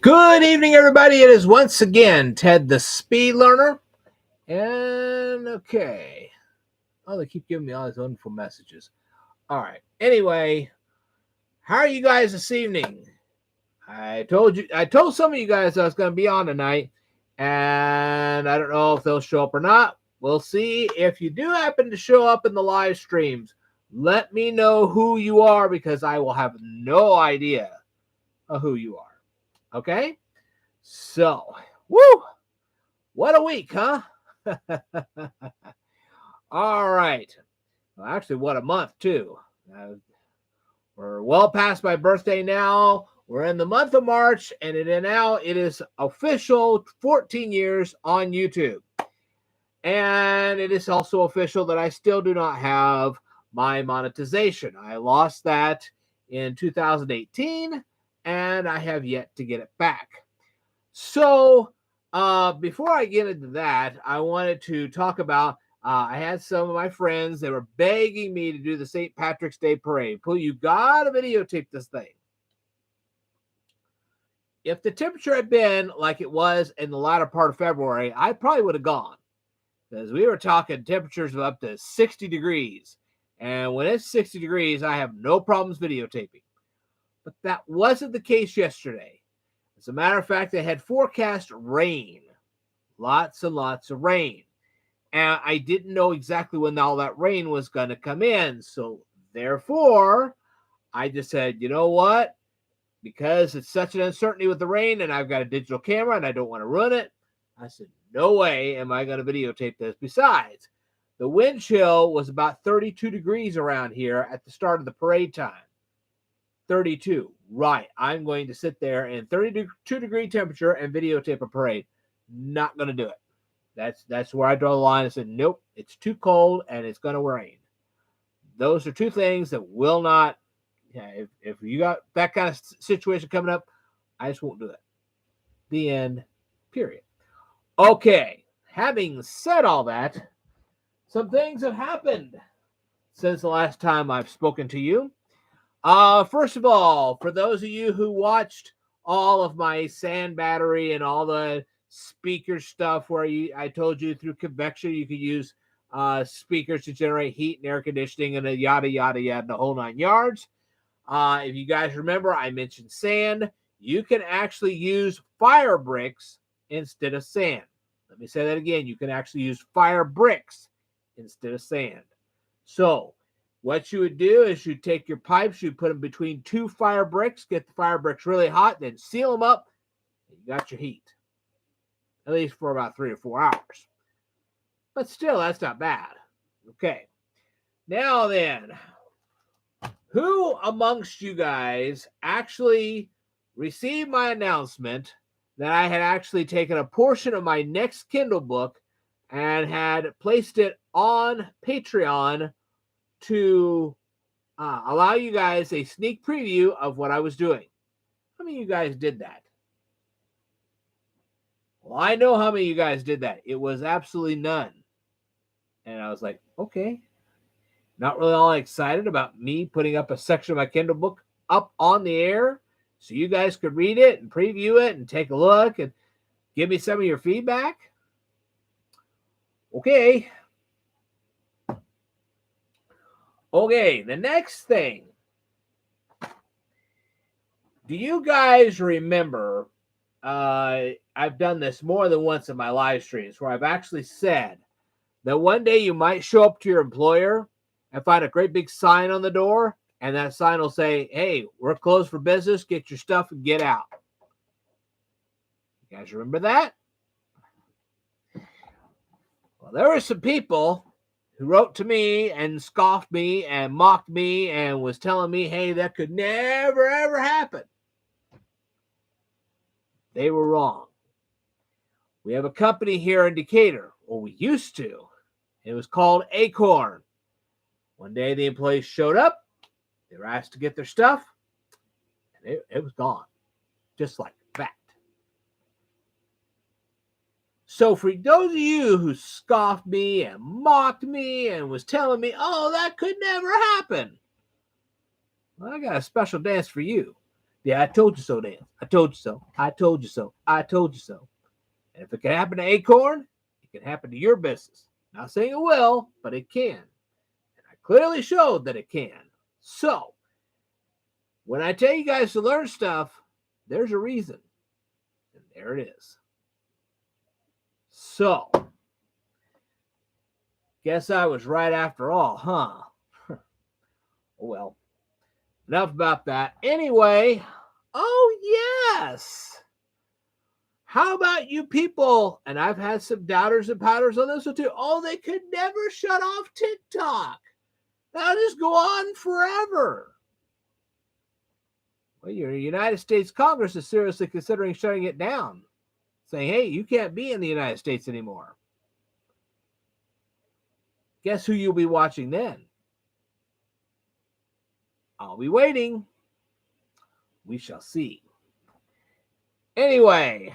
Good evening, everybody. It is once again Ted the Speed Learner. And okay. Oh, they keep giving me all these wonderful messages. All right. Anyway, how are you guys this evening? I told some of you guys I was going to be on tonight, and I don't know if they'll show up or not. We'll see. If you do happen to show up in the live streams, let me know who you are because I will have no idea of who you are. Okay? So, woo! What a week, huh? All right. Well, actually, what a month, too. We're well past my birthday now. We're in the month of March, and it is official 14 years on YouTube. And it is also official that I still do not have my monetization. I lost that in 2018, and I have yet to get it back. So, before I get into that, I wanted to talk about, I had some of my friends, they were begging me to do the St. Patrick's Day Parade. You got to videotape this thing. If the temperature had been like it was in the latter part of February, I probably would have gone. Because we were talking temperatures of up to 60 degrees. And when it's 60 degrees, I have no problems videotaping. But that wasn't the case yesterday. As a matter of fact, they had forecast rain, lots and lots of rain. And I didn't know exactly when all that rain was going to come in. So therefore, I just said, you know what? Because it's such an uncertainty with the rain and I've got a digital camera and I don't want to ruin it, I said, no way am I going to videotape this. Besides, the wind chill was about 32 degrees around here at the start of the parade time. 32. Right. I'm going to sit there in 32 degree temperature and videotape a parade. Not going to do it. That's where I draw the line. I said, nope, it's too cold and it's going to rain. Those are two things that will not, if you got that kind of situation coming up, I just won't do it. The end, period. Okay. Having said all that, some things have happened since the last time I've spoken to you. First of all, for those of you who watched all of my sand battery and all the speaker stuff where I told you through convection you could use speakers to generate heat and air conditioning and a yada, yada, yada, the whole 9 yards. If you guys remember, I mentioned sand. You can actually use fire bricks instead of sand. Let me say that again. You can actually use fire bricks instead of sand. So, what you would do is you take your pipes, you put them between two fire bricks, get the fire bricks really hot, then seal them up, and you got your heat. At least for about 3 or 4 hours. But still, that's not bad. Okay. Now then, who amongst you guys actually received my announcement that I had actually taken a portion of my next Kindle book and had placed it on Patreon to allow you guys a sneak preview of what I was doing? How many of you guys did that? Well, I know how many of you guys did that. It was absolutely none. And I was like, okay. Not really all excited about me putting up a section of my Kindle book up on the air so you guys could read it and preview it and take a look and give me some of your feedback. Okay. Okay, the next thing. Do you guys remember, I've done this more than once in my live streams where I've actually said that one day you might show up to your employer and find a great big sign on the door, and that sign will say, hey, we're closed for business, get your stuff and get out. You guys remember that? Well, there were some people who wrote to me and scoffed me and mocked me and was telling me, hey, that could never, ever happen. They were wrong. We have a company here in Decatur, or we used to. It was called Acorn. One day the employees showed up. They were asked to get their stuff, and it was gone, just like that. So for those of you who scoffed me and mocked me and was telling me, oh, that could never happen, well, I got a special dance for you. Yeah, I told you so, Dan. I told you so. I told you so. I told you so. And if it can happen to Acorn, it can happen to your business. Not saying it will, but it can. And I clearly showed that it can. So, when I tell you guys to learn stuff, there's a reason. And there it is. So, guess I was right after all, huh? Well, enough about that. Anyway, oh, yes. How about you people? And I've had some doubters and powders on this one too. Oh, they could never shut off TikTok. That'll just go on forever. Well, your United States Congress is seriously considering shutting it down, saying, hey, you can't be in the United States anymore. Guess who you'll be watching then? I'll be waiting. We shall see. Anyway,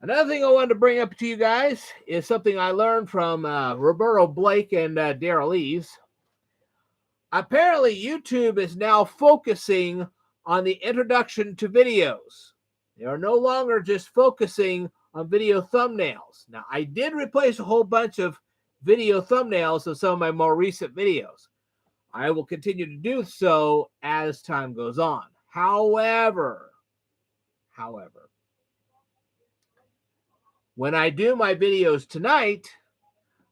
another thing I wanted to bring up to you guys is something I learned from Roberto Blake and Daryl Eves. Apparently, YouTube is now focusing on the introduction to videos. They are no longer just focusing on video thumbnails. Now, I did replace a whole bunch of video thumbnails of some of my more recent videos. I will continue to do so as time goes on. However, when I do my videos tonight,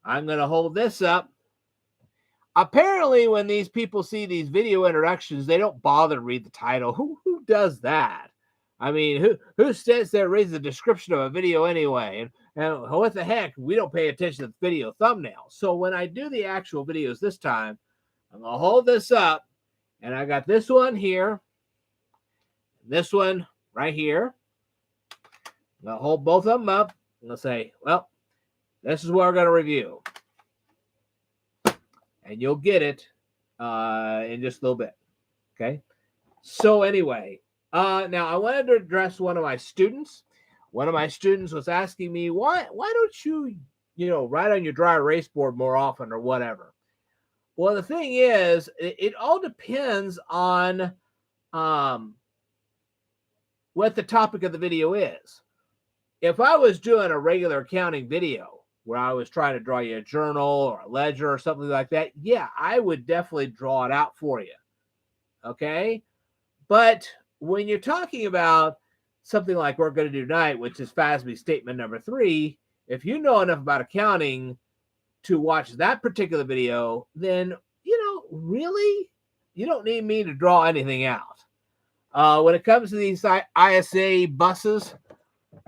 I'm going to hold this up. Apparently, when these people see these video introductions, they don't bother to read the title. Who does that? I mean, who sits there and reads the description of a video anyway? And what the heck? We don't pay attention to the video thumbnail. So when I do the actual videos this time, I'm going to hold this up. And I got this one here. This one right here. I'm going to hold both of them up. I'm going to say, well, this is what we're going to review. And you'll get it in just a little bit. Okay. So anyway, now I wanted to address one of my students. One of my students was asking me, why don't you write on your dry erase board more often or whatever? Well, the thing is, it all depends on what the topic of the video is. If I was doing a regular accounting video where I was trying to draw you a journal or a ledger or something like that, yeah, I would definitely draw it out for you. Okay? But when you're talking about something like we're going to do tonight, which is FASB statement number 3, if you know enough about accounting to watch that particular video, then, really, you don't need me to draw anything out. When it comes to these ISA buses,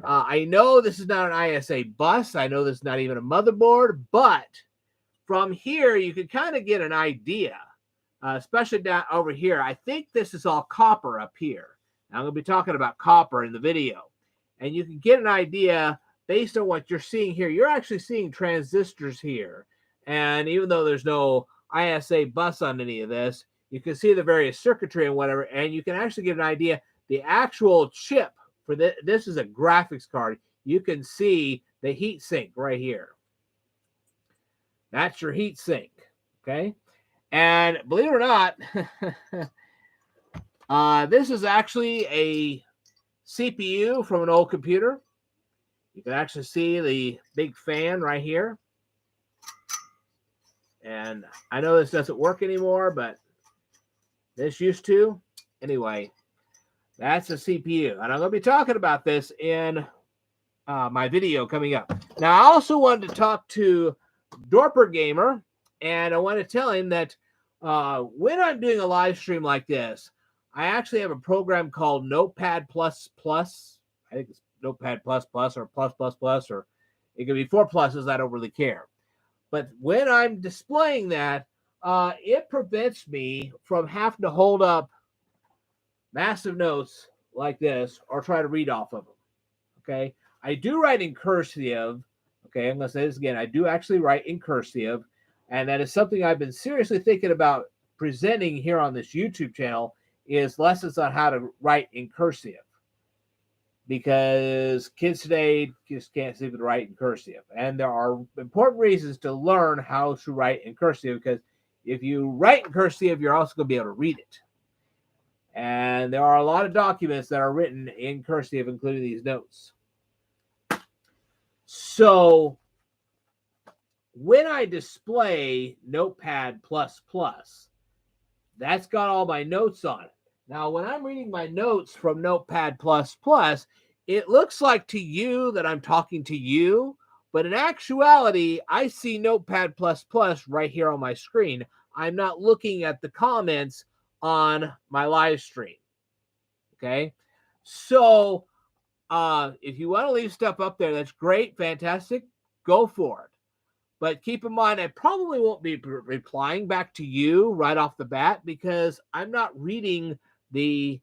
I know this is not an ISA bus. I know this is not even a motherboard, but from here, you can kind of get an idea, especially down over here. I think this is all copper up here. Now, I'm going to be talking about copper in the video, and you can get an idea based on what you're seeing here. You're actually seeing transistors here, and even though there's no ISA bus on any of this, you can see the various circuitry and whatever, and you can actually get an idea. The actual chip for this is a graphics card. You can see the heat sink right here. That's your heat sink, okay? And believe it or not, this is actually a CPU from an old computer. You can actually see the big fan right here. And I know this doesn't work anymore, but this used to. Anyway, that's a CPU. And I'm going to be talking about this in my video coming up. Now, I also wanted to talk to Dorper Gamer, and I want to tell him that when I'm doing a live stream like this, I actually have a program called Notepad++. I think it's Notepad++ or +++, or it could be 4 pluses. I don't really care. But when I'm displaying that, it prevents me from having to hold up massive notes like this or try to read off of them. Okay. I do write in cursive. Okay. I'm going to say this again. I do actually write in cursive. And that is something I've been seriously thinking about presenting here on this YouTube channel, is lessons on how to write in cursive. Because kids today just can't seem to write in cursive. And there are important reasons to learn how to write in cursive, because if you write in cursive, you're also going to be able to read it. And there are a lot of documents that are written in cursive, including these notes. So when I display Notepad++, that's got all my notes on it. Now, when I'm reading my notes from Notepad++, it looks like to you that I'm talking to you, but in actuality, I see Notepad++ right here on my screen. I'm not looking at the comments on my live stream. Okay? So, if you want to leave stuff up there, that's great, fantastic, go for it. But keep in mind, I probably won't be replying back to you right off the bat because I'm not reading the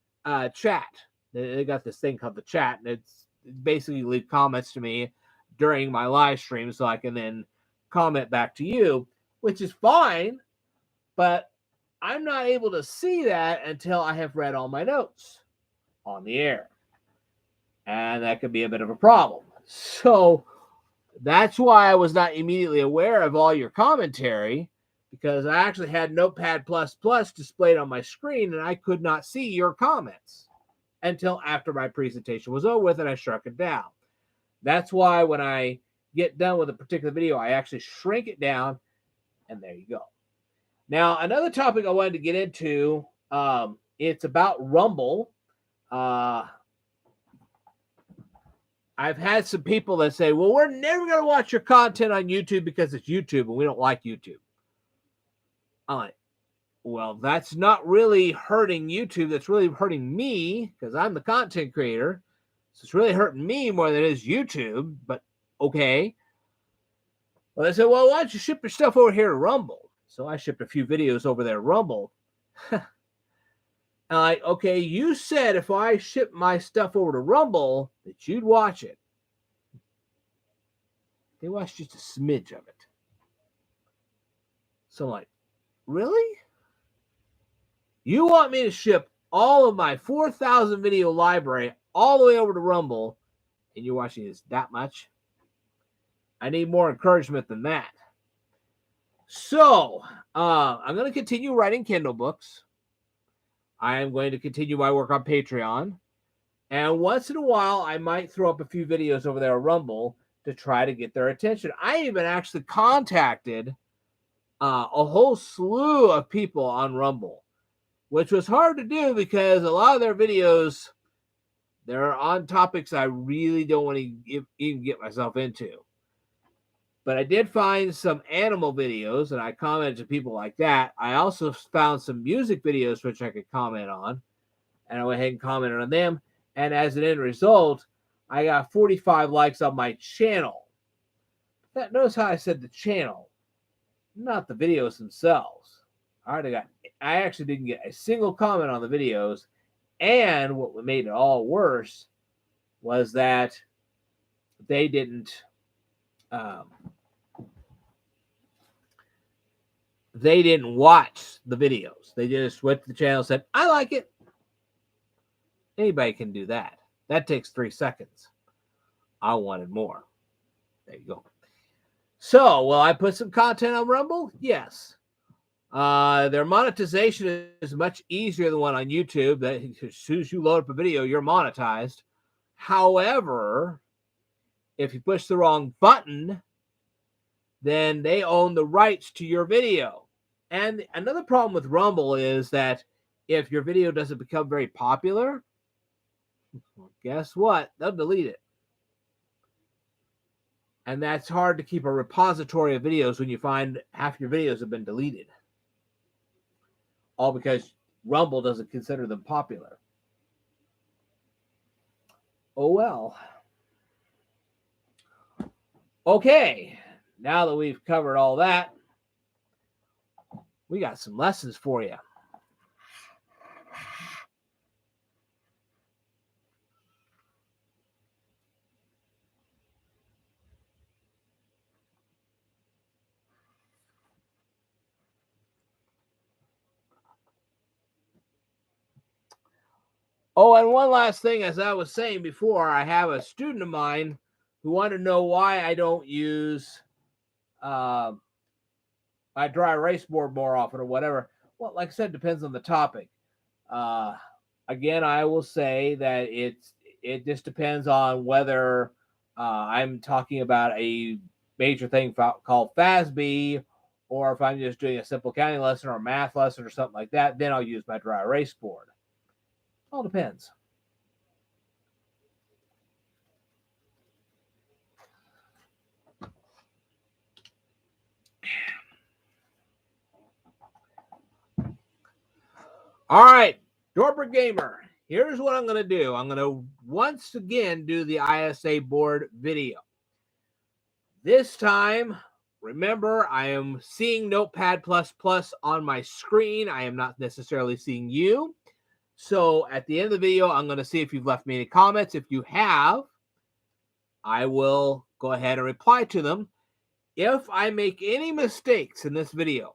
chat. They got this thing called the chat, and it's basically leave comments to me during my live stream so I can then comment back to you, which is fine, but I'm not able to see that until I have read all my notes on the air. And that could be a bit of a problem. So that's why I was not immediately aware of all your commentary, because I actually had Notepad++ displayed on my screen and I could not see your comments until after my presentation was over with and I struck it down. That's why when I get done with a particular video, I actually shrink it down, and there you go. Now, another topic I wanted to get into, it's about Rumble. I've had some people that say, well, we're never going to watch your content on YouTube because it's YouTube and we don't like YouTube. I'm like, well, that's not really hurting YouTube. That's really hurting me because I'm the content creator. So it's really hurting me more than it is YouTube, but okay. Well, they said, well, why don't you ship your stuff over here to Rumble? So I shipped a few videos over there to Rumble. And I'm like, okay, you said if I ship my stuff over to Rumble that you'd watch it. They watched just a smidge of it. So I'm like, really? You want me to ship all of my 4,000 video library all the way over to Rumble, and you're watching this that much? I need more encouragement than that. So I'm going to continue writing Kindle books. I am going to continue my work on Patreon. And once in a while, I might throw up a few videos over there on Rumble to try to get their attention. I even actually contacted a whole slew of people on Rumble, which was hard to do because a lot of their videos, they're on topics I really don't want to even get myself into. But I did find some animal videos, and I commented to people like that. I also found some music videos which I could comment on, and I went ahead and commented on them. And as an end result, I got 45 likes on my channel. Notice how I said the channel, not the videos themselves. I actually didn't get a single comment on the videos, and what made it all worse was that they didn't watch the videos. They just went to the channel and said, I like it. Anybody can do that. That takes 3 seconds. I wanted more. There you go. So, will I put some content on Rumble? Yes. Their monetization is much easier than one on YouTube. That as soon as you load up a video, you're monetized. However, if you push the wrong button, then they own the rights to your video. And another problem with Rumble is that if your video doesn't become very popular, well, guess what? They'll delete it. And that's hard to keep a repository of videos when you find half your videos have been deleted. All because Rumble doesn't consider them popular. Oh, well. Okay. Now that we've covered all that, we got some lessons for you. Oh, and one last thing, as I was saying before, I have a student of mine who wanted to know why I don't use my dry erase board more often or whatever. Well, like I said, depends on the topic. again, I will say that it just depends on whether I'm talking about a major thing called FASB, or if I'm just doing a simple counting lesson or a math lesson or something like that, then I'll use my dry erase board. All depends. All right, Dorper Gamer, here's what I'm going to do. I'm going to once again do the ISA board video. This time, remember, I am seeing Notepad++ on my screen. I am not necessarily seeing you. So at the end of the video, I'm going to see if you've left me any comments. If you have, I will go ahead and reply to them. If I make any mistakes in this video,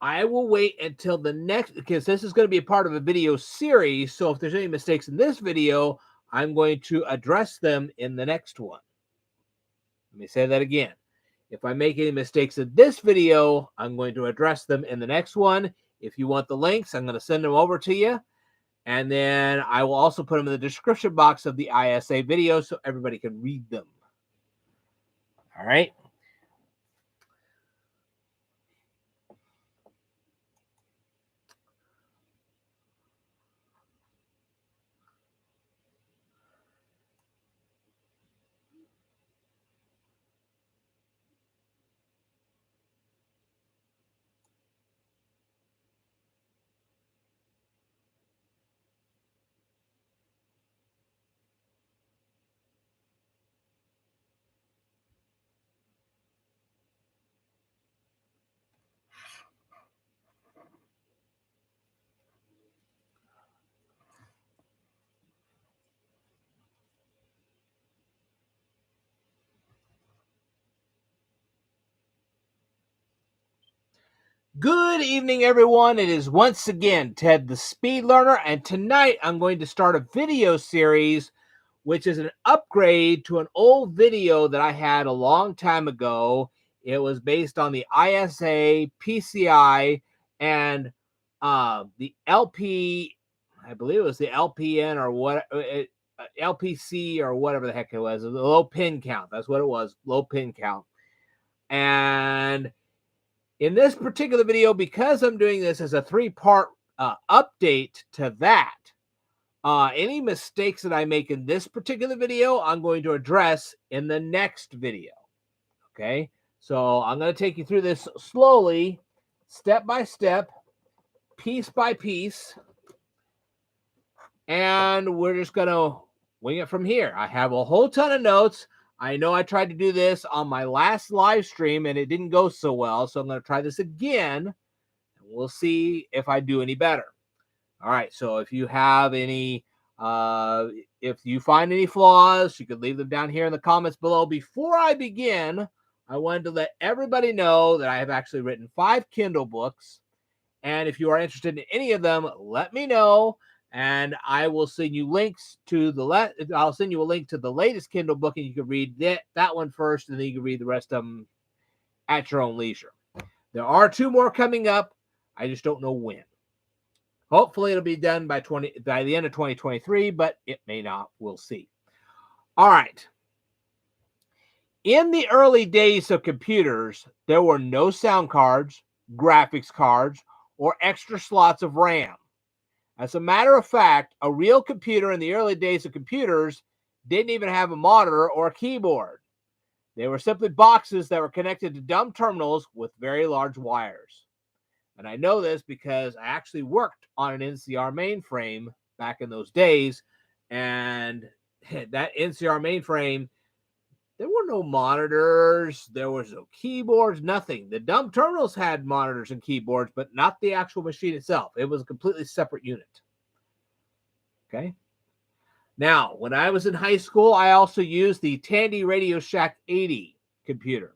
I will wait until the next, because this is going to be a part of a video series. So if there's any mistakes in this video, I'm going to address them in the next one. Let me say that again. If I make any mistakes in this video, I'm going to address them in the next one. If you want the links, I'm going to send them over to you. And then I will also put them in the description box of the ISA video so everybody can read them. All right. Good evening, everyone. It is once again Ted the Speed Learner, and tonight I'm going to start a video series which is an upgrade to an old video that I had a long time ago. It was based on the ISA, PCI, and the LP, I believe it was the LPN or what, LPC or whatever the heck it was, the low pin count. That's what it was, low pin count. And in this particular video, because I'm doing this as a three-part update to that, any mistakes that I make in this particular video, I'm going to address in the next video. Okay, so I'm going to take you through this slowly, step by step, piece by piece, and we're just going to wing it from here. I have a whole ton of notes. I know I tried to do this on my last live stream and it didn't go so well, so I'm going to try this again, and we'll see if I do any better. All right, so if you have any, if you find any flaws, you could leave them down here in the comments below. Before I begin, I wanted to let everybody know that I have actually written 5 Kindle books, and if you are interested in any of them, let me know, and I will send you links to I'll send you a link to the latest Kindle book, and you can read that one first, and then you can read the rest of them at your own leisure. There are 2 more coming up. I just don't know when. Hopefully, it'll be done by the end of 2023, but it may not. We'll see. All right. In the early days of computers, there were no sound cards, graphics cards, or extra slots of RAM. As a matter of fact, a real computer in the early days of computers didn't even have a monitor or a keyboard. They were simply boxes that were connected to dumb terminals with very large wires. And I know this because I actually worked on an NCR mainframe back in those days. And that NCR mainframe, there were no monitors, there was no keyboards, nothing. The dumb terminals had monitors and keyboards, but not the actual machine itself. It was a completely separate unit. Okay. Now, when I was in high school, I also used the Tandy Radio Shack 80 computer.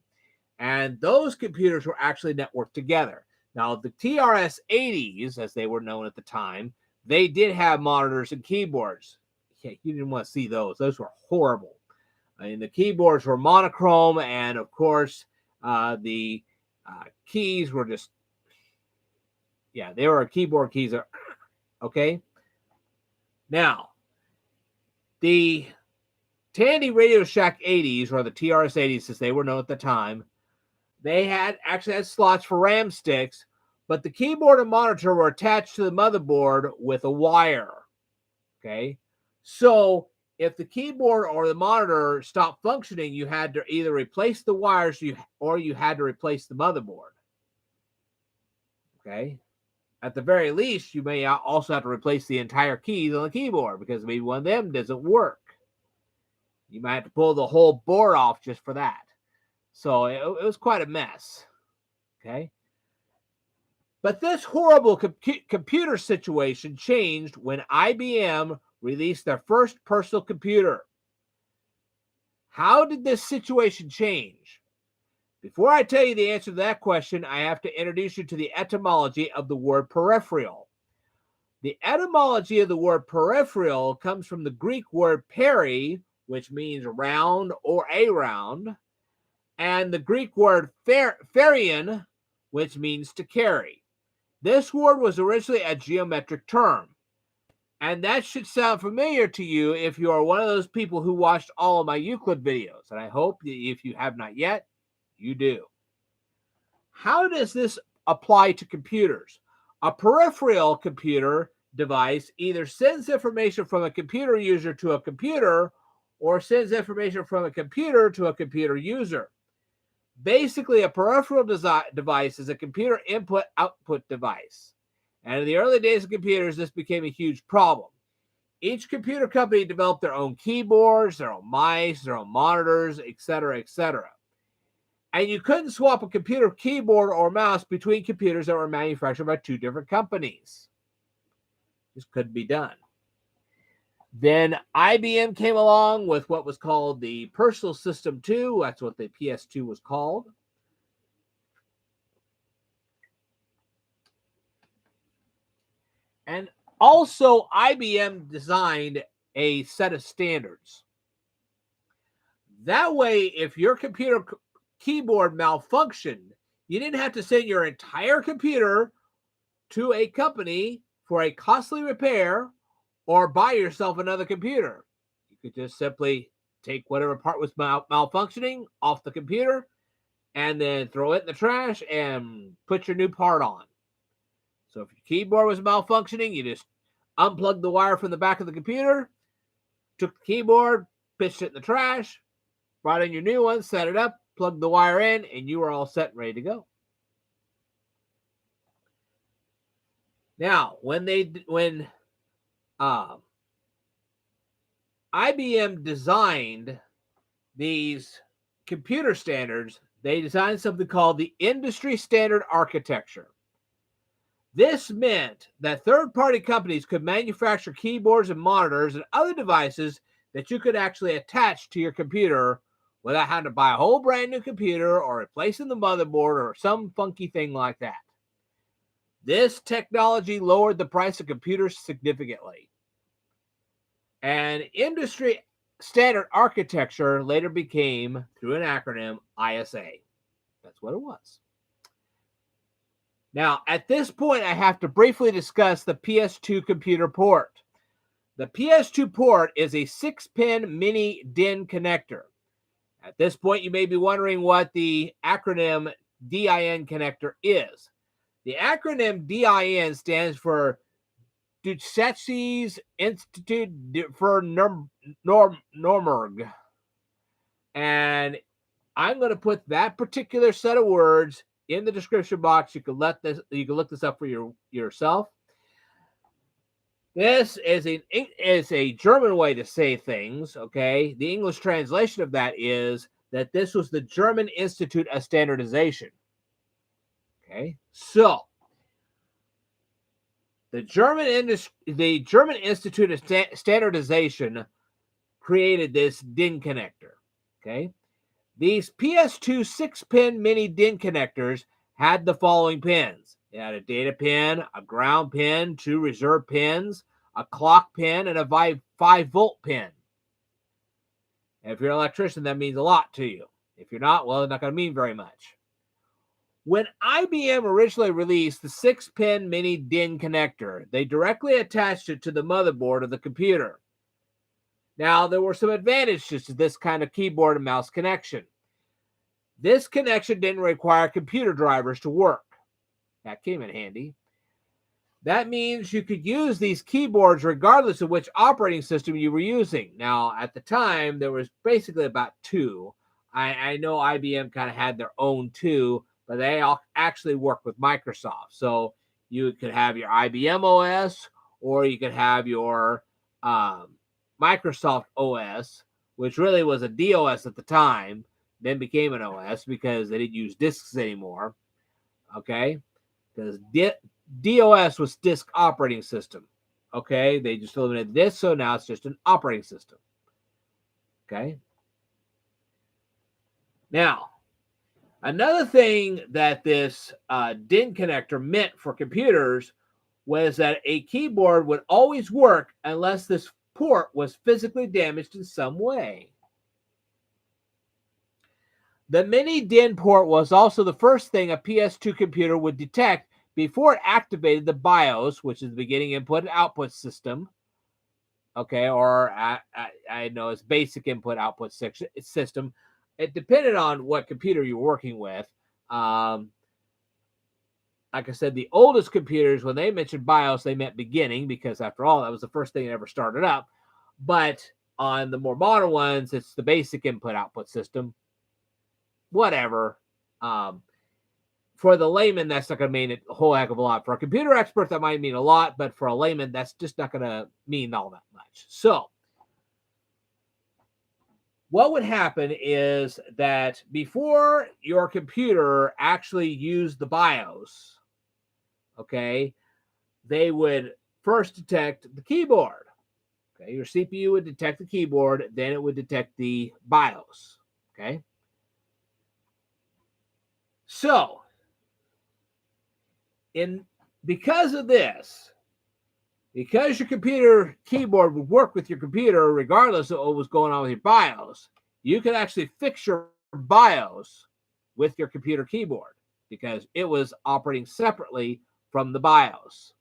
And those computers were actually networked together. Now, the TRS-80s, as they were known at the time, they did have monitors and keyboards. Yeah, you didn't want to see those. Those were horrible. I mean, the keyboards were monochrome, and of course, the keys were just, yeah, they were keyboard keys. Okay. Now, the Tandy Radio Shack 80s, or the TRS 80s as they were known at the time, they actually had slots for RAM sticks, but the keyboard and monitor were attached to the motherboard with a wire. Okay. So if the keyboard or the monitor stopped functioning, you had to either replace the wires or you had to replace the motherboard. Okay. At the very least, you may also have to replace the entire keys on the keyboard because maybe one of them doesn't work. You might have to pull the whole board off just for that. So it was quite a mess. Okay. But this horrible computer situation changed when IBM released their first personal computer. How did this situation change? Before I tell you the answer to that question, I have to introduce you to the etymology of the word peripheral. The etymology of the word peripheral comes from the Greek word peri, which means round or a round, and the Greek word pherion, which means to carry. This word was originally a geometric term. And that should sound familiar to you if you are one of those people who watched all of my Euclid videos. And I hope that if you have not yet, you do. How does this apply to computers? A peripheral computer device either sends information from a computer user to a computer or sends information from a computer to a computer user. Basically, a peripheral device is a computer input-output device. And in the early days of computers, this became a huge problem. Each computer company developed their own keyboards, their own mice, their own monitors, etc., etc. And you couldn't swap a computer keyboard or mouse between computers that were manufactured by two different companies. This couldn't be done. Then IBM came along with what was called the Personal System 2. That's what the PS2 was called. And also, IBM designed a set of standards. That way, if your computer keyboard malfunctioned, you didn't have to send your entire computer to a company for a costly repair or buy yourself another computer. You could just simply take whatever part was malfunctioning off the computer and then throw it in the trash and put your new part on. So if your keyboard was malfunctioning, you just unplugged the wire from the back of the computer, took the keyboard, pitched it in the trash, brought in your new one, set it up, plugged the wire in, and you were all set and ready to go. Now, when IBM designed these computer standards, they designed something called the Industry Standard Architecture. This meant that third-party companies could manufacture keyboards and monitors and other devices that you could actually attach to your computer without having to buy a whole brand new computer or replacing the motherboard or some funky thing like that. This technology lowered the price of computers significantly. And industry standard architecture later became, through an acronym, ISA. That's what it was. Now, at this point, I have to briefly discuss the PS2 computer port. The PS2 port is a 6-pin mini DIN connector. At this point, you may be wondering what the acronym DIN connector is. The acronym DIN stands for Ducetti's Institute for Nürnberg. And I'm going to put that particular set of words in the description box. You can look this up for yourself. This is a German way to say things, okay? The English translation of that is that this was the German Institute of Standardization. Okay? So, the German Institute of Standardization created this DIN connector, okay? These PS2 6-pin mini DIN connectors had the following pins. It had a data pin, a ground pin, 2 reserve pins, a clock pin, and a 5-volt pin. And if you're an electrician, that means a lot to you. If you're not, well, it's not going to mean very much. When IBM originally released the 6-pin mini DIN connector, they directly attached it to the motherboard of the computer. Now, there were some advantages to this kind of keyboard and mouse connection. This connection didn't require computer drivers to work. That came in handy. That means you could use these keyboards regardless of which operating system you were using. Now, at the time, there was basically about two. I know IBM kind of had their own too, but they all actually work with Microsoft. So you could have your IBM OS, or you could have your Microsoft OS, which really was a DOS at the time, then became an OS because they didn't use disks anymore. Okay? Because DOS was disk operating system. Okay? They just eliminated this, so now it's just an operating system. Okay? Now, another thing that this DIN connector meant for computers was that a keyboard would always work unless this port was physically damaged in some way. The mini DIN port was also the first thing a PS2 computer would detect before it activated the BIOS, which is the beginning input and output system. Okay, or I know it's basic input output system. It depended on what computer you were working with. Like I said, the oldest computers, when they mentioned BIOS, they meant beginning, because after all, that was the first thing that ever started up. But on the more modern ones, it's the basic input output system. Whatever. For the layman, that's not going to mean a whole heck of a lot. For a computer expert, that might mean a lot, but for a layman, that's just not going to mean all that much. So, what would happen is that before your computer actually used the BIOS, okay, they would first detect the keyboard. Okay, your CPU would detect the keyboard, then it would detect the BIOS. Okay. So, because of this, because your computer keyboard would work with your computer regardless of what was going on with your BIOS, you could actually fix your BIOS with your computer keyboard because it was operating separately from the BIOS.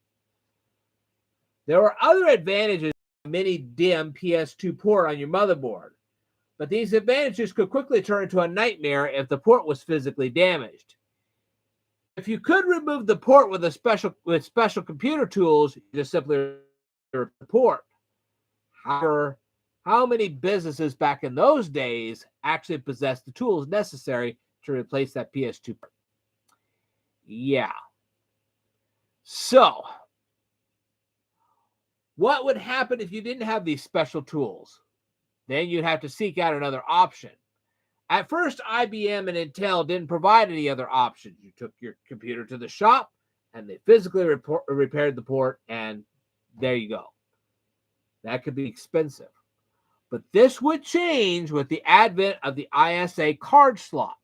There were other advantages of mini DIM PS2 port on your motherboard, but these advantages could quickly turn into a nightmare if the port was physically damaged. If you could remove the port with special computer tools, you just simply remove the port. However, how many businesses back in those days actually possessed the tools necessary to replace that PS2 port? Yeah. So, what would happen if you didn't have these special tools? Then you'd have to seek out another option. At first, IBM and Intel didn't provide any other options. You took your computer to the shop, and they physically repaired the port, and there you go. That could be expensive. But this would change with the advent of the ISA card slot.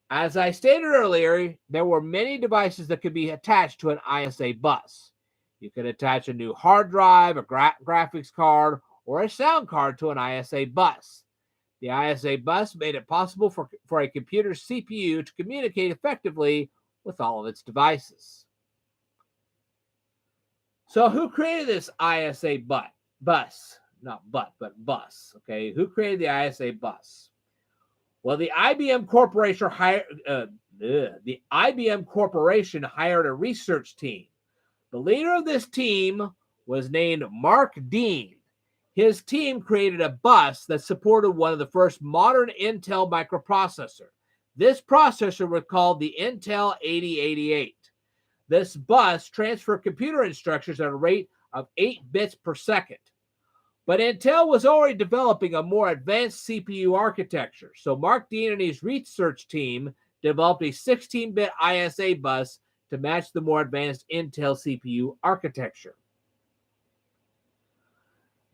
As I stated earlier, there were many devices that could be attached to an ISA bus. You could attach a new hard drive, a graphics card, or a sound card to an ISA bus. The ISA bus made it possible for a computer's CPU to communicate effectively with all of its devices. So who created this ISA bus? Not but bus. Okay, who created the ISA bus? Well, the IBM Corporation hired a research team. The leader of this team was named Mark Dean. His team created a bus that supported one of the first modern Intel microprocessor. This processor was called the Intel 8088. This bus transferred computer instructions at a rate of 8 bits per second. But Intel was already developing a more advanced CPU architecture, so Mark Dean and his research team developed a 16-bit ISA bus to match the more advanced Intel CPU architecture.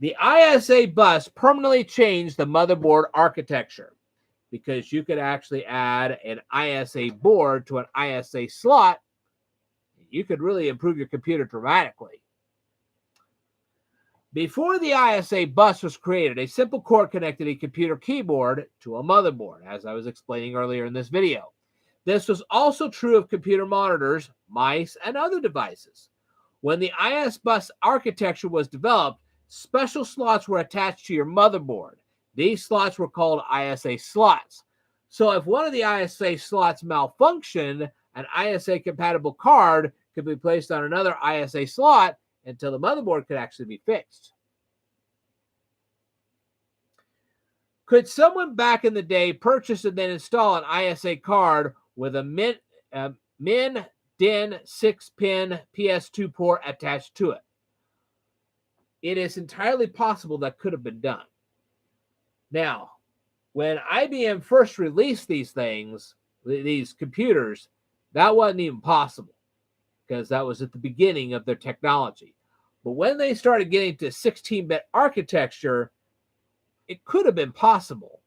The ISA bus permanently changed the motherboard architecture because you could actually add an ISA board to an ISA slot. You could really improve your computer dramatically. Before the ISA bus was created, a simple cord connected a computer keyboard to a motherboard, as I was explaining earlier in this video. This was also true of computer monitors, mice, and other devices. When the IS bus architecture was developed, special slots were attached to your motherboard. These slots were called ISA slots. So if one of the ISA slots malfunctioned, an ISA-compatible card could be placed on another ISA slot until the motherboard could actually be fixed. Could someone back in the day purchase and then install an ISA card with a Min DIN 6-pin PS2 port attached to it? It is entirely possible that could have been done. Now, when IBM first released these things, these computers, that wasn't even possible because that was at the beginning of their technology. But when they started getting to 16-bit architecture, it could have been possible.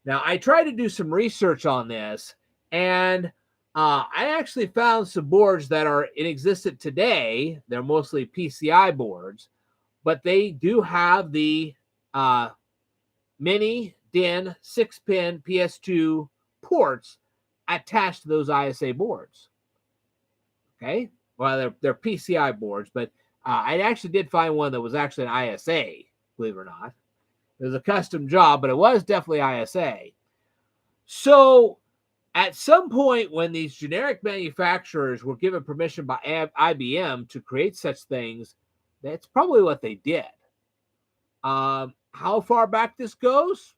Now, I tried to do some research on this, and I actually found some boards that are in existence today. They're mostly PCI boards, but they do have the mini DIN 6-pin PS2 ports attached to those ISA boards. Okay, well, they're PCI boards, but I actually did find one that was actually an ISA, believe it or not. It was a custom job, but it was definitely ISA. So at some point when these generic manufacturers were given permission by IBM to create such things, that's probably what they did. How far back this goes,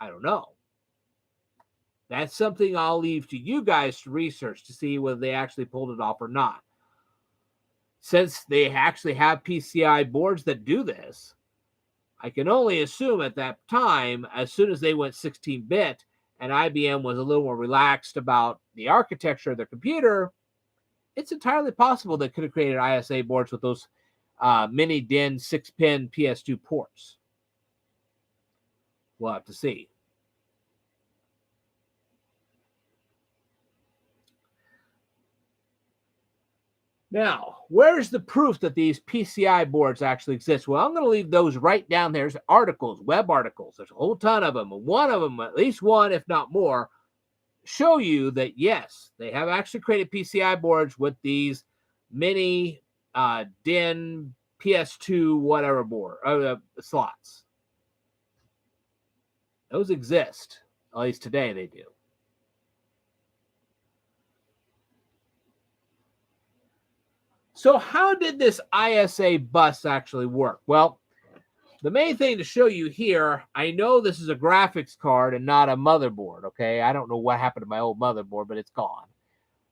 I don't know. That's something I'll leave to you guys to research to see whether they actually pulled it off or not. Since they actually have PCI boards that do this, I can only assume at that time, as soon as they went 16-bit and IBM was a little more relaxed about the architecture of their computer, it's entirely possible they could have created ISA boards with those mini DIN 6-pin PS2 ports. We'll have to see. Now, where's the proof that these PCI boards actually exist? Well, I'm going to leave those right down there. There's articles, web articles. There's a whole ton of them. And one of them, at least one, if not more, show you that, yes, they have actually created PCI boards with these mini DIN PS2 whatever board slots. Those exist. At least today they do. So how did this ISA bus actually work? Well, the main thing to show you here, I know this is a graphics card and not a motherboard, okay? I don't know what happened to my old motherboard, but it's gone.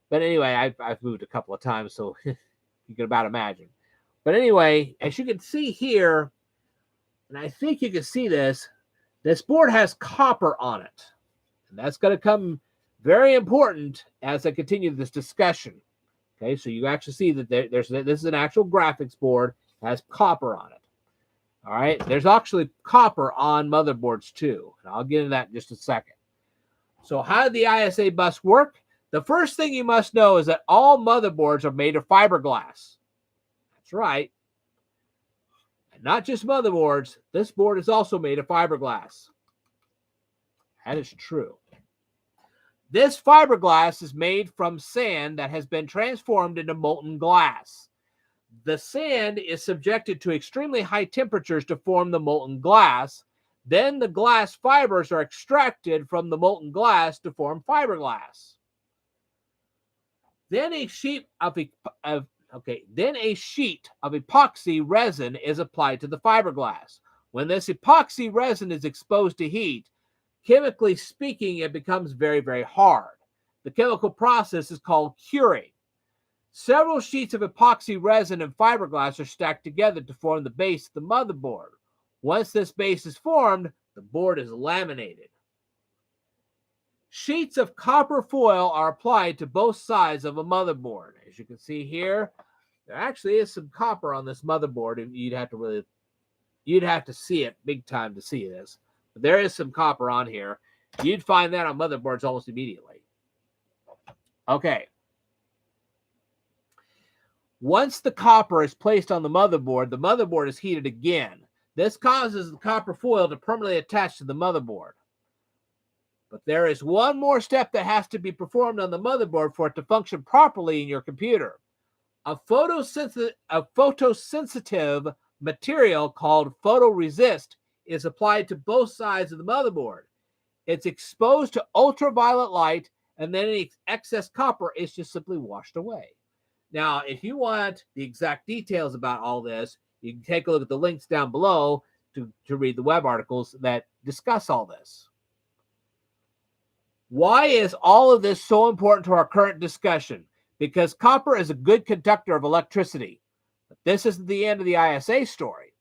But anyway, I've moved a couple of times, so you can about imagine. But anyway, as you can see here, and I think you can see this board has copper on it. And that's going to come very important as I continue this discussion. Okay, so you actually see that this is an actual graphics board, has copper on it. All right, there's actually copper on motherboards too, and I'll get into that in just a second. So how did the ISA bus work? The first thing you must know is that all motherboards are made of fiberglass. That's right. And not just motherboards, this board is also made of fiberglass. That is true. This fiberglass is made from sand that has been transformed into molten glass. The sand is subjected to extremely high temperatures to form the molten glass. Then the glass fibers are extracted from the molten glass to form fiberglass. Then a sheet of epoxy resin is applied to the fiberglass. When this epoxy resin is exposed to heat, chemically speaking, it becomes very, very hard. The chemical process is called curing. Several sheets of epoxy resin and fiberglass are stacked together to form the base of the motherboard. Once this base is formed, the board is laminated. Sheets of copper foil are applied to both sides of a motherboard. As you can see here, there actually is some copper on this motherboard, and you'd have to see it big time to see this. But there is some copper on here. You'd find that on motherboards almost immediately. Okay. Once the copper is placed on the motherboard is heated again. This causes the copper foil to permanently attach to the motherboard. But there is one more step that has to be performed on the motherboard for it to function properly in your computer. A photosensitive material called photoresist is applied to both sides of the motherboard. It's exposed to ultraviolet light, and then any excess copper is just simply washed away. Now, if you want the exact details about all this, you can take a look at the links down below to read the web articles that discuss all this. Why is all of this so important to our current discussion? Because copper is a good conductor of electricity. But this isn't the end of the ISA story.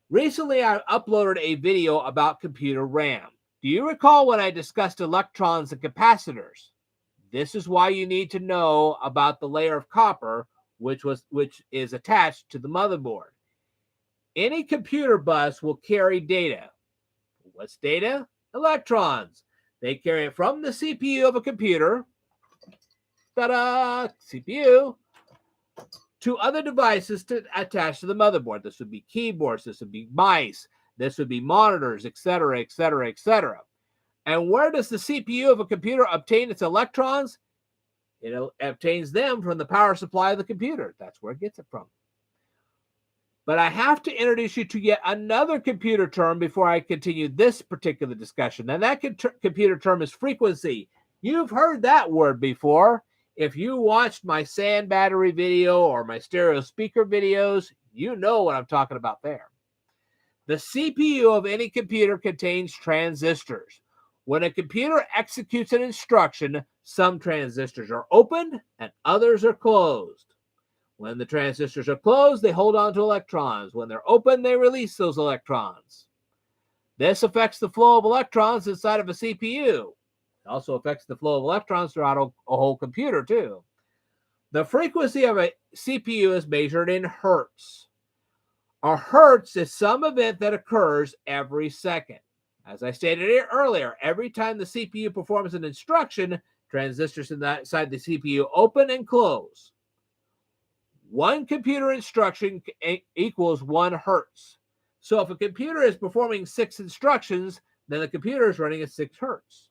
Recently, I uploaded a video about computer RAM. Do you recall when I discussed electrons and capacitors? This is why you need to know about the layer of copper which is attached to the motherboard. Any computer bus will carry data. What's data? Electrons. They carry it from the CPU of a computer, ta-da, CPU, to other devices to attach to the motherboard. This would be keyboards, this would be mice, this would be monitors, etc., etc., etc. And where does the CPU of a computer obtain its electrons? It obtains them from the power supply of the computer. That's where it gets it from. But I have to introduce you to yet another computer term before I continue this particular discussion. And that computer term is frequency. You've heard that word before. If you watched my sand battery video or my stereo speaker videos, you know what I'm talking about there. The CPU of any computer contains transistors. When a computer executes an instruction, some transistors are opened and others are closed. When the transistors are closed, they hold on to electrons. When they're open, they release those electrons. This affects the flow of electrons inside of a CPU. It also affects the flow of electrons throughout a whole computer, too. The frequency of a CPU is measured in hertz. A hertz is some event that occurs every second. As I stated earlier, every time the CPU performs an instruction, transistors inside the CPU open and close. One computer instruction equals 1 hertz. So if a computer is performing 6 instructions, then the computer is running at 6 hertz.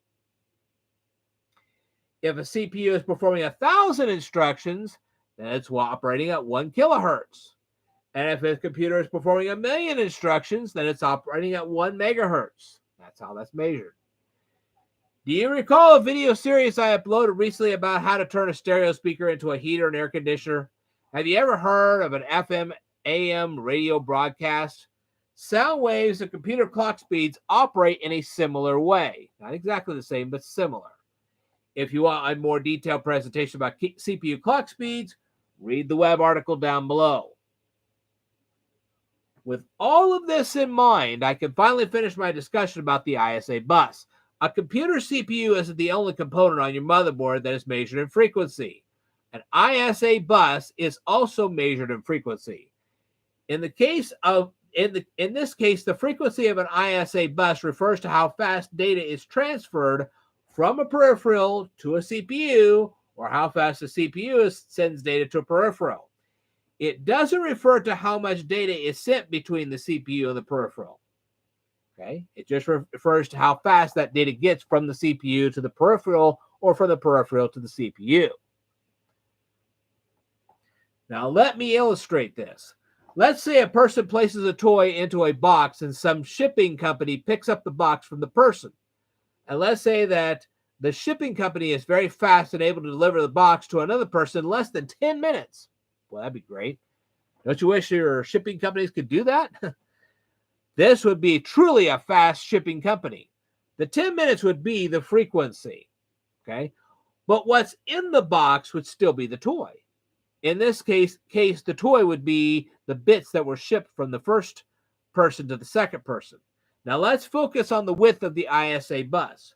If a CPU is performing 1,000 instructions, then it's operating at 1 kilohertz. And if a computer is performing 1,000,000 instructions, then it's operating at 1 megahertz. That's how that's measured. Do you recall a video series I uploaded recently about how to turn a stereo speaker into a heater and air conditioner? Have you ever heard of an FM, AM radio broadcast? Sound waves and computer clock speeds operate in a similar way. Not exactly the same, but similar. If you want a more detailed presentation about CPU clock speeds, read the web article down below. With all of this in mind, I can finally finish my discussion about the ISA bus. A computer CPU isn't the only component on your motherboard that is measured in frequency. An ISA bus is also measured in frequency. In this case, the frequency of an ISA bus refers to how fast data is transferred from a peripheral to a CPU, or how fast the CPU sends data to a peripheral. It doesn't refer to how much data is sent between the CPU and the peripheral. Okay? It just refers to how fast that data gets from the CPU to the peripheral, or from the peripheral to the CPU. Now, let me illustrate this. Let's say a person places a toy into a box and some shipping company picks up the box from the person. And let's say that the shipping company is very fast and able to deliver the box to another person in less than 10 minutes. Well, that'd be great. Don't you wish your shipping companies could do that? This would be truly a fast shipping company. The 10 minutes would be the frequency. Okay? But what's in the box would still be the toy. In this case, the toy would be the bits that were shipped from the first person to the second person. Now, let's focus on the width of the ISA bus.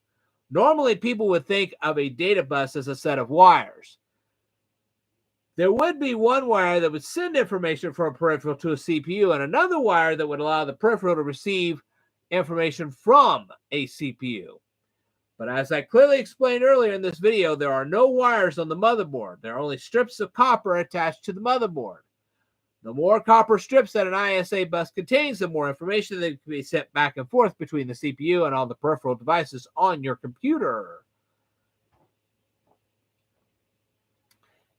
Normally, people would think of a data bus as a set of wires. There would be one wire that would send information from a peripheral to a CPU, and another wire that would allow the peripheral to receive information from a CPU. But as I clearly explained earlier in this video, there are no wires on the motherboard. There are only strips of copper attached to the motherboard. The more copper strips that an ISA bus contains, the more information that can be sent back and forth between the CPU and all the peripheral devices on your computer.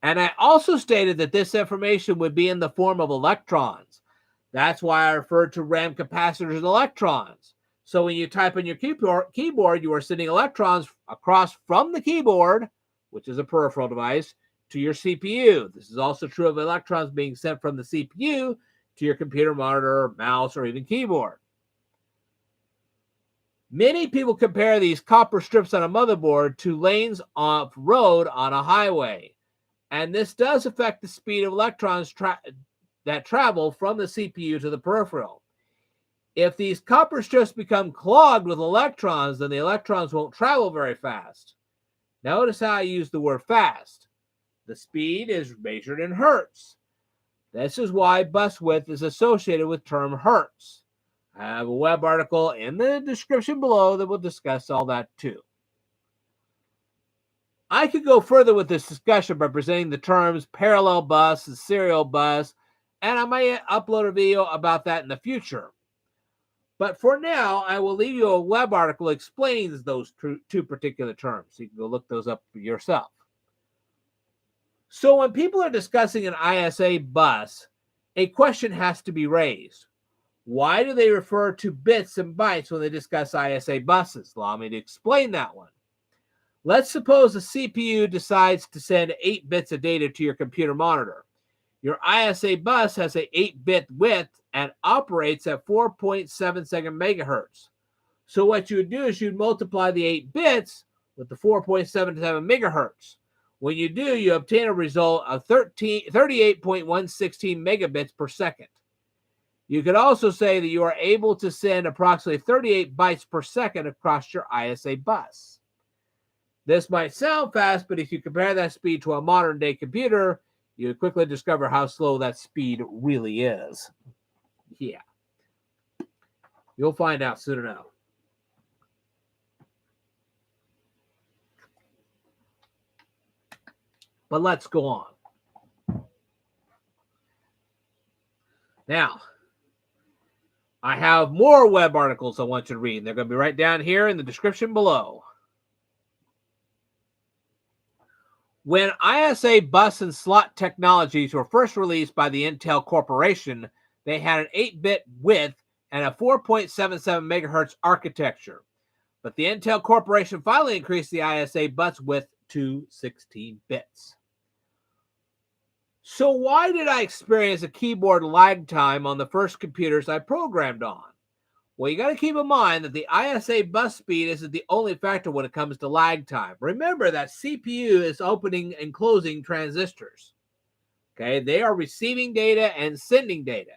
And I also stated that this information would be in the form of electrons. That's why I referred to RAM capacitors as electrons. So when you type on your keyboard, you are sending electrons across from the keyboard, which is a peripheral device, to your CPU. This is also true of electrons being sent from the CPU to your computer monitor, mouse, or even keyboard. Many people compare these copper strips on a motherboard to lanes of road on a highway. And this does affect the speed of electrons that travel from the CPU to the peripheral. If these copper strips become clogged with electrons, then the electrons won't travel very fast. Notice how I use the word fast. The speed is measured in hertz. This is why bus width is associated with term hertz. I have a web article in the description below that will discuss all that too. I could go further with this discussion by presenting the terms parallel bus and serial bus, and I might upload a video about that in the future. But for now, I will leave you a web article explaining those two particular terms. So you can go look those up for yourself. So when people are discussing an ISA bus, a question has to be raised. Why do they refer to bits and bytes when they discuss ISA buses? Allow me to explain that one. Let's suppose the CPU decides to send 8 bits of data to your computer monitor. Your ISA bus has an 8-bit width and operates at 4.77 megahertz. So what you would do is you'd multiply the 8 bits with the 4.77 megahertz. When you do, you obtain a result of 38.116 megabits per second. You could also say that you are able to send approximately 38 bytes per second across your ISA bus. This might sound fast, but if you compare that speed to a modern-day computer, you quickly discover how slow that speed really is. Yeah. You'll find out soon enough. But let's go on. Now, I have more web articles I want you to read. They're going to be right down here in the description below. When ISA bus and slot technologies were first released by the Intel Corporation, they had an 8-bit width and a 4.77 megahertz architecture. But the Intel Corporation finally increased the ISA bus width to 16 bits. So why did I experience a keyboard lag time on the first computers I programmed on? Well, you got to keep in mind that the ISA bus speed isn't the only factor when it comes to lag time. Remember that CPU is opening and closing transistors. Okay, they are receiving data and sending data.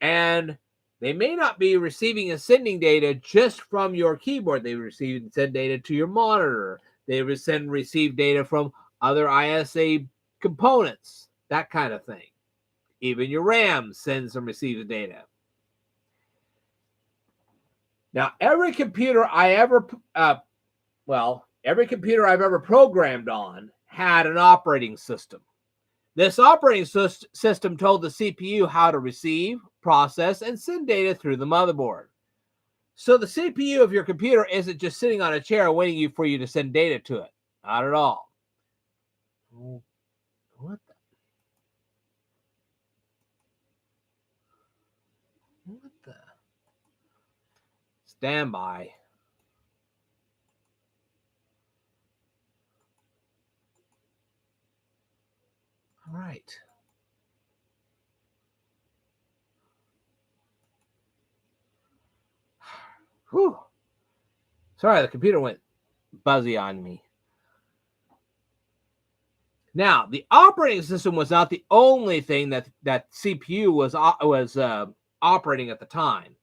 And they may not be receiving and sending data just from your keyboard. They receive and send data to your monitor. They receive data from other ISA components, that kind of thing. Even your RAM sends and receives data. Now, every computer I've ever programmed on had an operating system. This operating system told the CPU how to receive, process, and send data through the motherboard. So the CPU of your computer isn't just sitting on a chair waiting for you to send data to it. Not at all. What the? Stand by. All right. Whew. Sorry, the computer went buzzy on me. Now, the operating system was not the only thing that CPU was operating at the time.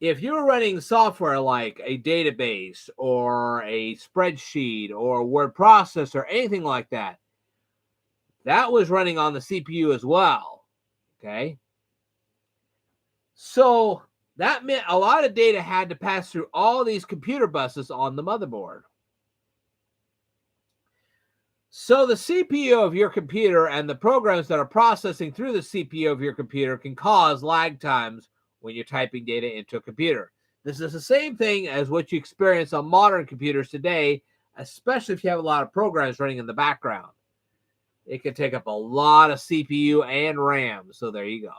If you were running software like a database or a spreadsheet or a word processor or anything like that, that was running on the CPU as well. Okay? So that meant a lot of data had to pass through all these computer buses on the motherboard. So the CPU of your computer and the programs that are processing through the CPU of your computer can cause lag times when you're typing data into a computer. This is the same thing as what you experience on modern computers today, especially if you have a lot of programs running in the background. It can take up a lot of CPU and RAM, so there you go.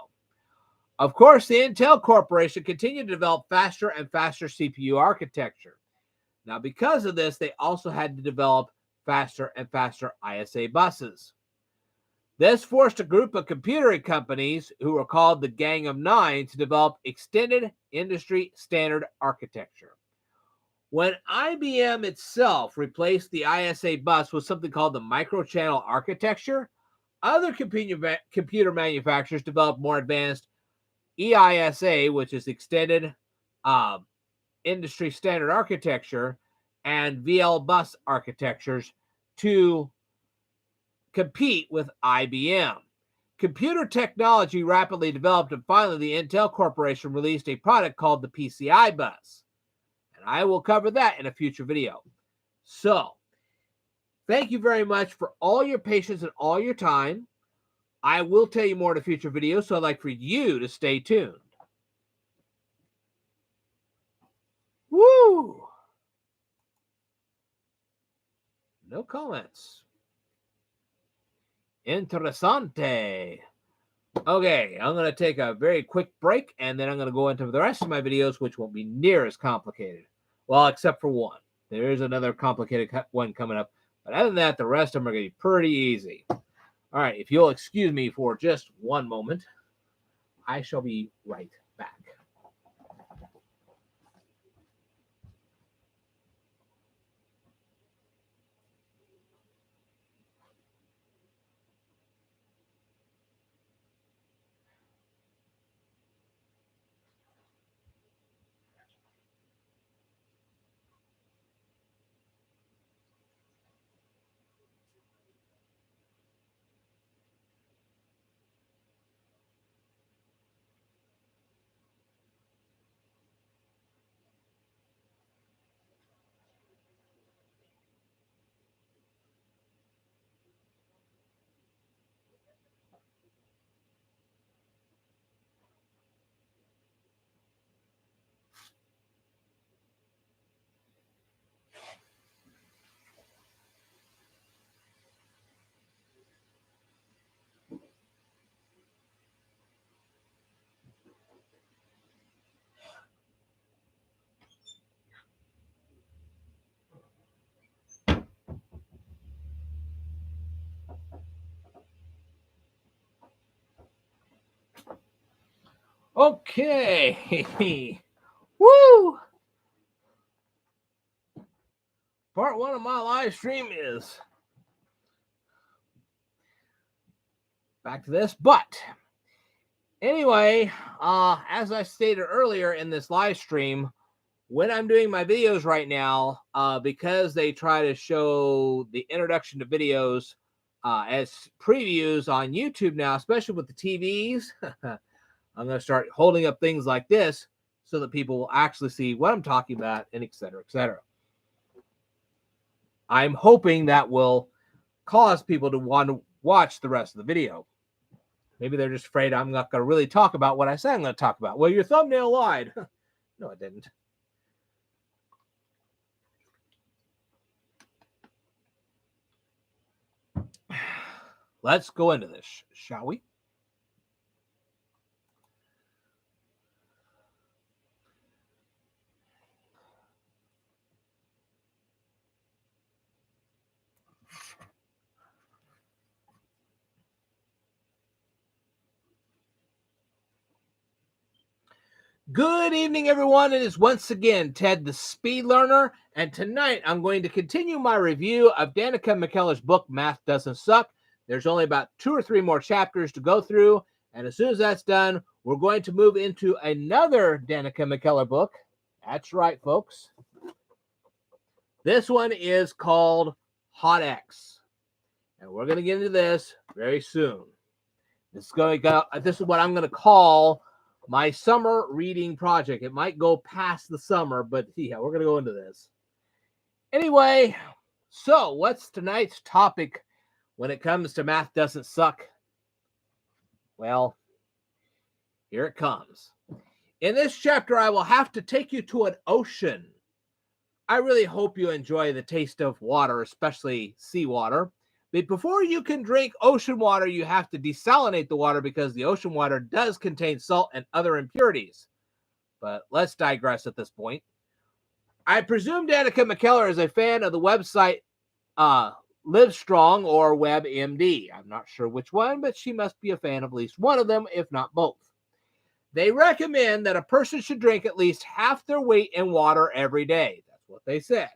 Of course, the Intel Corporation continued to develop faster and faster CPU architecture. Now, because of this, they also had to develop faster and faster ISA buses. This forced a group of computer companies who were called the Gang of Nine to develop extended industry standard architecture. When IBM itself replaced the ISA bus with something called the microchannel architecture, other computer manufacturers developed more advanced EISA, which is extended industry standard architecture, and VL bus architectures to compete with IBM. Computer technology rapidly developed, and finally the Intel Corporation released a product called the PCI bus. And I will cover that in a future video. So, thank you very much for all your patience and all your time. I will tell you more in a future video, so I'd like for you to stay tuned. Woo! No comments. Interessante. Okay, I'm going to take a very quick break, and then I'm going to go into the rest of my videos, which won't be near as complicated. Well, except for one. There is another complicated one coming up. But other than that, the rest of them are going to be pretty easy. All right, if you'll excuse me for just one moment, I shall be right back. Okay. Woo! Part one of my live stream is back to this. But anyway, as I stated earlier in this live stream, when I'm doing my videos right now, because they try to show the introduction to videos as previews on YouTube now, especially with the TVs, I'm going to start holding up things like this so that people will actually see what I'm talking about, and et cetera, et cetera. I'm hoping that will cause people to want to watch the rest of the video. Maybe they're just afraid I'm not going to really talk about what I said I'm going to talk about. Well, your thumbnail lied. No, it didn't. Let's go into this, shall we? Good evening, everyone. It is once again Ted the Speed Learner, and tonight I'm going to continue my review of Danica McKellar's book, Math Doesn't Suck. There's only about 2 or 3 more chapters to go through, and as soon as that's done, we're going to move into another Danica McKellar book. That's right, folks. This one is called Hot X, and we're going to get into this very soon. This is what I'm going to call my summer reading project. It might go past the summer, but yeah, we're going to go into this. Anyway, so what's tonight's topic when it comes to math doesn't suck, well, here it comes. In this chapter, I will have to take you to an ocean. I really hope you enjoy the taste of water, especially seawater. But before you can drink ocean water, you have to desalinate the water because the ocean water does contain salt and other impurities. But let's digress at this point. I presume Danica McKellar is a fan of the website Livestrong or WebMD. I'm not sure which one, but she must be a fan of at least one of them, if not both. They recommend that a person should drink at least half their weight in water every day. That's what they said.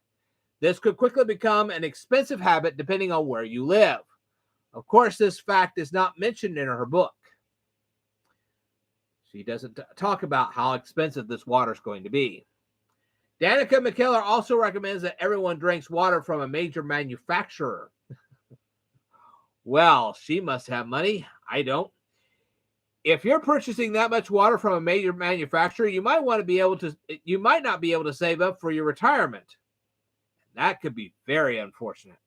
This could quickly become an expensive habit depending on where you live. Of course, this fact is not mentioned in her book. She doesn't talk about how expensive this water is going to be. Danica McKellar also recommends that everyone drinks water from a major manufacturer. Well, she must have money. I don't. If you're purchasing that much water from a major manufacturer, you might not be able to save up for your retirement. That could be very unfortunate.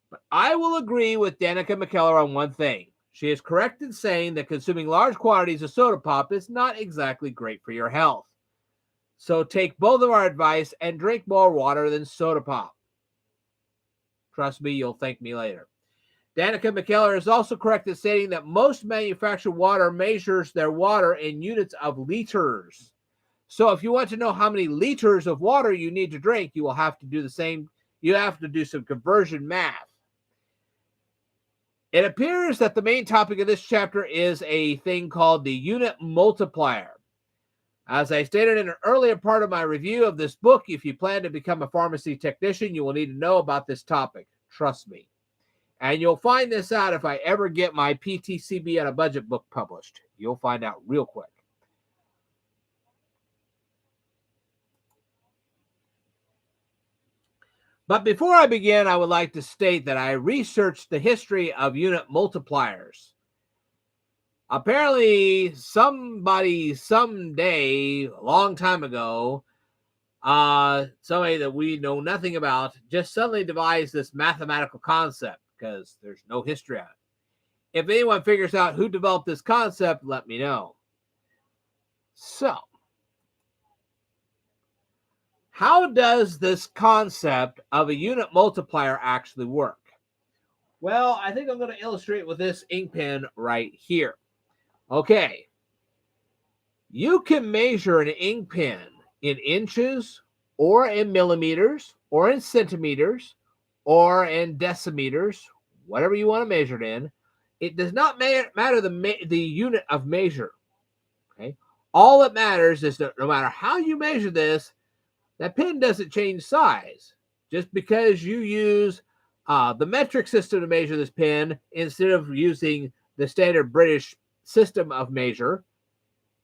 But I will agree with Danica McKellar on one thing. She is correct in saying that consuming large quantities of soda pop is not exactly great for your health. So take both of our advice and drink more water than soda pop. Trust me, you'll thank me later. Danica McKellar is also correct in stating that most manufactured water measures their water in units of liters. So if you want to know how many liters of water you need to drink, you will have to do the same. You have to do some conversion math. It appears that the main topic of this chapter is a thing called the unit multiplier. As I stated in an earlier part of my review of this book, if you plan to become a pharmacy technician, you will need to know about this topic. Trust me. And you'll find this out if I ever get my PTCB on a budget book published. You'll find out real quick. But before I begin, I would like to state that I researched the history of unit multipliers. Apparently, somebody someday, a long time ago, somebody that we know nothing about, just suddenly devised this mathematical concept because there's no history on it. If anyone figures out who developed this concept, let me know. So, how does this concept of a unit multiplier actually work? Well, I think I'm going to illustrate with this ink pen right here. Okay. You can measure an ink pen in inches or in millimeters or in centimeters or in decimeters, whatever you want to measure it in. It does not matter the unit of measure. Okay. All that matters is that no matter how you measure this, that pen doesn't change size. Just because you use the metric system to measure this pen instead of using the standard British system of measure,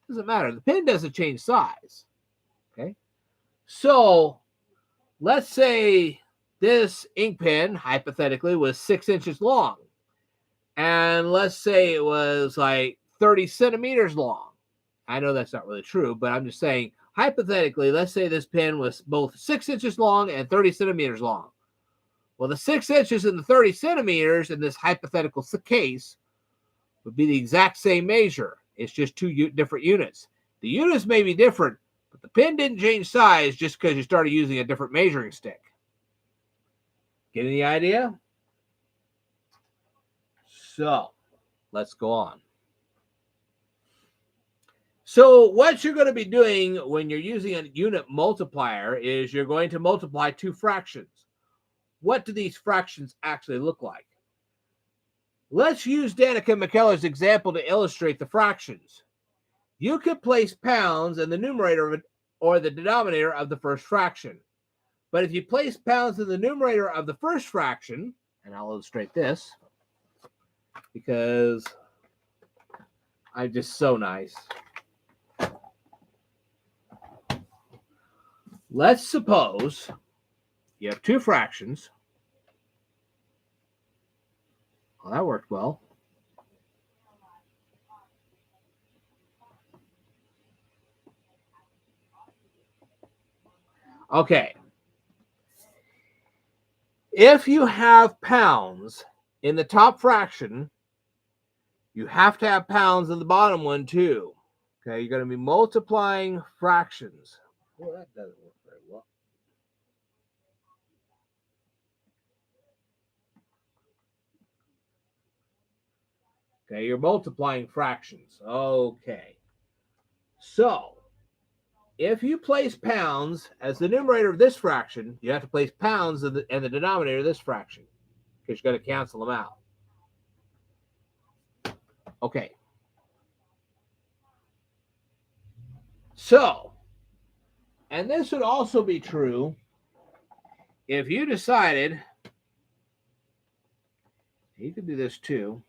doesn't matter. The pen doesn't change size. Okay. So let's say this ink pen, hypothetically, was 6 inches long. And let's say it was like 30 centimeters long. I know that's not really true, but I'm just saying, hypothetically, let's say this pen was both 6 inches long and 30 centimeters long. Well, the 6 inches and the 30 centimeters in this hypothetical case would be the exact same measure. It's just two different units. The units may be different, but the pen didn't change size just because you started using a different measuring stick. Get any idea? So, let's go on. So what you're going to be doing when you're using a unit multiplier is you're going to multiply two fractions. What do these fractions actually look like? Let's use Danica McKellar's example to illustrate the fractions. You could place pounds in the numerator or the denominator of the first fraction. But if you place pounds in the numerator of the first fraction, and I'll illustrate this because I'm just so nice. Let's suppose you have two fractions. Well, that worked well. Okay. If you have pounds in the top fraction, you have to have pounds in the bottom one too. Okay, you're going to be multiplying fractions. Well, that doesn't work very well. Okay, you're multiplying fractions. Okay. So, if you place pounds as the numerator of this fraction, you have to place pounds in the denominator of this fraction because you're going to cancel them out. Okay. So, and this would also be true if you decided, you could do this too.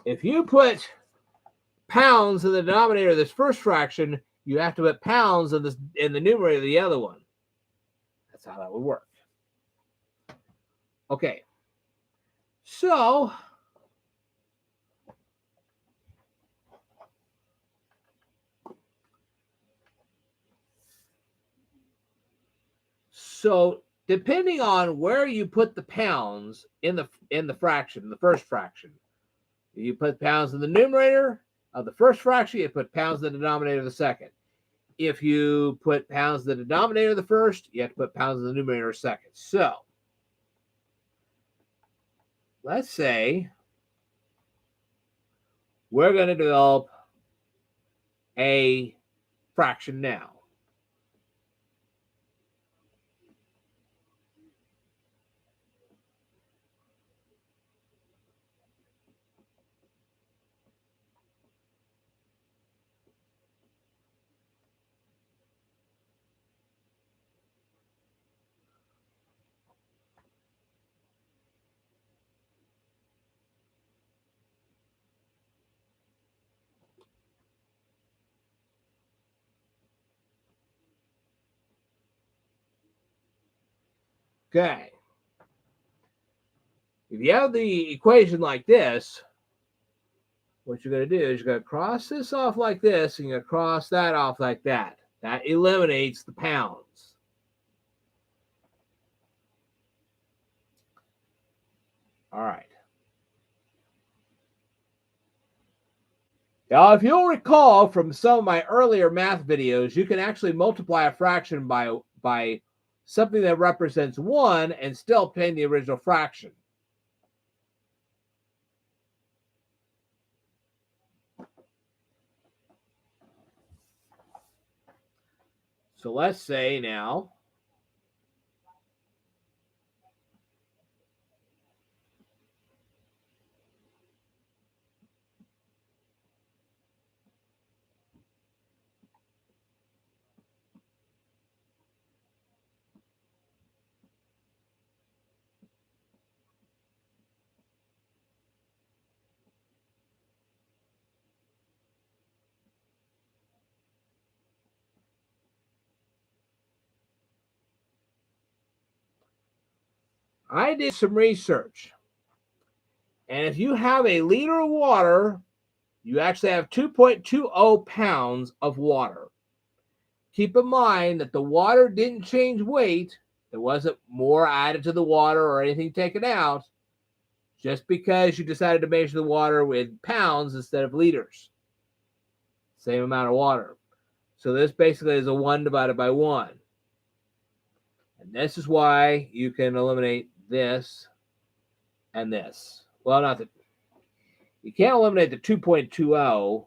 If you put pounds in the denominator of this first fraction, you have to put pounds in the numerator of the other one. That's how that would work. Okay. So, depending on where you put the pounds in the fraction, the first fraction, you put pounds in the numerator of the first fraction, you put pounds in the denominator of the second. If you put pounds in the denominator of the first, you have to put pounds in the numerator of the second. So, let's say we're going to develop a fraction now. Okay. If you have the equation like this, what you're going to do is you're going to cross this off like this, and you're going to cross that off like that. That eliminates the pounds. All right. Now, if you'll recall from some of my earlier math videos, you can actually multiply a fraction by something that represents 1 and still obtain the original fraction. So let's say now I did some research. And if you have a liter of water, you actually have 2.20 pounds of water. Keep in mind that the water didn't change weight. There wasn't more added to the water or anything taken out, just because you decided to measure the water with pounds instead of liters. Same amount of water. So this basically is a 1 divided by 1. And this is why you can eliminate this and this. Well, not that you can't eliminate the 2.20.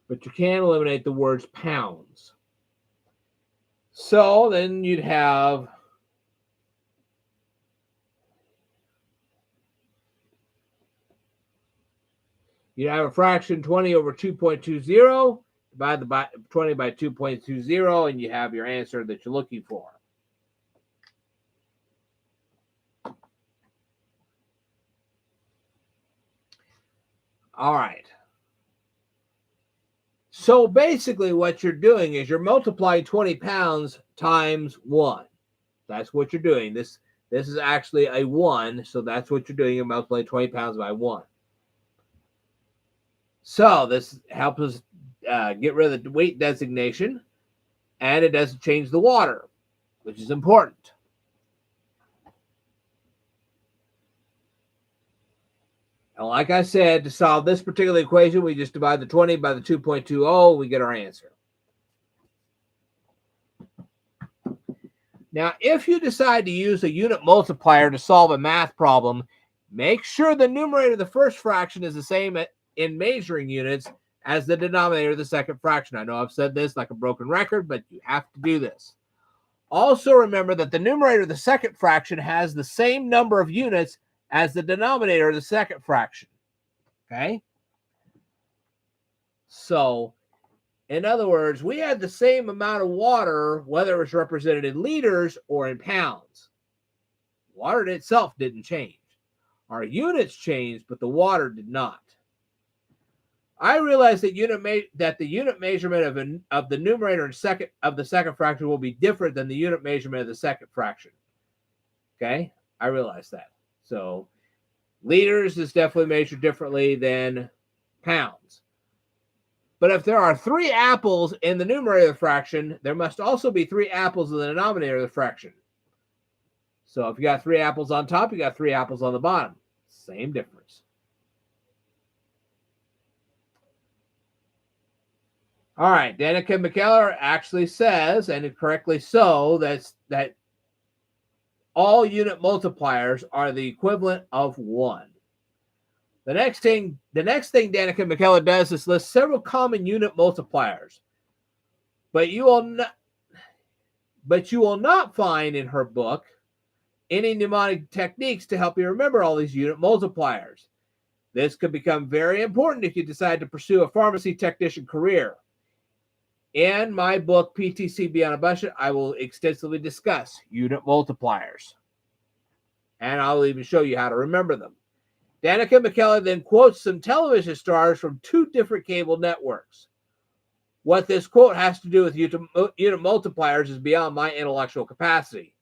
But you can eliminate the words pounds. So then you'd have a fraction 20 over 2.20, divide by 20 by 2.20, and you have your answer that you're looking for. All right. So basically what you're doing is you're multiplying 20 pounds times 1. That's what you're doing. This is actually a 1, so that's what you're doing. You're multiplying 20 pounds by 1. So this helps us get rid of the weight designation, and it doesn't change the water, which is important. And like I said, to solve this particular equation, we just divide the 20 by the 2.20, we get our answer. Now, if you decide to use a unit multiplier to solve a math problem, make sure the numerator of the first fraction is the same in measuring units as the denominator of the second fraction. I know I've said this like a broken record, but you have to do this. Also remember that the numerator of the second fraction has the same number of units as the denominator of the second fraction. Okay? So, in other words, we had the same amount of water, whether it was represented in liters or in pounds. Water itself didn't change. Our units changed, but the water did not. I realize that the unit measurement of the numerator of the second fraction will be different than the unit measurement of the second fraction. Okay, I realize that. So liters is definitely measured differently than pounds. But if there are 3 apples in the numerator of the fraction, there must also be 3 apples in the denominator of the fraction. So if you got 3 apples on top, you got 3 apples on the bottom. Same difference. All right, Danica McKellar actually says, and correctly so, that all unit multipliers are the equivalent of 1. The next thing Danica McKellar does is list several common unit multipliers, but you will not find in her book any mnemonic techniques to help you remember all these unit multipliers. This could become very important if you decide to pursue a pharmacy technician career. In my book, PTC Beyond a Budget, I will extensively discuss unit multipliers. And I'll even show you how to remember them. Danica McKellar then quotes some television stars from 2 different cable networks. What this quote has to do with unit multipliers is beyond my intellectual capacity.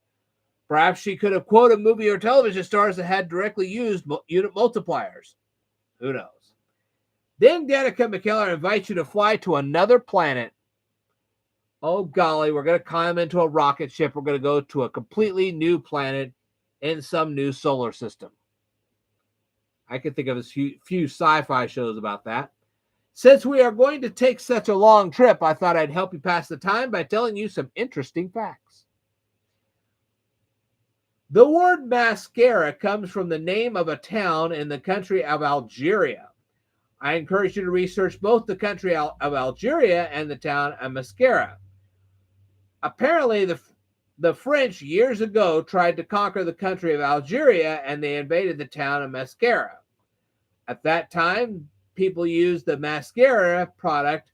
Perhaps she could have quoted movie or television stars that had directly used unit multipliers. Who knows? Then Danica McKellar invites you to fly to another planet. Oh, golly, we're going to climb into a rocket ship. We're going to go to a completely new planet in some new solar system. I can think of a few sci-fi shows about that. Since we are going to take such a long trip, I thought I'd help you pass the time by telling you some interesting facts. The word mascara comes from the name of a town in the country of Algeria. I encourage you to research both the country of Algeria and the town of Mascara. Apparently, the French years ago tried to conquer the country of Algeria, and they invaded the town of Mascara. At that time, people used the mascara product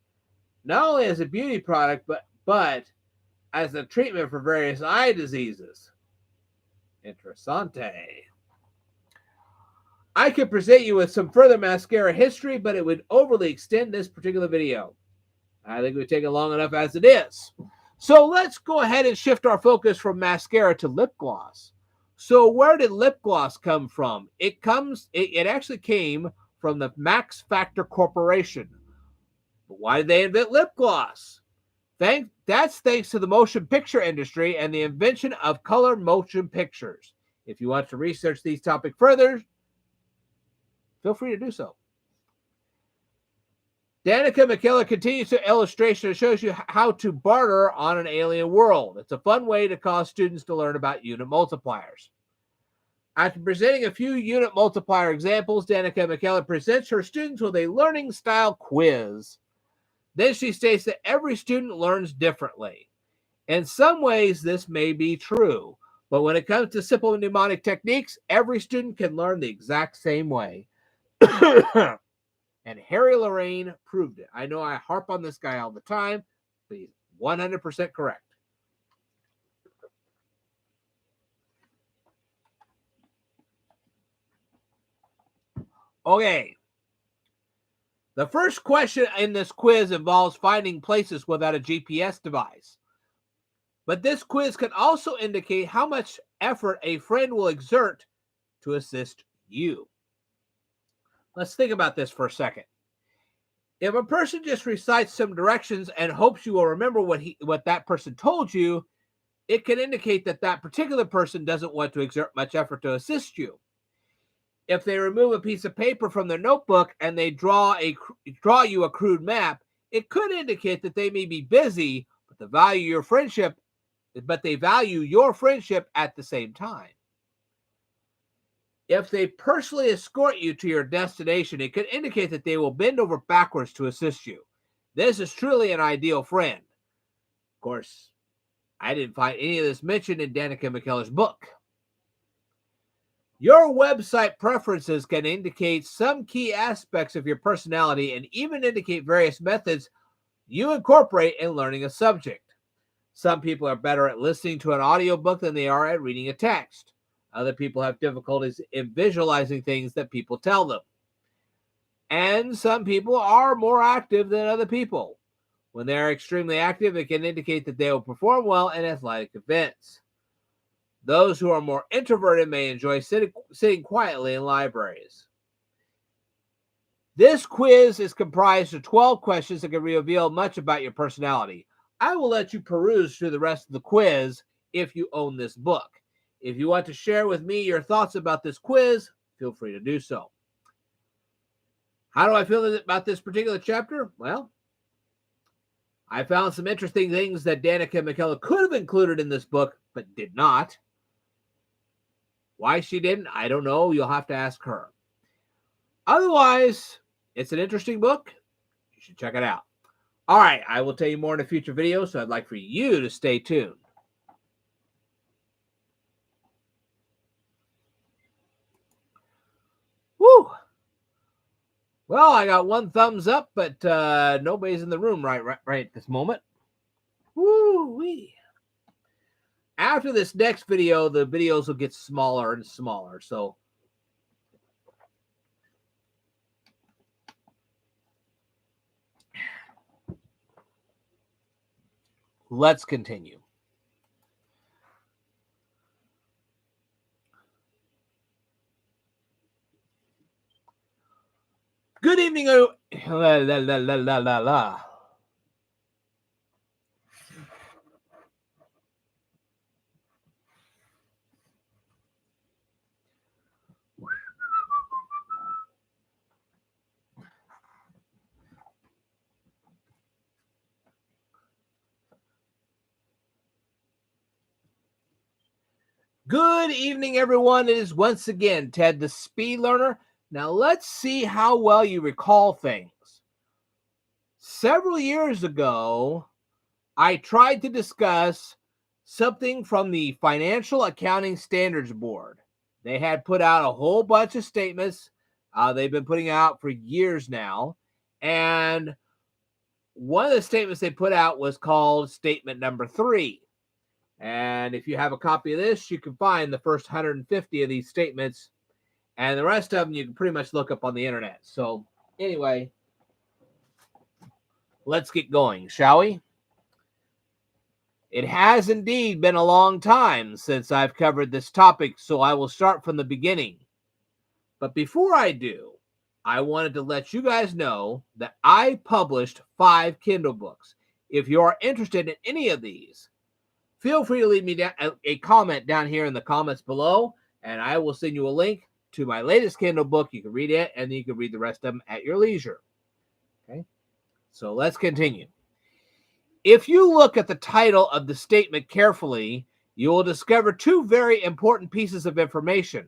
not only as a beauty product, but as a treatment for various eye diseases. Interessante. I could present you with some further mascara history, but it would overly extend this particular video. I think we've taken long enough as it is. So let's go ahead and shift our focus from mascara to lip gloss. So where did lip gloss come from? It actually came from the Max Factor Corporation. But why did they invent lip gloss? That's thanks to the motion picture industry and the invention of color motion pictures. If you want to research these topics further, feel free to do so. Danica McKellar continues to illustration and shows you how to barter on an alien world. It's a fun way to cause students to learn about unit multipliers. After presenting a few unit multiplier examples, Danica McKellar presents her students with a learning style quiz. Then she states that every student learns differently. In some ways, this may be true, but when it comes to simple mnemonic techniques, every student can learn the exact same way. And Harry Lorraine proved it. I know I harp on this guy all the time, but he's 100% correct. Okay. The first question in this quiz involves finding places without a GPS device. But this quiz can also indicate how much effort a friend will exert to assist you. Let's think about this for a second. If a person just recites some directions and hopes you will remember what that person told you, it can indicate that that particular person doesn't want to exert much effort to assist you. If they remove a piece of paper from their notebook and they draw you a crude map, it could indicate that they may be busy, but they value your friendship at the same time. If they personally escort you to your destination, it could indicate that they will bend over backwards to assist you. This is truly an ideal friend. Of course, I didn't find any of this mentioned in Danica McKellar's book. Your website preferences can indicate some key aspects of your personality and even indicate various methods you incorporate in learning a subject. Some people are better at listening to an audiobook than they are at reading a text. Other people have difficulties in visualizing things that people tell them. And some people are more active than other people. When they're extremely active, it can indicate that they will perform well in athletic events. Those who are more introverted may enjoy sitting quietly in libraries. This quiz is comprised of 12 questions that can reveal much about your personality. I will let you peruse through the rest of the quiz if you own this book. If you want to share with me your thoughts about this quiz, feel free to do so. How do I feel about this particular chapter? Well, I found some interesting things that Danica McKellar could have included in this book, but did not. Why she didn't, I don't know. You'll have to ask her. Otherwise, it's an interesting book. You should check it out. All right, I will tell you more in a future video, so I'd like for you to stay tuned. Woo! Well, I got one thumbs up, but nobody's in the room right at this moment. Woo-wee. After this next video, the videos will get smaller and smaller. So let's continue. Good evening. Good evening, everyone. It is once again Ted, the Speed Learner. Now, let's see how well you recall things. Several years ago, I tried to discuss something from the Financial Accounting Standards Board. They had put out a whole bunch of statements. They've been putting out for years now. And one of the statements they put out was called Statement Number 3. And if you have a copy of this, you can find the first 150 of these statements. And the rest of them you can pretty much look up on the internet. So anyway, let's get going, shall we? It has indeed been a long time since I've covered this topic, so I will start from the beginning. But before I do, I wanted to let you guys know that I published 5 Kindle books. If you are interested in any of these, feel free to leave me a comment down here in the comments below, and I will send you a link to my latest Kindle book. You can read it, and then you can read the rest of them at your leisure. Okay, so let's continue. If you look at the title of the statement carefully, you will discover 2 very important pieces of information.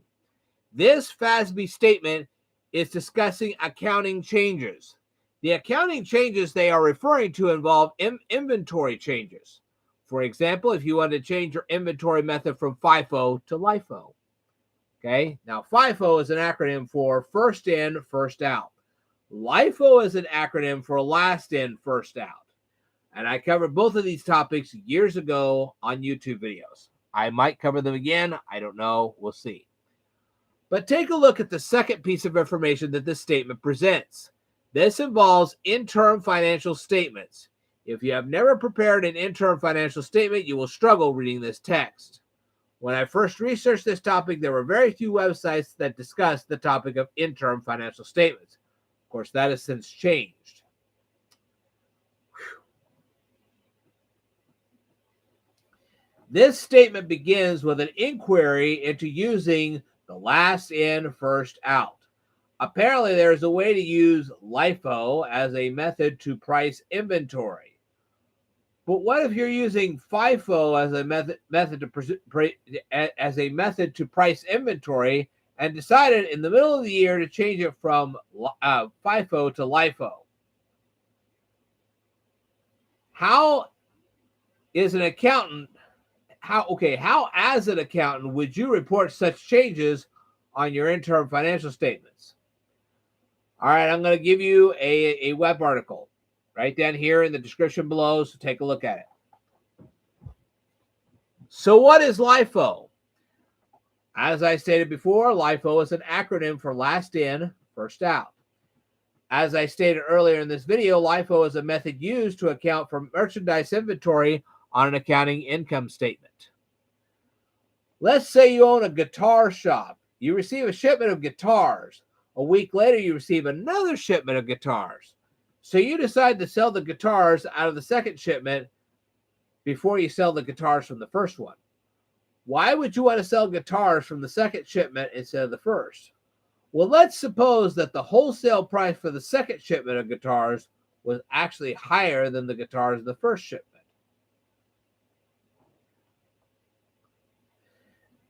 This FASB statement is discussing accounting changes. The accounting changes they are referring to involve inventory changes. For example, if you want to change your inventory method from FIFO to LIFO. Okay, now FIFO is an acronym for first in, first out. LIFO is an acronym for last in, first out. And I covered both of these topics years ago on YouTube videos. I might cover them again. I don't know. We'll see. But take a look at the second piece of information that this statement presents. This involves interim financial statements. If you have never prepared an interim financial statement, you will struggle reading this text. When I first researched this topic, there were very few websites that discussed the topic of interim financial statements. Of course, that has since changed. This statement begins with an inquiry into using the last in, first out. Apparently, there is a way to use LIFO as a method to price inventory. But what if you're using FIFO as a method to price inventory and decided in the middle of the year to change it from FIFO to LIFO? How as an accountant would you report such changes on your interim financial statements? All right, I'm going to give you a web article right down here in the description below, so take a look at it. So what is LIFO? As I stated before, LIFO is an acronym for last in, first out. As I stated earlier in this video, LIFO is a method used to account for merchandise inventory on an accounting income statement. Let's say you own a guitar shop. You receive a shipment of guitars. A week later, you receive another shipment of guitars. So you decide to sell the guitars out of the second shipment before you sell the guitars from the first one. Why would you want to sell guitars from the second shipment instead of the first? Well, let's suppose that the wholesale price for the second shipment of guitars was actually higher than the guitars in the first shipment.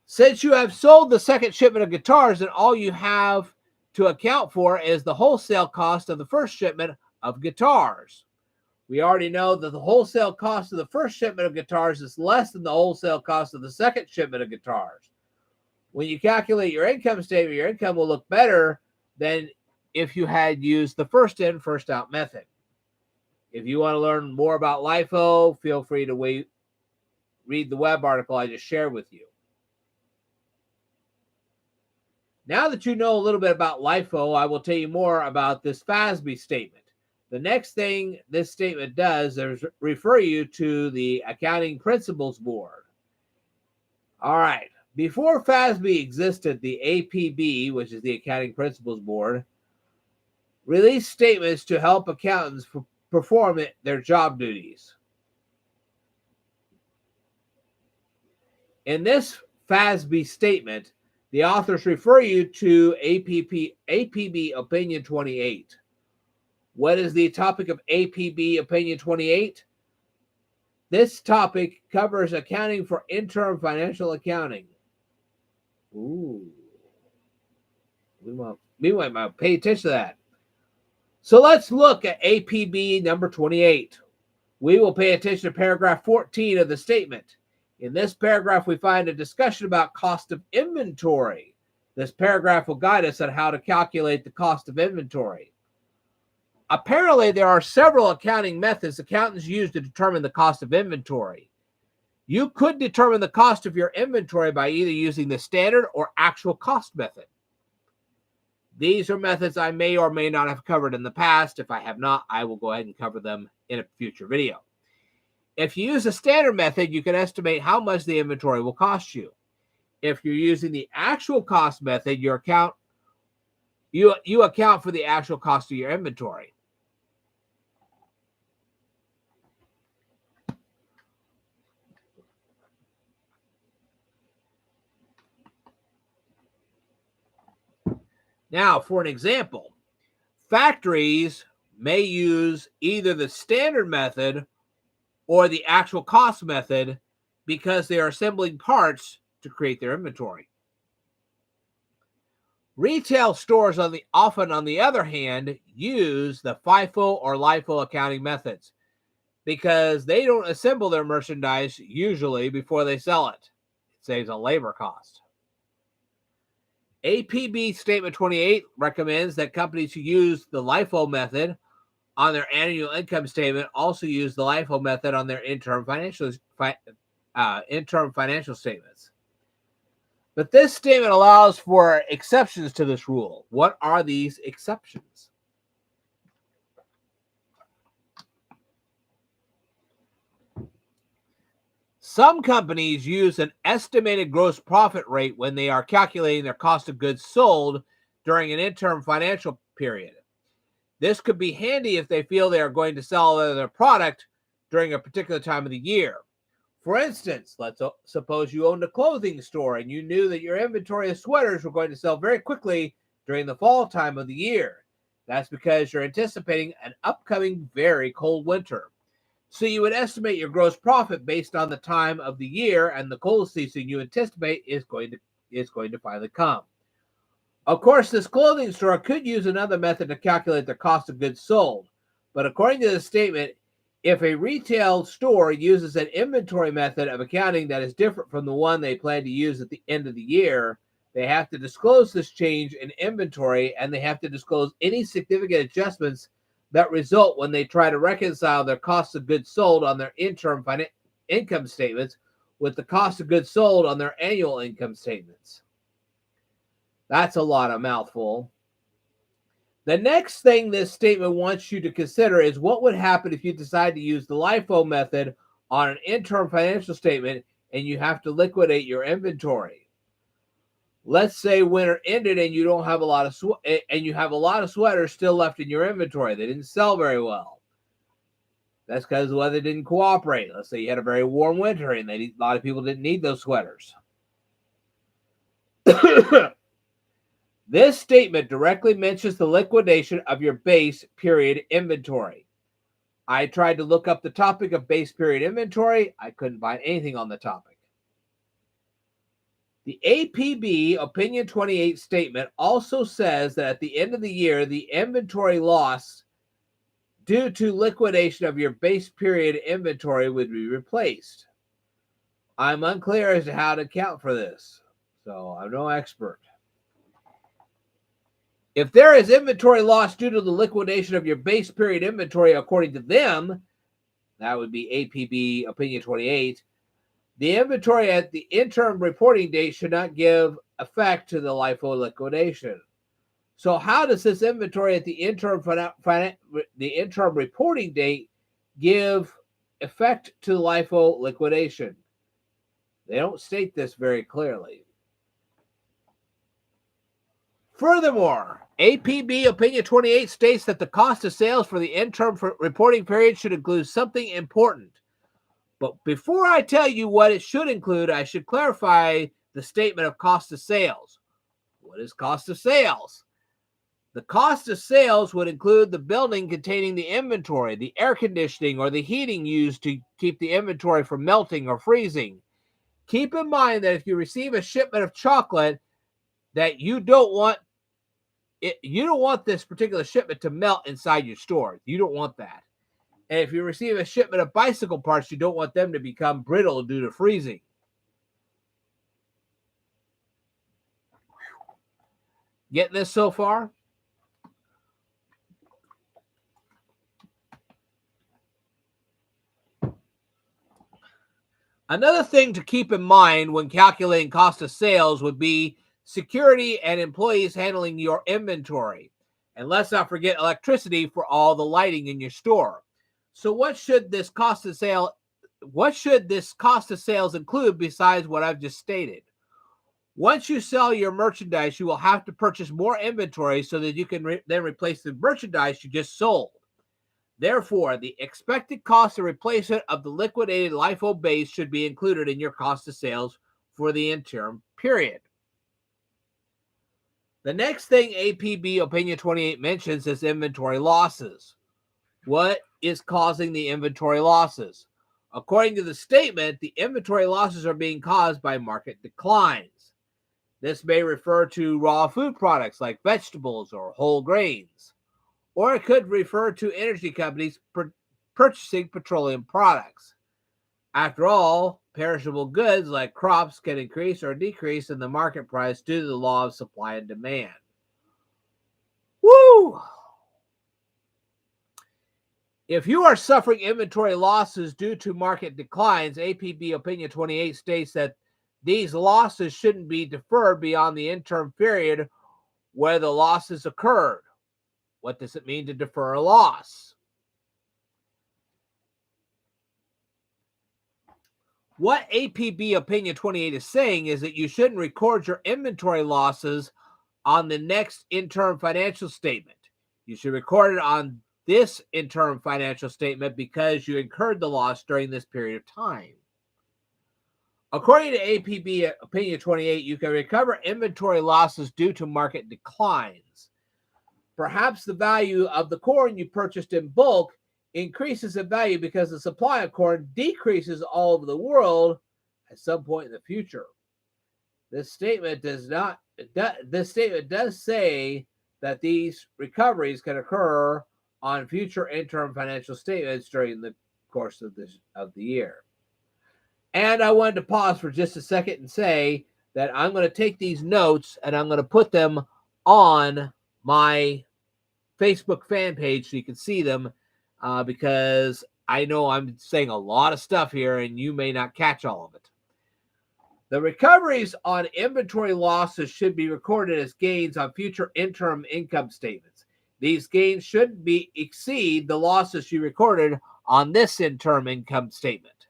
Since you have sold the second shipment of guitars, then all you have to account for is the wholesale cost of the first shipment of guitars. We already know that the wholesale cost of the first shipment of guitars is less than the wholesale cost of the second shipment of guitars. When you calculate your income statement, your income will look better than if you had used the first in, first out method. If you want to learn more about LIFO, feel free to read the web article I just shared with you. Now that you know a little bit about LIFO, I will tell you more about this FASB statement. The next thing this statement does is refer you to the Accounting Principles Board. All right. Before FASB existed, the APB, which is the Accounting Principles Board, released statements to help accountants perform their job duties. In this FASB statement, the authors refer you to APB Opinion 28. What is the topic of APB Opinion 28? This topic covers accounting for interim financial accounting. Ooh. We might pay attention to that. So let's look at APB number 28. We will pay attention to paragraph 14 of the statement. In this paragraph, we find a discussion about cost of inventory. This paragraph will guide us on how to calculate the cost of inventory. Apparently, there are several accounting methods accountants use to determine the cost of inventory. You could determine the cost of your inventory by either using the standard or actual cost method. These are methods I may or may not have covered in the past. If I have not, I will go ahead and cover them in a future video. If you use a standard method, you can estimate how much the inventory will cost you. If you're using the actual cost method, you account for the actual cost of your inventory. Now, for an example, factories may use either the standard method or the actual cost method because they are assembling parts to create their inventory. Retail stores often, on the other hand, use the FIFO or LIFO accounting methods because they don't assemble their merchandise usually before they sell it. It saves on labor cost. APB Statement 28 recommends that companies who use the LIFO method on their annual income statement also use the LIFO method on their interim financial statements. But this statement allows for exceptions to this rule. What are these exceptions? Some companies use an estimated gross profit rate when they are calculating their cost of goods sold during an interim financial period. This could be handy if they feel they are going to sell their product during a particular time of the year. For instance, let's suppose you owned a clothing store and you knew that your inventory of sweaters were going to sell very quickly during the fall time of the year. That's because you're anticipating an upcoming very cold winter. So you would estimate your gross profit based on the time of the year and the cold season you anticipate is going to finally come. Of course, this clothing store could use another method to calculate their cost of goods sold. But according to the statement, if a retail store uses an inventory method of accounting that is different from the one they plan to use at the end of the year, they have to disclose this change in inventory, and they have to disclose any significant adjustments that result when they try to reconcile their cost of goods sold on their interim income statements with the cost of goods sold on their annual income statements. That's a lot of mouthful. The next thing this statement wants you to consider is what would happen if you decide to use the LIFO method on an interim financial statement and you have to liquidate your inventory. Let's say winter ended and you don't have a lot of and you have a lot of sweaters still left in your inventory. They didn't sell very well. That's because the weather didn't cooperate. Let's say you had a very warm winter and a lot of people didn't need those sweaters. This statement directly mentions the liquidation of your base period inventory. I tried to look up the topic of base period inventory. I couldn't find anything on the topic. The APB Opinion 28 statement also says that at the end of the year, the inventory loss due to liquidation of your base period inventory would be replaced. I'm unclear as to how to account for this, so I'm no expert. If there is inventory loss due to the liquidation of your base period inventory, according to them, that would be APB Opinion 28, the inventory at the interim reporting date should not give effect to the LIFO liquidation. So how does this inventory at the interim reporting date give effect to the LIFO liquidation? They don't state this very clearly. Furthermore, APB Opinion 28 states that the cost of sales for the interim reporting period should include something important. But before I tell you what it should include, I should clarify the statement of cost of sales. What is cost of sales? The cost of sales would include the building containing the inventory, the air conditioning, or the heating used to keep the inventory from melting or freezing. Keep in mind that if you receive a shipment of chocolate that you don't want this particular shipment to melt inside your store. You don't want that. And if you receive a shipment of bicycle parts, you don't want them to become brittle due to freezing. Getting this so far? Another thing to keep in mind when calculating cost of sales would be security and employees handling your inventory. And let's not forget electricity for all the lighting in your store. So what should this cost of sales include besides what I've just stated? Once you sell your merchandise, you will have to purchase more inventory so that you can then replace the merchandise you just sold. Therefore, the expected cost of replacement of the liquidated LIFO base should be included in your cost of sales for the interim period. The next thing APB Opinion 28 mentions is inventory losses. What is causing the inventory losses? According to the statement, the inventory losses are being caused by market declines. This may refer to raw food products like vegetables or whole grains, or it could refer to energy companies purchasing petroleum products. After all, perishable goods like crops can increase or decrease in the market price due to the law of supply and demand. Woo! If you are suffering inventory losses due to market declines, APB Opinion 28 states that these losses shouldn't be deferred beyond the interim period where the losses occurred. What does it mean to defer a loss? What APB Opinion 28 is saying is that you shouldn't record your inventory losses on the next interim financial statement. You should record it on this interim financial statement because you incurred the loss during this period of time. According to APB Opinion 28, you can recover inventory losses due to market declines. Perhaps the value of the corn you purchased in bulk increases in value because the supply of corn decreases all over the world at some point in the future. This statement does say that these recoveries can occur on future interim financial statements during the course of the year. And I wanted to pause for just a second and say that I'm going to take these notes and I'm going to put them on my Facebook fan page so you can see them, because I know I'm saying a lot of stuff here and you may not catch all of it. The recoveries on inventory losses should be recorded as gains on future interim income statements. These gains should exceed the losses you recorded on this interim income statement.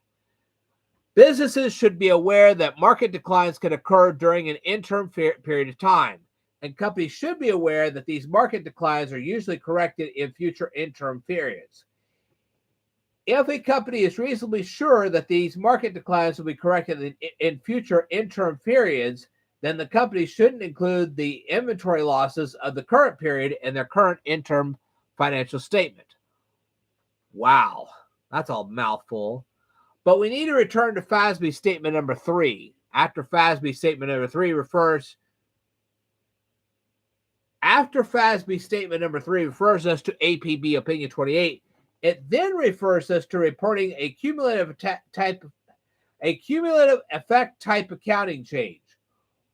Businesses should be aware that market declines can occur during an interim period of time, and companies should be aware that these market declines are usually corrected in future interim periods. If a company is reasonably sure that these market declines will be corrected in future interim periods, then the company shouldn't include the inventory losses of the current period in their current interim financial statement. Wow, that's a mouthful. But we need to return to FASB statement number 3. After FASB statement number 3 refers us to APB Opinion 28, it then refers us to reporting a cumulative effect type accounting change.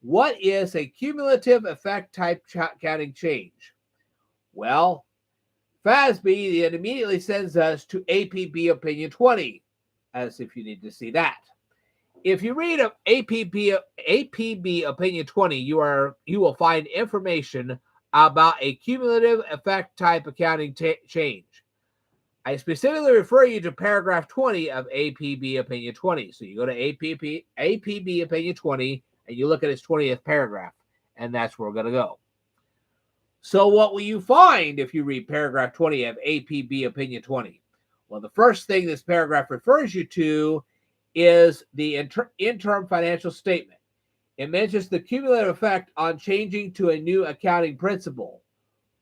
What is a cumulative effect type accounting change? Well, FASB then immediately sends us to APB Opinion 20, as if you need to see that. If you read APB Opinion 20, you will find information about a cumulative effect type accounting change. I specifically refer you to paragraph 20 of APB Opinion 20. So you go to APB Opinion 20 and you look at its 20th paragraph, and that's where we're going to go. So what will you find if you read paragraph 20 of APB Opinion 20? Well, the first thing this paragraph refers you to is the interim financial statement. It mentions the cumulative effect on changing to a new accounting principle.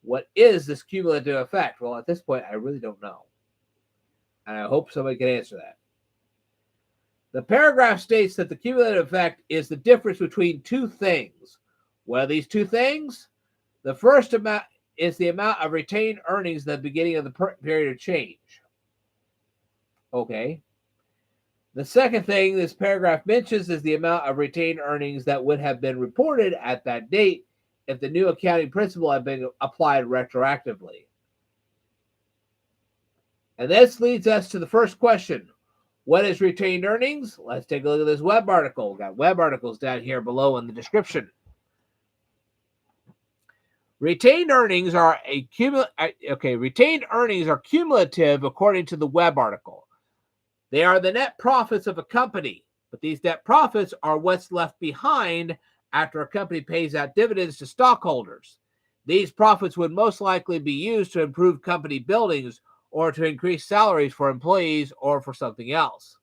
What is this cumulative effect? Well, at this point, I really don't know. And I hope somebody can answer that. The paragraph states that the cumulative effect is the difference between two things. What are these two things? The first amount is the amount of retained earnings at the beginning of the period of change. Okay. The second thing this paragraph mentions is the amount of retained earnings that would have been reported at that date if the new accounting principle had been applied retroactively. And this leads us to the first question. What is retained earnings? Let's take a look at this web article. We've got web articles down here below in the description. Retained earnings are cumulative according to the web article. They are the net profits of a company, but these net profits are what's left behind after a company pays out dividends to stockholders. These profits would most likely be used to improve company buildings or to increase salaries for employees or for something else.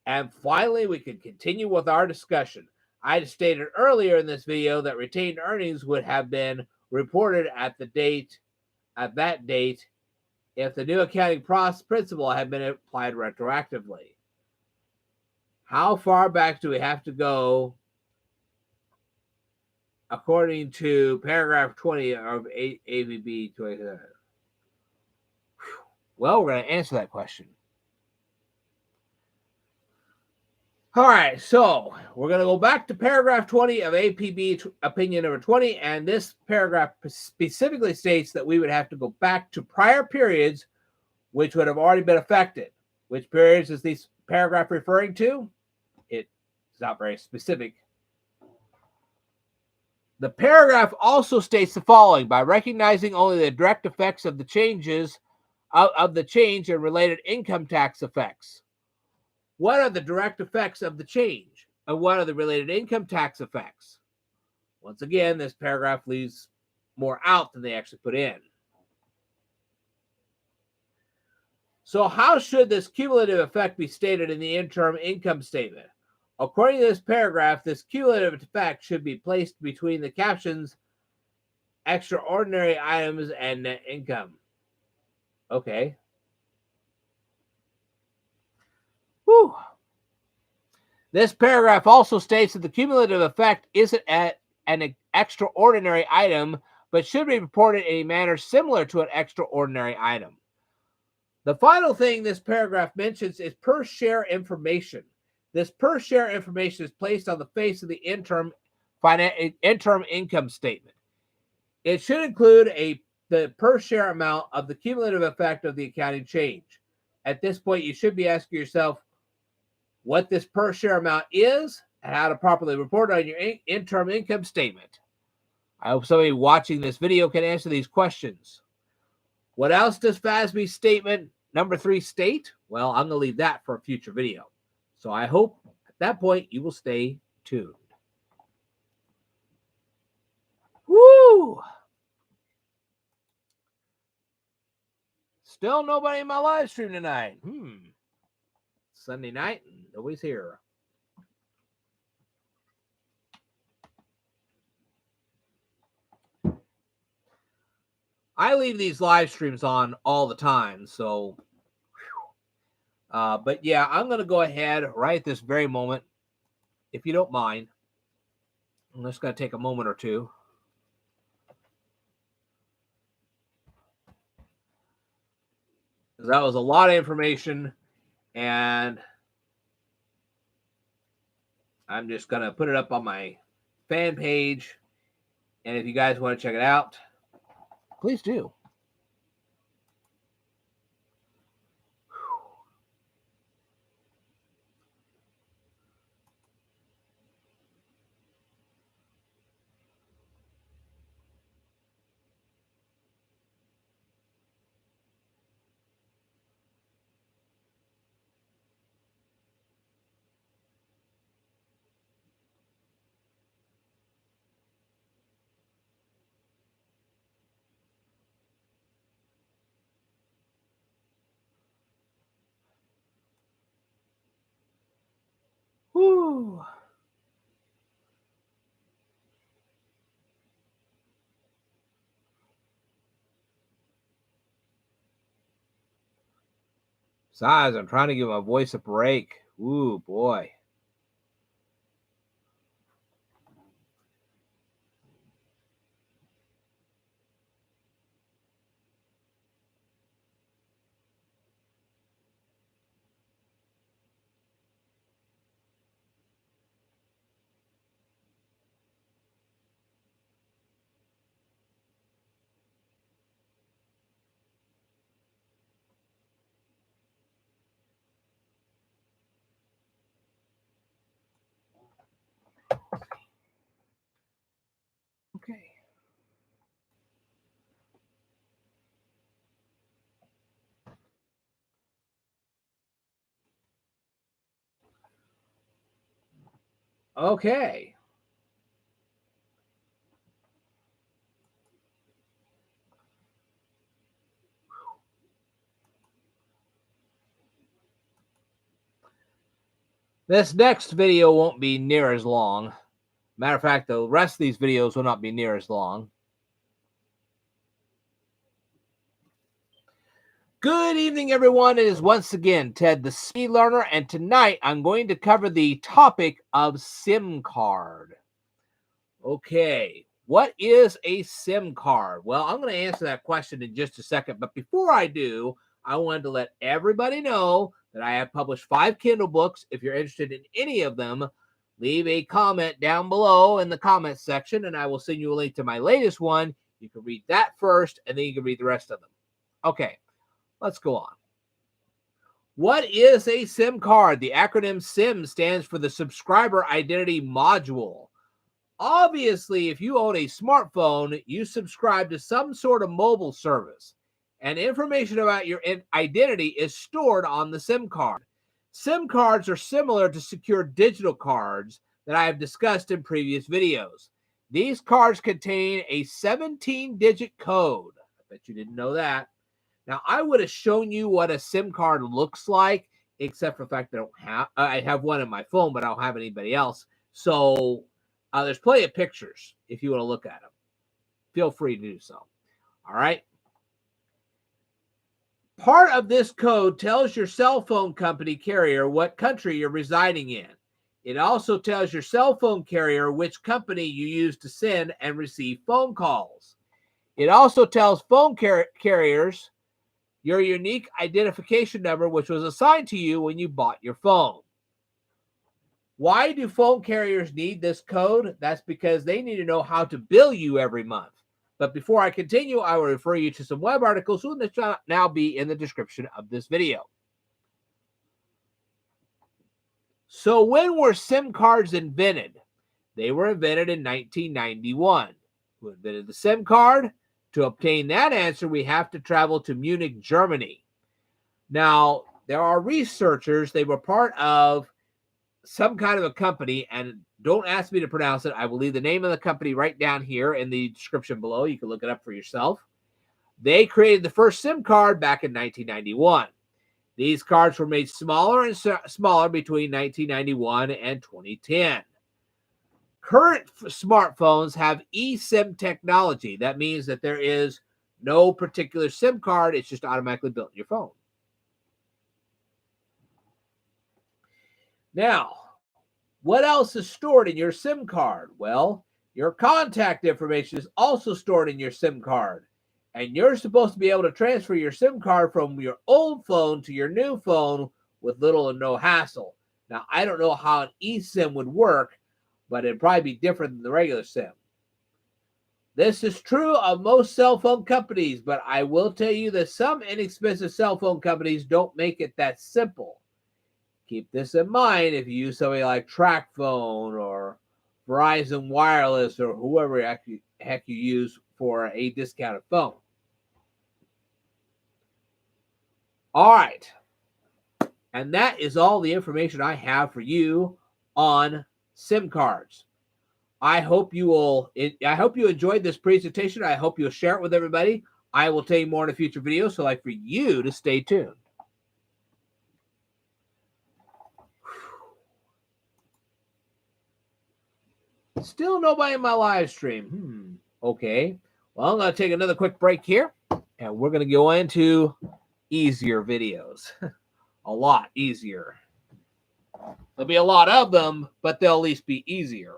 And finally, we can continue with our discussion. I stated earlier in this video that retained earnings would have been reported at that date, if the new accounting principle had been applied retroactively. How far back do we have to go according to paragraph 20 of APB 27? Well, we're going to answer that question. All right, so we're going to go back to paragraph 20 of APB opinion number 20, and this paragraph specifically states that we would have to go back to prior periods which would have already been affected. Which periods is this paragraph referring to? It's not very specific. The paragraph also states the following: by recognizing only the direct effects of the changes of the change and related income tax effects. What are the direct effects of the change? And what are the related income tax effects? Once again, this paragraph leaves more out than they actually put in. So how should this cumulative effect be stated in the interim income statement? According to this paragraph, this cumulative effect should be placed between the captions extraordinary items and net income. Okay. Whew. This paragraph also states that the cumulative effect isn't at an extraordinary item, but should be reported in a manner similar to an extraordinary item. The final thing this paragraph mentions is per share information. This per share information is placed on the face of the interim income statement. It should include the per share amount of the cumulative effect of the accounting change. At this point, you should be asking yourself what this per share amount is and how to properly report it on your interim income statement. I hope somebody watching this video can answer these questions. What else does FASB statement number 3 state? Well, I'm going to leave that for a future video. So I hope at that point you will stay tuned. Woo! Still nobody in my live stream tonight. Sunday night, and nobody's here. I leave these live streams on all the time, so but yeah, I'm going to go ahead right at this very moment, if you don't mind. I'm just going to take a moment or two. That was a lot of information, and I'm just going to put it up on my fan page, and if you guys want to check it out, please do. Whew. Besides, I'm trying to give my voice a break. Ooh, boy. Okay. Okay. This next video won't be near as long. Matter of fact, the rest of these videos will not be near as long. Good evening, everyone. It is once again Ted, the Speed Learner, and tonight I'm going to cover the topic of SIM card. Okay, what is a SIM card? Well, I'm going to answer that question in just a second, but before I do, I wanted to let everybody know that I have published 5 Kindle books. If you're interested in any of them, leave a comment down below in the comments section, and I will send you a link to my latest one. You can read that first, and then you can read the rest of them. Okay, let's go on. What is a SIM card? The acronym SIM stands for the Subscriber Identity Module. Obviously, if you own a smartphone, you subscribe to some sort of mobile service, and information about your identity is stored on the SIM card. SIM cards are similar to secure digital cards that I have discussed in previous videos. These cards contain a 17-digit code. I bet you didn't know that. Now, I would have shown you what a SIM card looks like, except for the fact that I have one in my phone, but I don't have anybody else. So there's plenty of pictures if you want to look at them. Feel free to do so. All right. Part of this code tells your cell phone company carrier what country you're residing in. It also tells your cell phone carrier which company you use to send and receive phone calls. It also tells phone carriers your unique identification number, which was assigned to you when you bought your phone. Why do phone carriers need this code? That's because they need to know how to bill you every month. But before I continue, I will refer you to some web articles which will now be in the description of this video. So when were SIM cards invented? They were invented in 1991. Who invented the SIM card? To obtain that answer, we have to travel to Munich, Germany. Now, there are researchers. They were part of some kind of a company, and don't ask me to pronounce it. I will leave the name of the company right down here in the description below. You can look it up for yourself. They created the first SIM card back in 1991. These cards were made smaller and smaller between 1991 and 2010. Current smartphones have eSIM technology. That means that there is no particular SIM card. It's just automatically built in your phone. Now, what else is stored in your SIM card? Well, your contact information is also stored in your SIM card. And you're supposed to be able to transfer your SIM card from your old phone to your new phone with little or no hassle. Now, I don't know how an eSIM would work, but it'd probably be different than the regular SIM. This is true of most cell phone companies, but I will tell you that some inexpensive cell phone companies don't make it that simple. Keep this in mind if you use somebody like TracFone or Verizon Wireless or whoever heck you use for a discounted phone. All right. And that is all the information I have for you on SIM cards. I hope you enjoyed this presentation. I hope you'll share it with everybody. I will tell you more in a future video, so I'd like for you to stay tuned. Still nobody in my live stream. Okay. Well, I'm going to take another quick break here, and we're going to go into easier videos. A lot easier. There'll be a lot of them, but they'll at least be easier.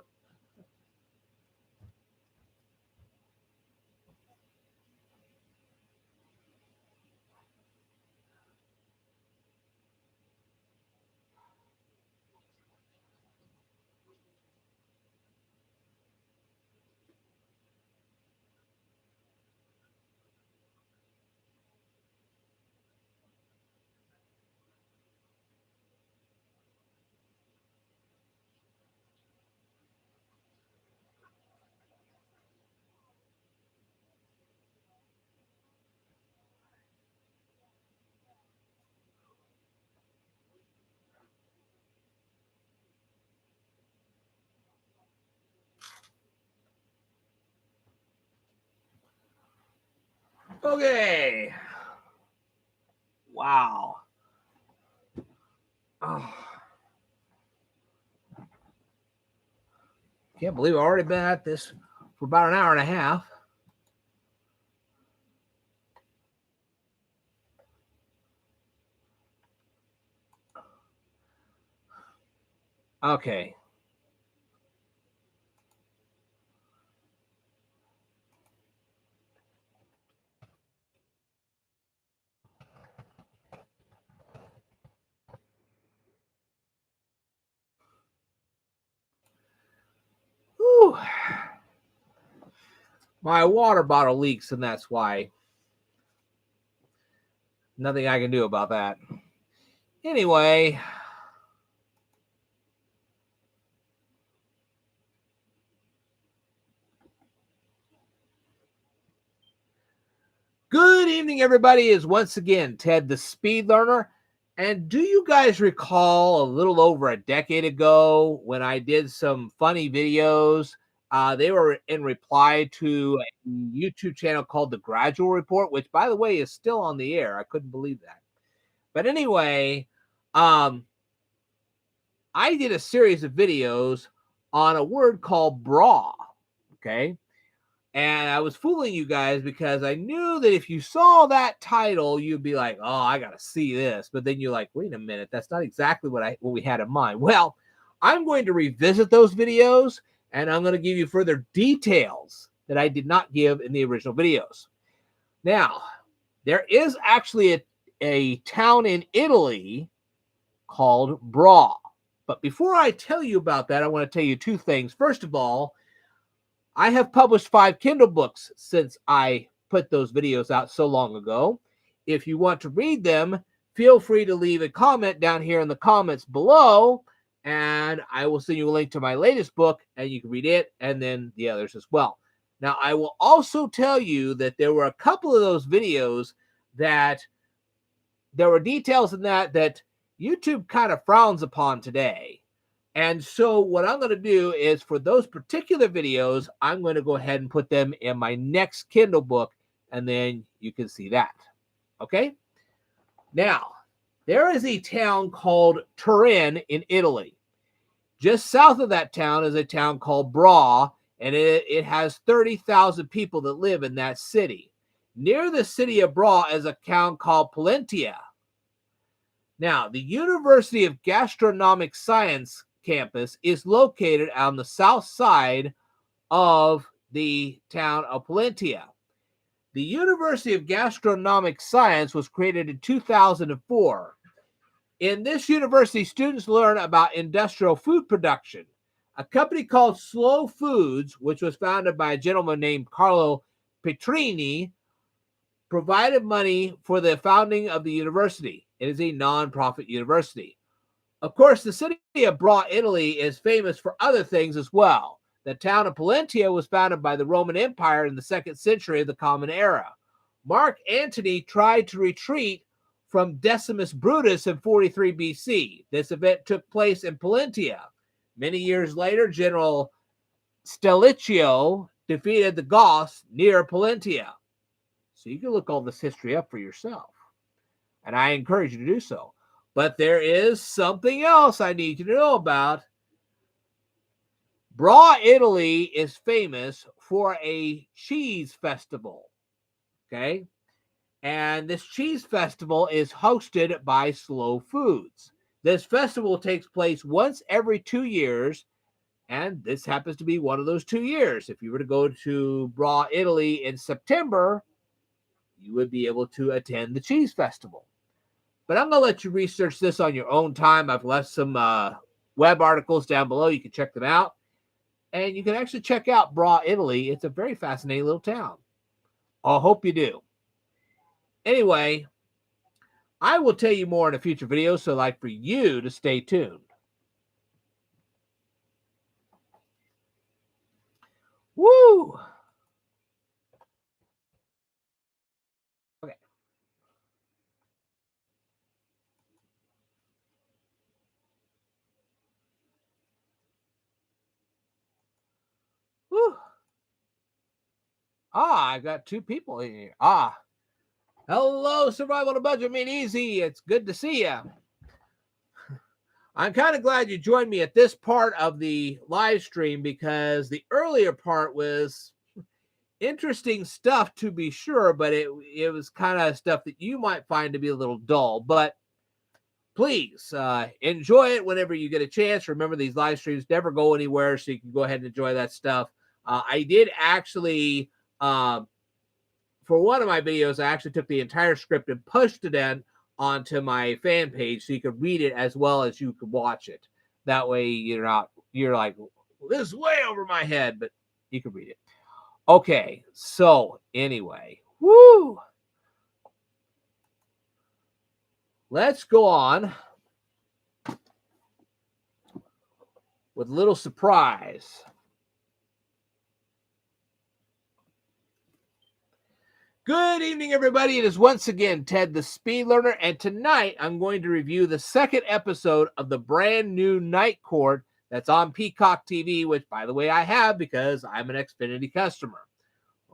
Okay. Wow. Oh. Can't believe I've already been at this for about an hour and a half. Okay. Whew. My water bottle leaks, and that's why. Nothing I can do about that. Anyway. Good evening, everybody. Is once again Ted the Speed Learner. And do you guys recall a little over a decade ago when I did some funny videos? They were in reply to a YouTube channel called The Gradual Report, which, by the way, is still on the air. I couldn't believe that. But anyway, I did a series of videos on a word called bra. Okay. And I was fooling you guys because I knew that if you saw that title, you'd be like, "Oh, I got to see this." But then you're like, "Wait a minute, that's not exactly what we had in mind." Well, I'm going to revisit those videos and I'm going to give you further details that I did not give in the original videos. Now, there is actually a town in Italy called Bra. But before I tell you about that, I want to tell you two things. First of all, I have published 5 Kindle books since I put those videos out so long ago. If you want to read them, feel free to leave a comment down here in the comments below, and I will send you a link to my latest book, and you can read it and then the others as well. Now, I will also tell you that there were a couple of those videos that there were details in that YouTube kind of frowns upon today. And so what I'm going to do is for those particular videos, I'm going to go ahead and put them in my next Kindle book, and then you can see that. Okay? Now, there is a town called Turin in Italy. Just south of that town is a town called Bra, and it has 30,000 people that live in that city. Near the city of Bra is a town called Pollentia. Now, the University of Gastronomic Science campus is located on the south side of the town of Pollentia. The University of Gastronomic Science was created in 2004. In this university, students learn about industrial food production. A company called Slow Foods, which was founded by a gentleman named Carlo Petrini, provided money for the founding of the university. It is a non-profit university. Of course, the city of Bra, Italy is famous for other things as well. The town of Pollentia was founded by the Roman Empire in the 2nd century of the Common Era. Mark Antony tried to retreat from Decimus Brutus in 43 BC. This event took place in Pollentia. Many years later, General Stilicho defeated the Goths near Pollentia. So you can look all this history up for yourself. And I encourage you to do so. But there is something else I need you to know about. Bra, Italy is famous for a cheese festival. Okay? And this cheese festival is hosted by Slow Foods. This festival takes place once every 2 years, and this happens to be one of those 2 years. If you were to go to Bra, Italy in September, you would be able to attend the cheese festival. But I'm going to let you research this on your own time. I've left some web articles down below. You can check them out. And you can actually check out Bra, Italy. It's a very fascinating little town. I hope you do. Anyway, I will tell you more in a future video, so I'd like for you to stay tuned. Woo! Okay. Woo! I got 2 people in here. Hello, Survival on a Budget Made Easy. It's good to see you. I'm kind of glad you joined me at this part of the live stream because the earlier part was interesting stuff to be sure, but it was kind of stuff that you might find to be a little dull. But please enjoy it whenever you get a chance. Remember, these live streams never go anywhere, so you can go ahead and enjoy that stuff. I did actually, for one of my videos, I actually took the entire script and pushed it in onto my fan page so you could read it as well as you could watch it. That way you're like, this is way over my head, but you can read it. Okay, so anyway, woo! Let's go on with a little surprise. Good evening, everybody. It is once again Ted the Speed Learner, and tonight I'm going to review the second episode of the brand new Night Court that's on Peacock TV, which, by the way, I have because I'm an Xfinity customer.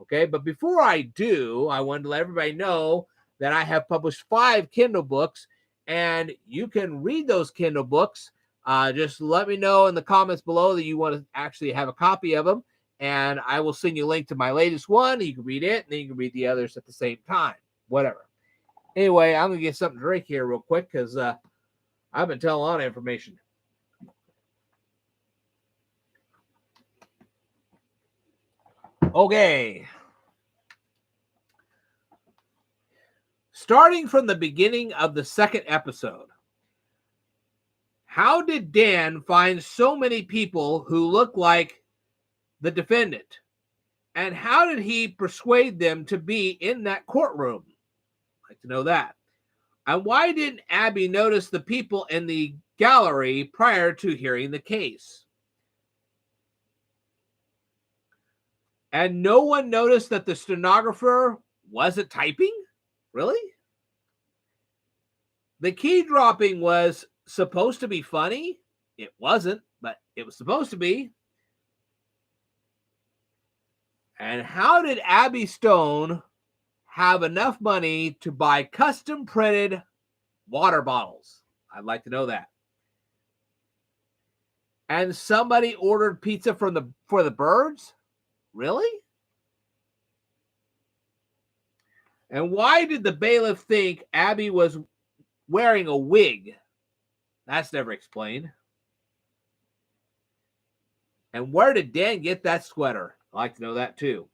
Okay, but before I do, I wanted to let everybody know that I have published 5 Kindle books, and you can read those Kindle books. Just let me know in the comments below that you want to actually have a copy of them, and I will send you a link to my latest one. You can read it, and then you can read the others at the same time. Whatever. Anyway, I'm going to get something to drink here real quick because I've been telling a lot of information. Okay. Starting from the beginning of the second episode, how did Dan find so many people who look like the defendant? And how did he persuade them to be in that courtroom? I'd like to know that. And why didn't Abby notice the people in the gallery prior to hearing the case? And no one noticed that the stenographer wasn't typing? Really? The key dropping was supposed to be funny. It wasn't, but it was supposed to be. And how did Abby Stone have enough money to buy custom printed water bottles? I'd like to know that. And somebody ordered pizza for the birds? Really? And why did the bailiff think Abby was wearing a wig? That's never explained. And where did Dan get that sweater? I'd like to know that too.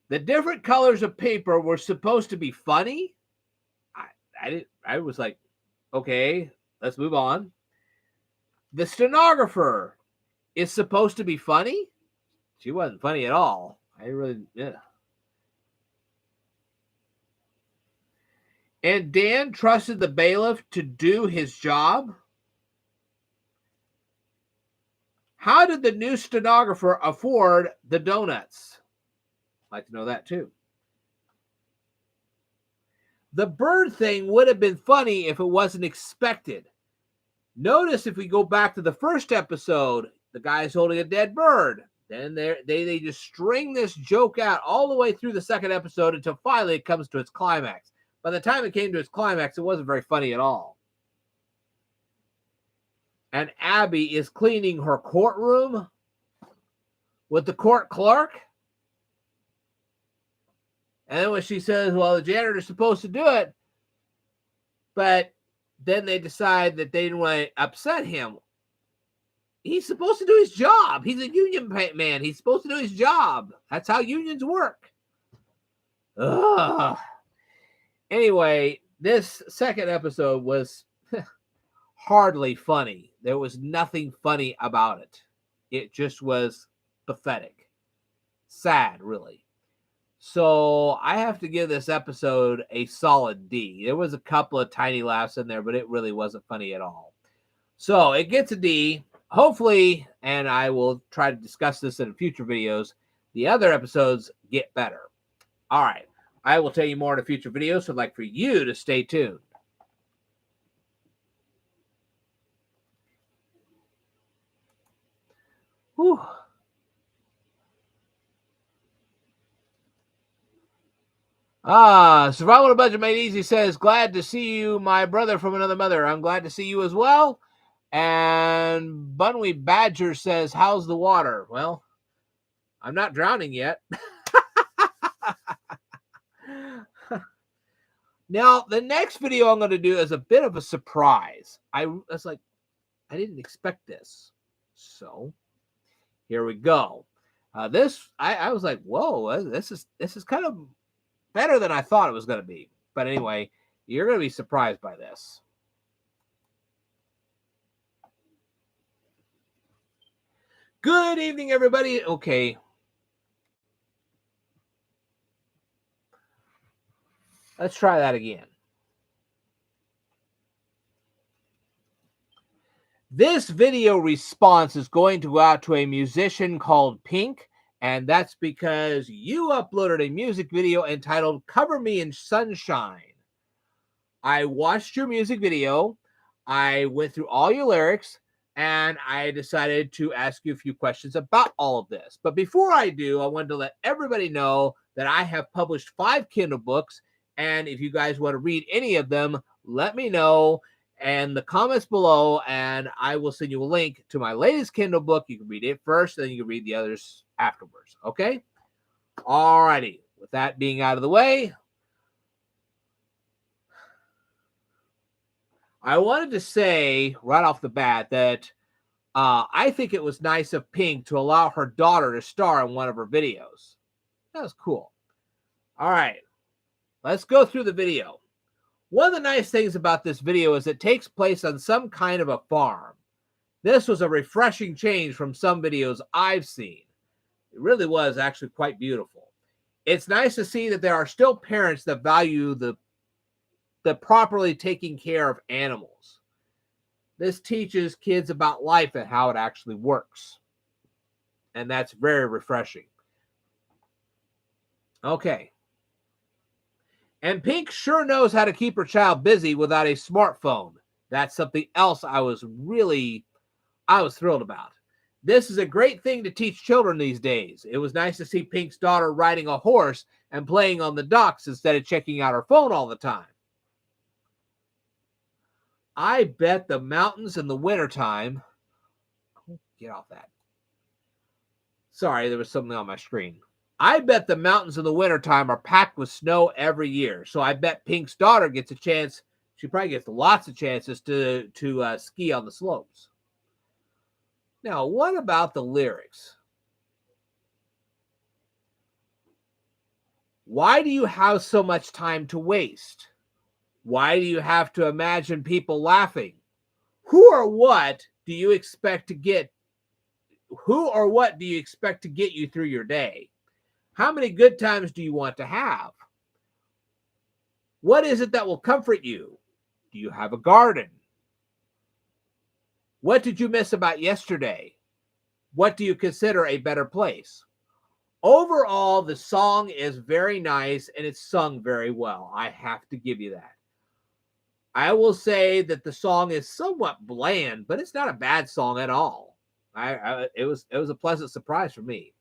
The different colors of paper were supposed to be funny. I was like, okay, let's move on. The stenographer is supposed to be funny. She wasn't funny at all. Yeah. And Dan trusted the bailiff to do his job. How did the new stenographer afford the donuts? I'd like to know that too. The bird thing would have been funny if it wasn't expected. Notice if we go back to the first episode, the guy's holding a dead bird. Then they just string this joke out all the way through the second episode until finally it comes to its climax. By the time it came to its climax, it wasn't very funny at all. And Abby is cleaning her courtroom with the court clerk. And then when she says, well, the janitor's supposed to do it, but then they decide that they didn't want to upset him. He's supposed to do his job. He's a union man. He's supposed to do his job. That's how unions work. Ugh. Anyway, this second episode was hardly funny. There was nothing funny about it. It just was pathetic. Sad, really. So I have to give this episode a solid D. There was a couple of tiny laughs in there, but it really wasn't funny at all. So it gets a D. Hopefully, and I will try to discuss this in future videos, the other episodes get better. All right. I will tell you more in a future video, so I'd like for you to stay tuned. Whew. Survival on a Budget Made Easy says, glad to see you, my brother from another mother. I'm glad to see you as well. And Bunwy Badger says, how's the water? Well, I'm not drowning yet. Now, the next video I'm going to do is a bit of a surprise. I was like, I didn't expect this. So here we go. I was like, whoa, this is kind of better than I thought it was going to be. But anyway, you're going to be surprised by this. Good evening, everybody. Okay. Let's try that again. This video response is going to go out to a musician called Pink, And that's because you uploaded a music video entitled Cover Me in Sunshine. I watched your music video. I went through all your lyrics, and I decided to ask you a few questions about all of this. But before I do, I wanted to let everybody know that I have published 5 Kindle books. And if you guys want to read any of them, let me know in the comments below, and I will send you a link to my latest Kindle book. You can read it first, then you can read the others afterwards. Okay? All righty. With that being out of the way, I wanted to say right off the bat that I think it was nice of Pink to allow her daughter to star in one of her videos. That was cool. All right, let's go through the video. One of the nice things about this video is it takes place on some kind of a farm. This was a refreshing change from some videos I've seen. It really was actually quite beautiful. It's nice to see that there are still parents that value the properly taking care of animals. This teaches kids about life and how it actually works. And that's very refreshing. Okay. And Pink sure knows how to keep her child busy without a smartphone. That's something else I was thrilled about. This is a great thing to teach children these days. It was nice to see Pink's daughter riding a horse and playing on the docks instead of checking out her phone all the time. I bet the mountains in the wintertime. Get off that. Sorry, there was something on my screen. I bet the mountains in the wintertime are packed with snow every year. So I bet Pink's daughter gets a chance. She probably gets lots of chances to ski on the slopes. Now, what about the lyrics? Why do you have so much time to waste? Why do you have to imagine people laughing? Who or what do you expect to get you through your day? How many good times do you want to have? What is it that will comfort you? Do you have a garden? What did you miss about yesterday? What do you consider a better place? Overall, the song is very nice and it's sung very well. I have to give you that. I will say that the song is somewhat bland, but it's not a bad song at all. It was a pleasant surprise for me.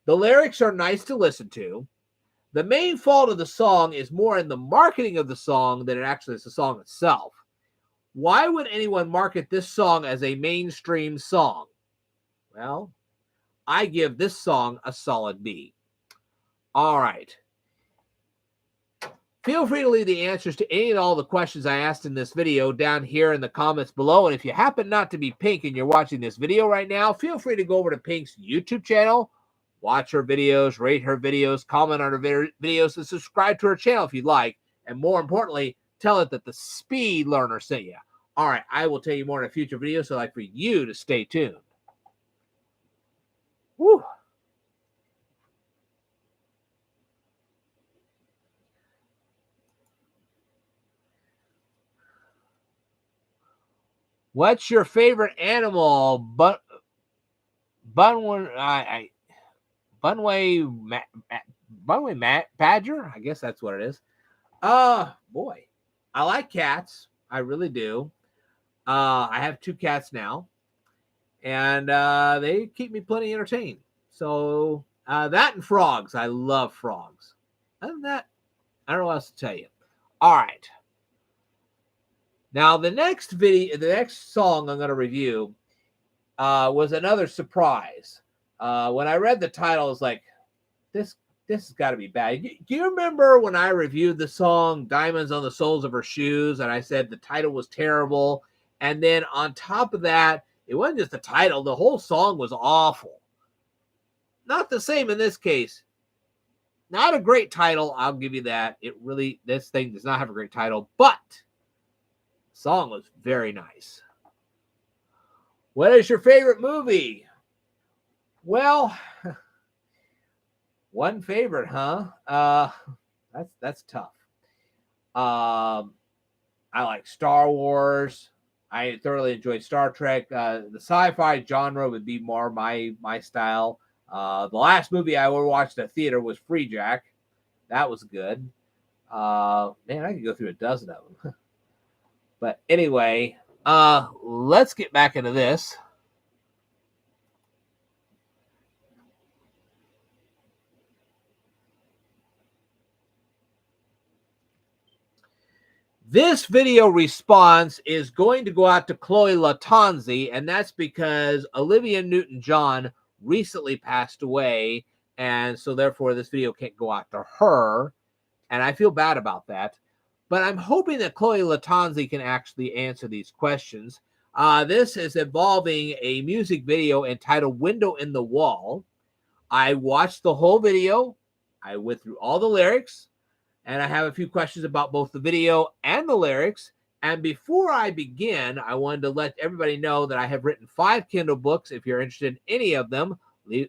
The lyrics are nice to listen to. The main fault of the song is more in the marketing of the song than it actually is the song itself. Why would anyone market this song as a mainstream song? Well, I give this song a solid B. All right. Feel free to leave the answers to any and all the questions I asked in this video down here in the comments below. And if you happen not to be Pink and you're watching this video right now, feel free to go over to Pink's YouTube channel, watch her videos, rate her videos, comment on her videos, and subscribe to her channel if you'd like. And more importantly, tell it that the Speed Learner sent you. All right, I will tell you more in a future video, so I'd like for you to stay tuned. Woo. What's your favorite animal? Bunway Badger? I guess that's what it is. Boy, I like cats. I really do. I have 2 cats now, and they keep me plenty entertained. So that and frogs. I love frogs. Other than that, I don't know what else to tell you. All right. Now, the next song I'm going to review was another surprise. When I read the title, I was like, this has got to be bad. Do you remember when I reviewed the song Diamonds on the Soles of Her Shoes, and I said the title was terrible? And then on top of that, it wasn't just the title. The whole song was awful. Not the same in this case. Not a great title, I'll give you that. This thing does not have a great title, but the song was very nice. What is your favorite movie? Well, one favorite, huh? That's tough. I like Star Wars. I thoroughly enjoyed Star Trek. The sci-fi genre would be more my style. The last movie I ever watched at theater was Free Jack. That was good. Man, I could go through a dozen of them. But anyway, let's get back into this. This video response is going to go out to Chloe Latanzi, and that's because Olivia Newton John recently passed away, and so therefore this video can't go out to her, and I feel bad about that. But I'm hoping that Chloe Latanzi can actually answer these questions. This is involving a music video entitled Window in the Wall. I watched the whole video. I went through all the lyrics. And I have a few questions about both the video and the lyrics. And before I begin, I wanted to let everybody know that I have written 5 Kindle books. If you're interested in any of them,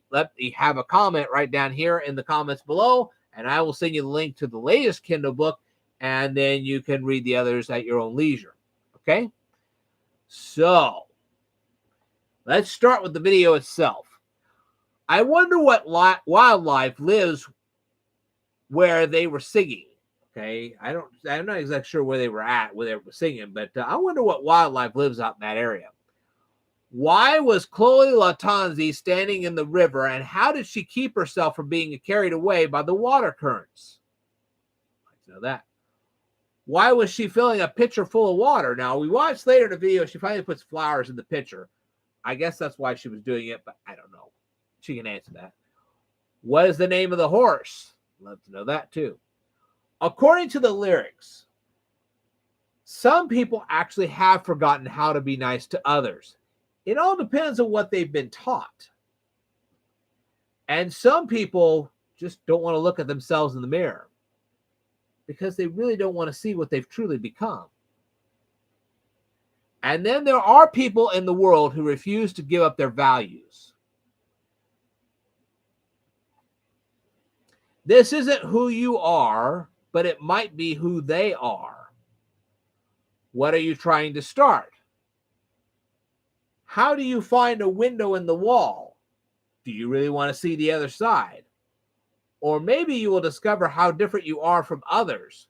let me have a comment right down here in the comments below, and I will send you the link to the latest Kindle book, and then you can read the others at your own leisure. Okay? So, let's start with the video itself. I wonder what wildlife lives where they were singing. Okay, I'm not exactly sure where they were singing, but I wonder what wildlife lives out in that area. Why was Chloe Latanzi standing in the river, and how did she keep herself from being carried away by the water currents? I'd like to know that. Why was she filling a pitcher full of water? Now, we watched later in the video, she finally puts flowers in the pitcher. I guess that's why she was doing it, but I don't know. She can answer that. What is the name of the horse? Love to know that too. According to the lyrics, some people actually have forgotten how to be nice to others. It all depends on what they've been taught. And some people just don't want to look at themselves in the mirror because they really don't want to see what they've truly become. And then there are people in the world who refuse to give up their values. This isn't who you are, but it might be who they are. What are you trying to start? How do you find a window in the wall? Do you really want to see the other side? Or maybe you will discover how different you are from others.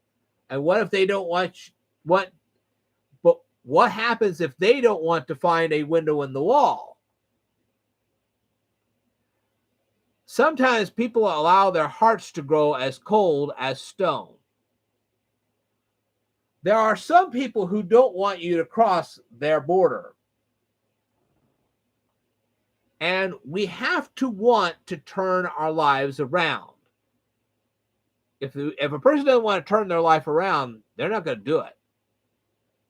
And what if they don't but what happens if they don't want to find a window in the wall? Sometimes people allow their hearts to grow as cold as stone. There are some people who don't want you to cross their border. And we have to want to turn our lives around. If a person doesn't want to turn their life around, they're not going to do it.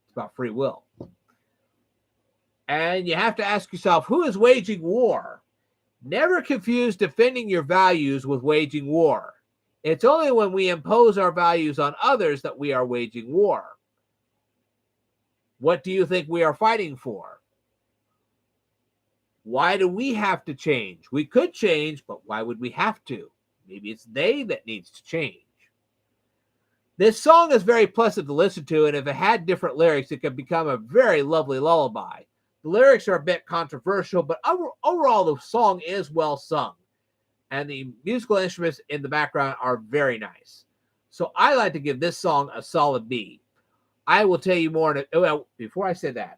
It's about free will. And you have to ask yourself, who is waging war? Never confuse defending your values with waging war. It's only when we impose our values on others that we are waging war. What do you think we are fighting for? Why do we have to change? We could change, but why would we have to? Maybe it's they that needs to change. This song is very pleasant to listen to, and if it had different lyrics, it could become a very lovely lullaby. The lyrics are a bit controversial, but overall the song is well sung. And the musical instruments in the background are very nice. So I like to give this song a solid B. I will tell you more. Before I say that,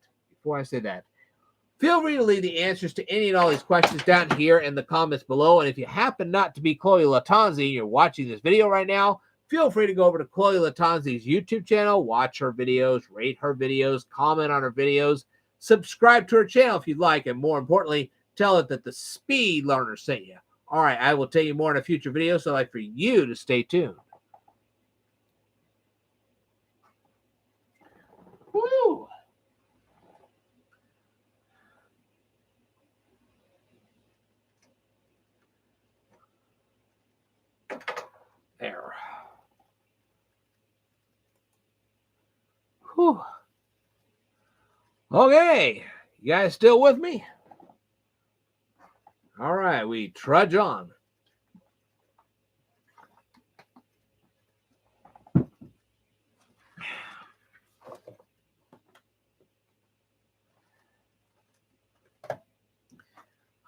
feel free to leave the answers to any and all these questions down here in the comments below. And if you happen not to be Chloe Latanzi and you're watching this video right now, feel free to go over to Chloe Latanzi's YouTube channel, watch her videos, rate her videos, comment on her videos, subscribe to her channel if you'd like, and more importantly, tell it that the Speed Learner sent you. All right, I will tell you more in a future video, so I'd like for you to stay tuned. Woo! There. Whew. Okay, you guys still with me? All right, we trudge on.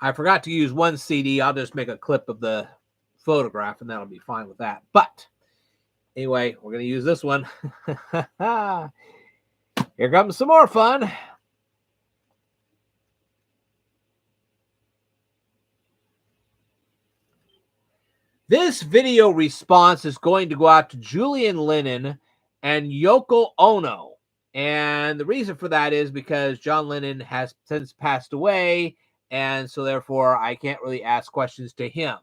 I forgot to use one CD. I'll just make a clip of the photograph, and that'll be fine with that. But anyway, we're going to use this one. Here comes some more fun. This video response is going to go out to Julian Lennon and Yoko Ono. And the reason for that is because John Lennon has since passed away, and so therefore I can't really ask questions to him.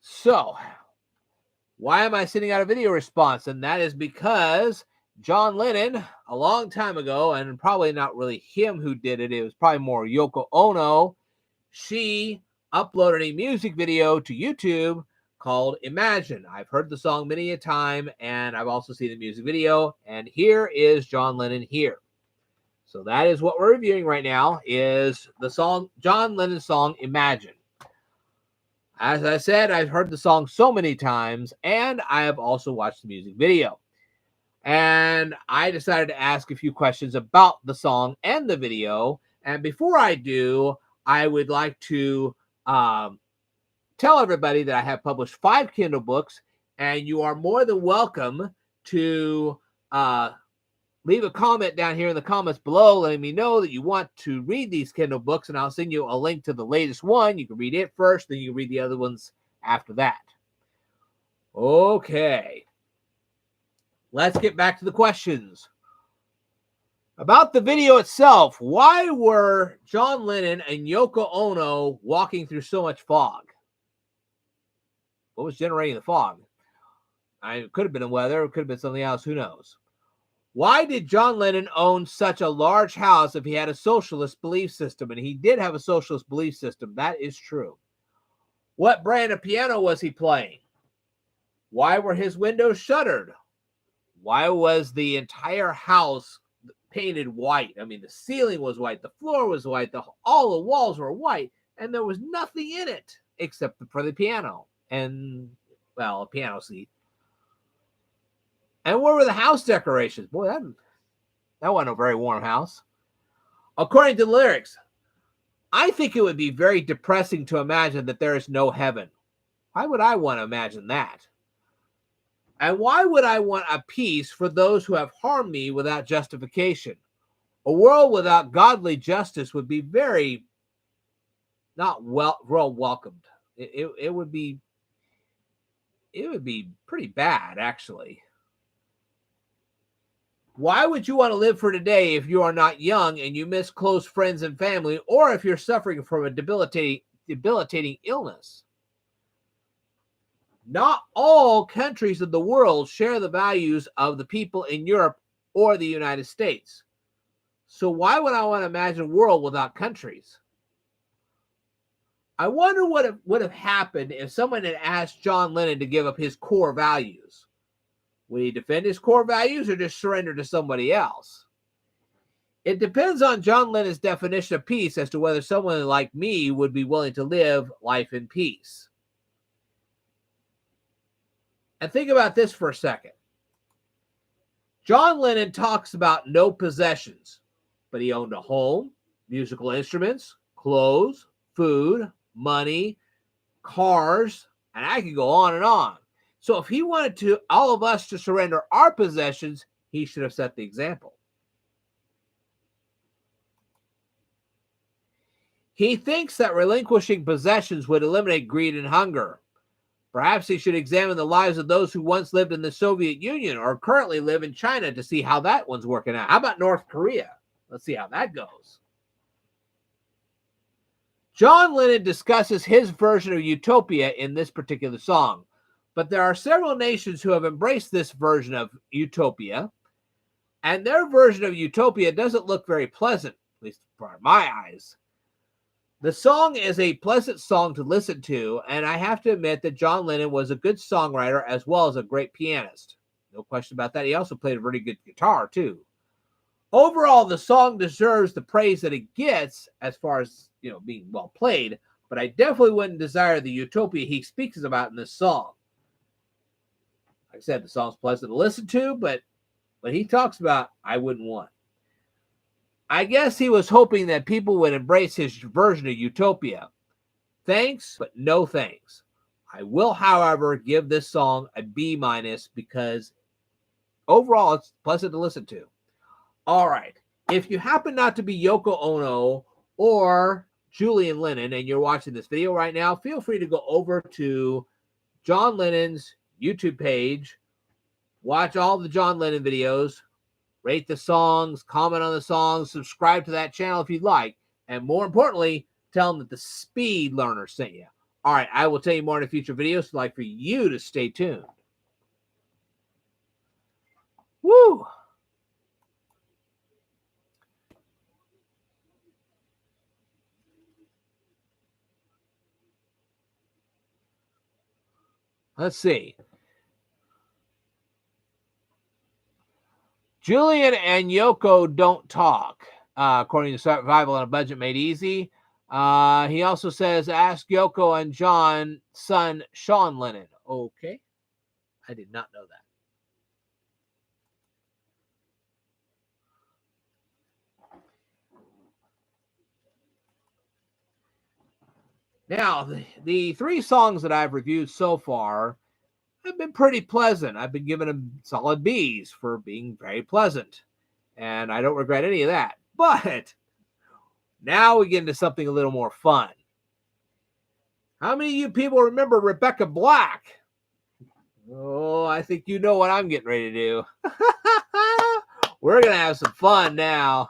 So, why am I sending out a video response? And that is because John Lennon, a long time ago, and probably not really him who did it, it was probably more Yoko Ono, she uploaded a music video to YouTube called Imagine. I've heard the song many a time, and I've also seen the music video, and here is John Lennon here. So that is what we're reviewing right now, is the song, John Lennon's song, Imagine. As I said, I've heard the song so many times, and I have also watched the music video. And I decided to ask a few questions about the song and the video. And before I do, I would like to tell everybody that I have published 5 Kindle books, and you are more than welcome to leave a comment down here in the comments below letting me know that you want to read these Kindle books, and I'll send you a link to the latest one. You can read it first, then you can read the other ones after that. Okay. Let's get back to the questions. About the video itself, why were John Lennon and Yoko Ono walking through so much fog? What was generating the fog? It could have been the weather. It could have been something else. Who knows? Why did John Lennon own such a large house if he had a socialist belief system? And he did have a socialist belief system. That is true. What brand of piano was he playing? Why were his windows shuttered? Why was the entire house painted white? I mean, the ceiling was white, the floor was white, all the walls were white, and there was nothing in it except for the piano and, well, a piano seat. And where were the house decorations? Boy, that wasn't a very warm house. According to the lyrics, I think it would be very depressing to imagine that there is no heaven. Why would I want to imagine that? And why would I want a peace for those who have harmed me without justification? A world without godly justice would be very not well welcomed. It would be pretty bad, actually. Why would you want to live for today if you are not young and you miss close friends and family, or if you're suffering from a debilitating illness? Not all countries of the world share the values of the people in Europe or the United States. So why would I want to imagine a world without countries? I wonder what would have happened if someone had asked John Lennon to give up his core values. Would he defend his core values or just surrender to somebody else? It depends on John Lennon's definition of peace as to whether someone like me would be willing to live life in peace. And think about this for a second. John Lennon talks about no possessions, but he owned a home, musical instruments, clothes, food, money, cars, and I could go on and on. So if he wanted all of us to surrender our possessions, he should have set the example. He thinks that relinquishing possessions would eliminate greed and hunger. Perhaps he should examine the lives of those who once lived in the Soviet Union or currently live in China to see how that one's working out. How about North Korea? Let's see how that goes. John Lennon discusses his version of utopia in this particular song, but there are several nations who have embraced this version of utopia, and their version of utopia doesn't look very pleasant, at least for my eyes. The song is a pleasant song to listen to, and I have to admit that John Lennon was a good songwriter as well as a great pianist. No question about that. He also played a really good guitar, too. Overall, the song deserves the praise that it gets as far as, being well played, but I definitely wouldn't desire the utopia he speaks about in this song. Like I said, the song's pleasant to listen to, but what he talks about, I wouldn't want. I guess he was hoping that people would embrace his version of utopia. Thanks, but no thanks. I will, however, give this song a B- because overall it's pleasant to listen to. All right. If you happen not to be Yoko Ono or Julian Lennon and you're watching this video right now, feel free to go over to John Lennon's YouTube page, watch all the John Lennon videos, rate the songs, comment on the songs, subscribe to that channel if you'd like, and more importantly, tell them that the Speed Learner sent you. All right, I will tell you more in a future video, so I'd like for you to stay tuned. Woo! Let's see. Julian and Yoko don't talk, according to Survival on a Budget Made Easy. He also says, ask Yoko and John's son, Sean Lennon. Okay. I did not know that. Now, the three songs that I've reviewed so far have been pretty pleasant. I've been giving them solid B's for being very pleasant, and I don't regret any of that. But now we get into something a little more fun. How many of you people remember Rebecca Black? Oh, I think you know what I'm getting ready to do. We're going to have some fun now.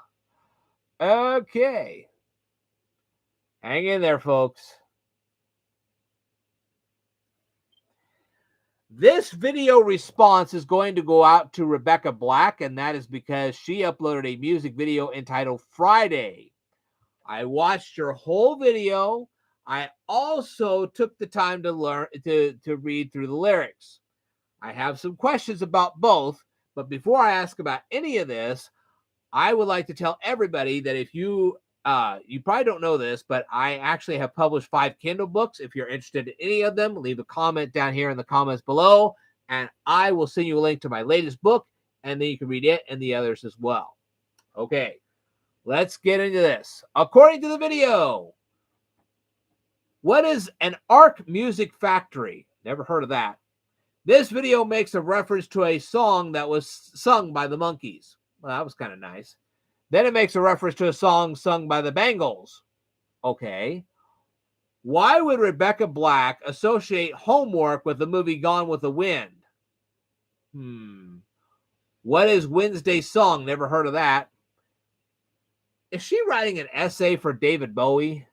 Okay. Hang in there, folks. This video response is going to go out to Rebecca Black, and that is because she uploaded a music video entitled Friday. I watched her whole video. I also took the time to learn to read through the lyrics. I have some questions about both, but before I ask about any of this, I would like to tell everybody that if you probably don't know this, but I actually have published 5 Kindle books. If you're interested in any of them, leave a comment down here in the comments below, and I will send you a link to my latest book, and then you can read it and the others as well. Okay, let's get into this. According to the video, what is an ARC Music Factory? Never heard of that. This video makes a reference to a song that was sung by the Monkees. Well, that was kind of nice. Then it makes a reference to a song sung by the Bangles. Okay. Why would Rebecca Black associate homework with the movie Gone with the Wind? What is Wednesday's song? Never heard of that. Is she writing an essay for David Bowie?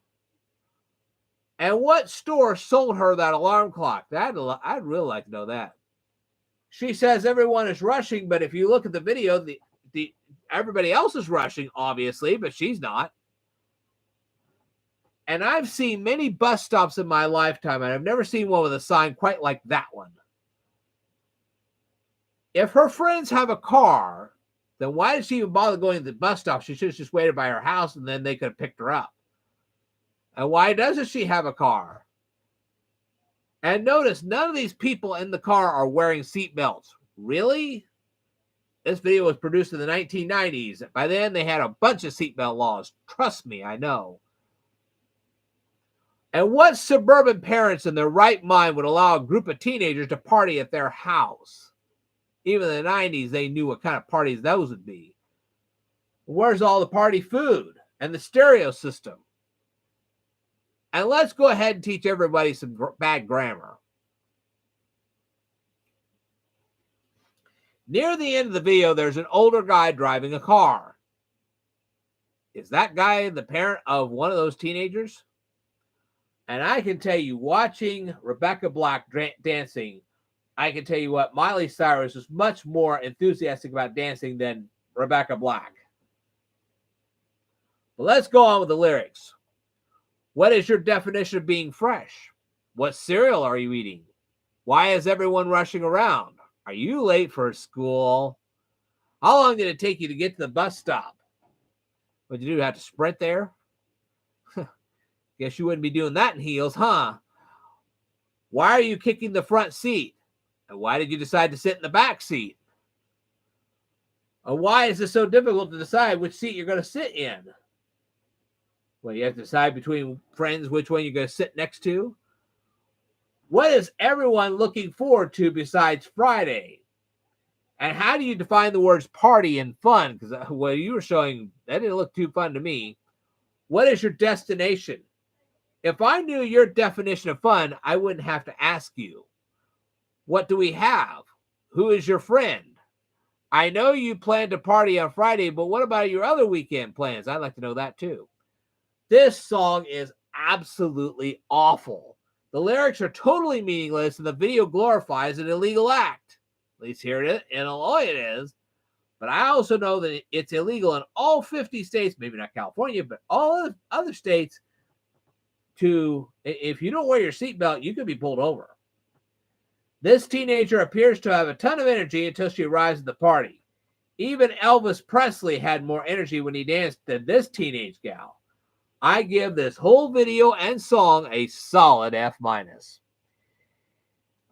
And what store sold her that alarm clock? I'd really like to know that. She says everyone is rushing, but if you look at the video, everybody else is rushing, obviously, but she's not. And I've seen many bus stops in my lifetime, and I've never seen one with a sign quite like that one. If her friends have a car, then why did she even bother going to the bus stop? She should have just waited by her house, and then they could have picked her up. And why doesn't she have a car? And notice, none of these people in the car are wearing seatbelts. Really? This video was produced in the 1990s. By then, they had a bunch of seatbelt laws. Trust me, I know. And what suburban parents in their right mind would allow a group of teenagers to party at their house? Even in the 90s, they knew what kind of parties those would be. Where's all the party food and the stereo system? And let's go ahead and teach everybody some bad grammar. Near the end of the video, there's an older guy driving a car. Is that guy the parent of one of those teenagers? And I can tell you, watching Rebecca Black dancing, I can tell you what, Miley Cyrus is much more enthusiastic about dancing than Rebecca Black. But let's go on with the lyrics. What is your definition of being fresh? What cereal are you eating? Why is everyone rushing around? Are you late for school? How long did it take you to get to the bus stop? What'd you do? Have to sprint there? Guess you wouldn't be doing that in heels, huh? Why are you kicking the front seat? And why did you decide to sit in the back seat? Why is it so difficult to decide which seat you're going to sit in? Well, you have to decide between friends which one you're going to sit next to. What is everyone looking forward to besides Friday? And how do you define the words party and fun? Because what you were showing, that didn't look too fun to me. What is your destination? If I knew your definition of fun, I wouldn't have to ask you. What do we have? Who is your friend? I know you plan to party on Friday, but what about your other weekend plans? I'd like to know that too. This song is absolutely awful. The lyrics are totally meaningless, and the video glorifies an illegal act. At least here it is. In Illinois it is. But I also know that it's illegal in all 50 states, maybe not California, but all other states, if you don't wear your seatbelt, you could be pulled over. This teenager appears to have a ton of energy until she arrives at the party. Even Elvis Presley had more energy when he danced than this teenage gal. I give this whole video and song a solid F-.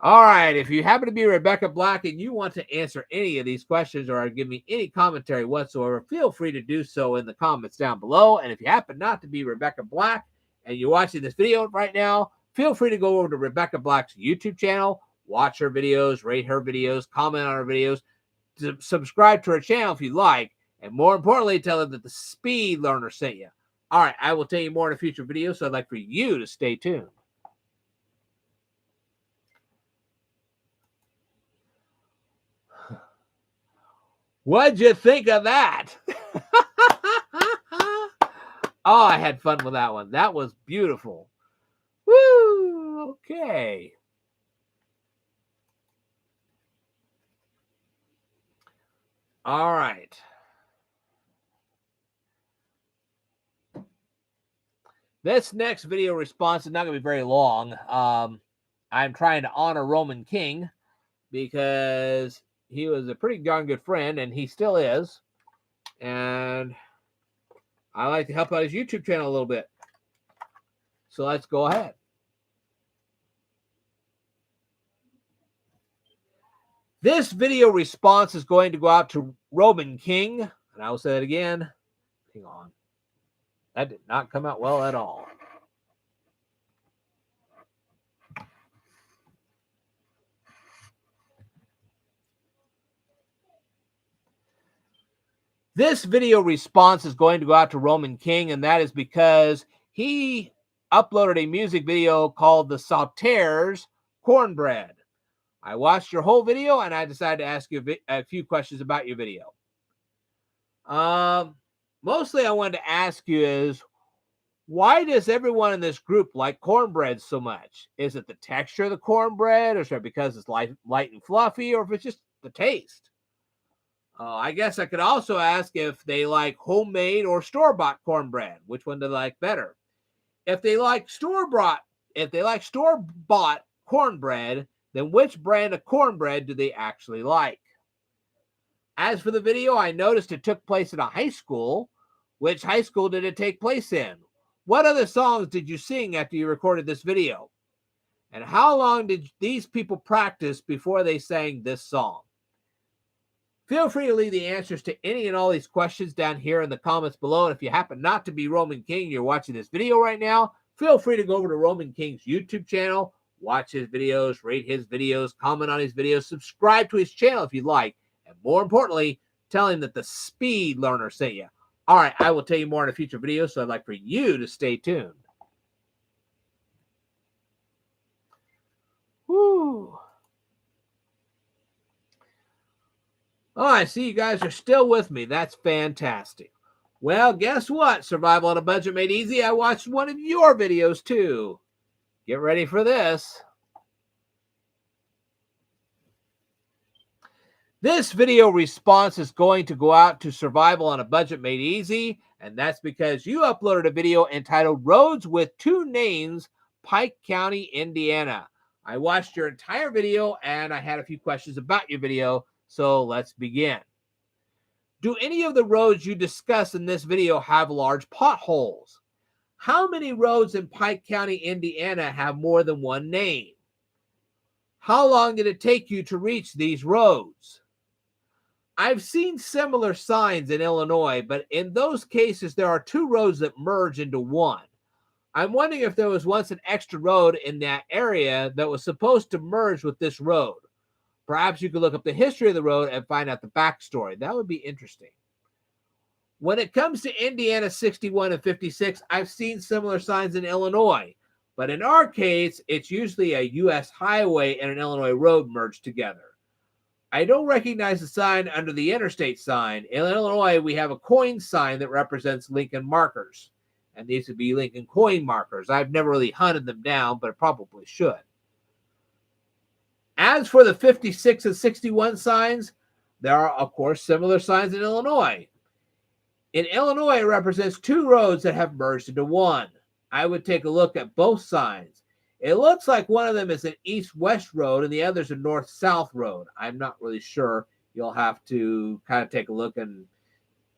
All right, if you happen to be Rebecca Black and you want to answer any of these questions or give me any commentary whatsoever, feel free to do so in the comments down below. And if you happen not to be Rebecca Black and you're watching this video right now, feel free to go over to Rebecca Black's YouTube channel, watch her videos, rate her videos, comment on her videos, subscribe to her channel if you like, and more importantly, tell her that the Speed Learner sent you. All right, I will tell you more in a future video, so I'd like for you to stay tuned. What'd you think of that? Oh, I had fun with that one. That was beautiful. Woo! Okay. All right. This next video response is not going to be very long. I'm trying to honor Roman King because he was a pretty darn good friend, and he still is. And I like to help out his YouTube channel a little bit. So let's go ahead. This video response is going to go out to Roman King. And I will say that again. Hang on. That did not come out well at all. This video response is going to go out to Roman King, and that is because he uploaded a music video called The Sauterres Cornbread. I watched your whole video, and I decided to ask you a few questions about your video. Mostly I wanted to ask you is, why does everyone in this group like cornbread so much? Is it the texture of the cornbread, or is it because it's light and fluffy, or if it's just the taste? I guess I could also ask if they like homemade or store-bought cornbread. Which one do they like better? If they like store-bought cornbread, then which brand of cornbread do they actually like? As for the video, I noticed it took place in a high school. Which high school did it take place in? What other songs did you sing after you recorded this video? And how long did these people practice before they sang this song? Feel free to leave the answers to any and all these questions down here in the comments below. And if you happen not to be Roman King, you're watching this video right now, feel free to go over to Roman King's YouTube channel, watch his videos, rate his videos, comment on his videos, subscribe to his channel if you'd like, and more importantly, tell him that the Speed Learner sent you. All right, I will tell you more in a future video, so I'd like for you to stay tuned. Woo. Oh, I see you guys are still with me. That's fantastic. Well, guess what? Survival on a Budget Made Easy. I watched one of your videos too. Get ready for this. This video response is going to go out to Survival on a Budget Made Easy, and that's because you uploaded a video entitled Roads with Two Names, Pike County, Indiana. I watched your entire video, and I had a few questions about your video. So let's begin. Do any of the roads you discuss in this video have large potholes? How many roads in Pike County, Indiana have more than one name? How long did it take you to reach these roads? I've seen similar signs in Illinois, but in those cases, there are two roads that merge into one. I'm wondering if there was once an extra road in that area that was supposed to merge with this road. Perhaps you could look up the history of the road and find out the backstory. That would be interesting. When it comes to Indiana 61 and 56, I've seen similar signs in Illinois. But in our case, it's usually a U.S. highway and an Illinois road merged together. I don't recognize the sign under the interstate sign. In Illinois, we have a coin sign that represents Lincoln markers. And these would be Lincoln coin markers. I've never really hunted them down, but I probably should. As for the 56 and 61 signs, there are, of course, similar signs in Illinois. In Illinois, it represents two roads that have merged into one. I would take a look at both signs. It looks like one of them is an east-west road and the other is a north-south road. I'm not really sure. You'll have to kind of take a look and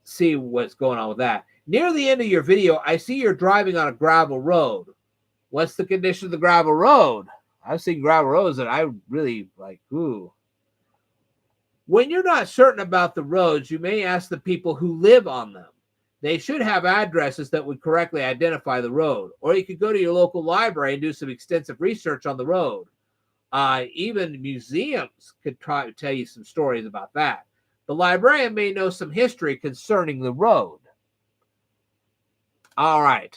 see what's going on with that. Near the end of your video, I see you're driving on a gravel road. What's the condition of the gravel road? I've seen gravel roads that I really like, ooh. When you're not certain about the roads, you may ask the people who live on them. They should have addresses that would correctly identify the road. Or you could go to your local library and do some extensive research on the road. Even museums could try to tell you some stories about that. The librarian may know some history concerning the road. All right.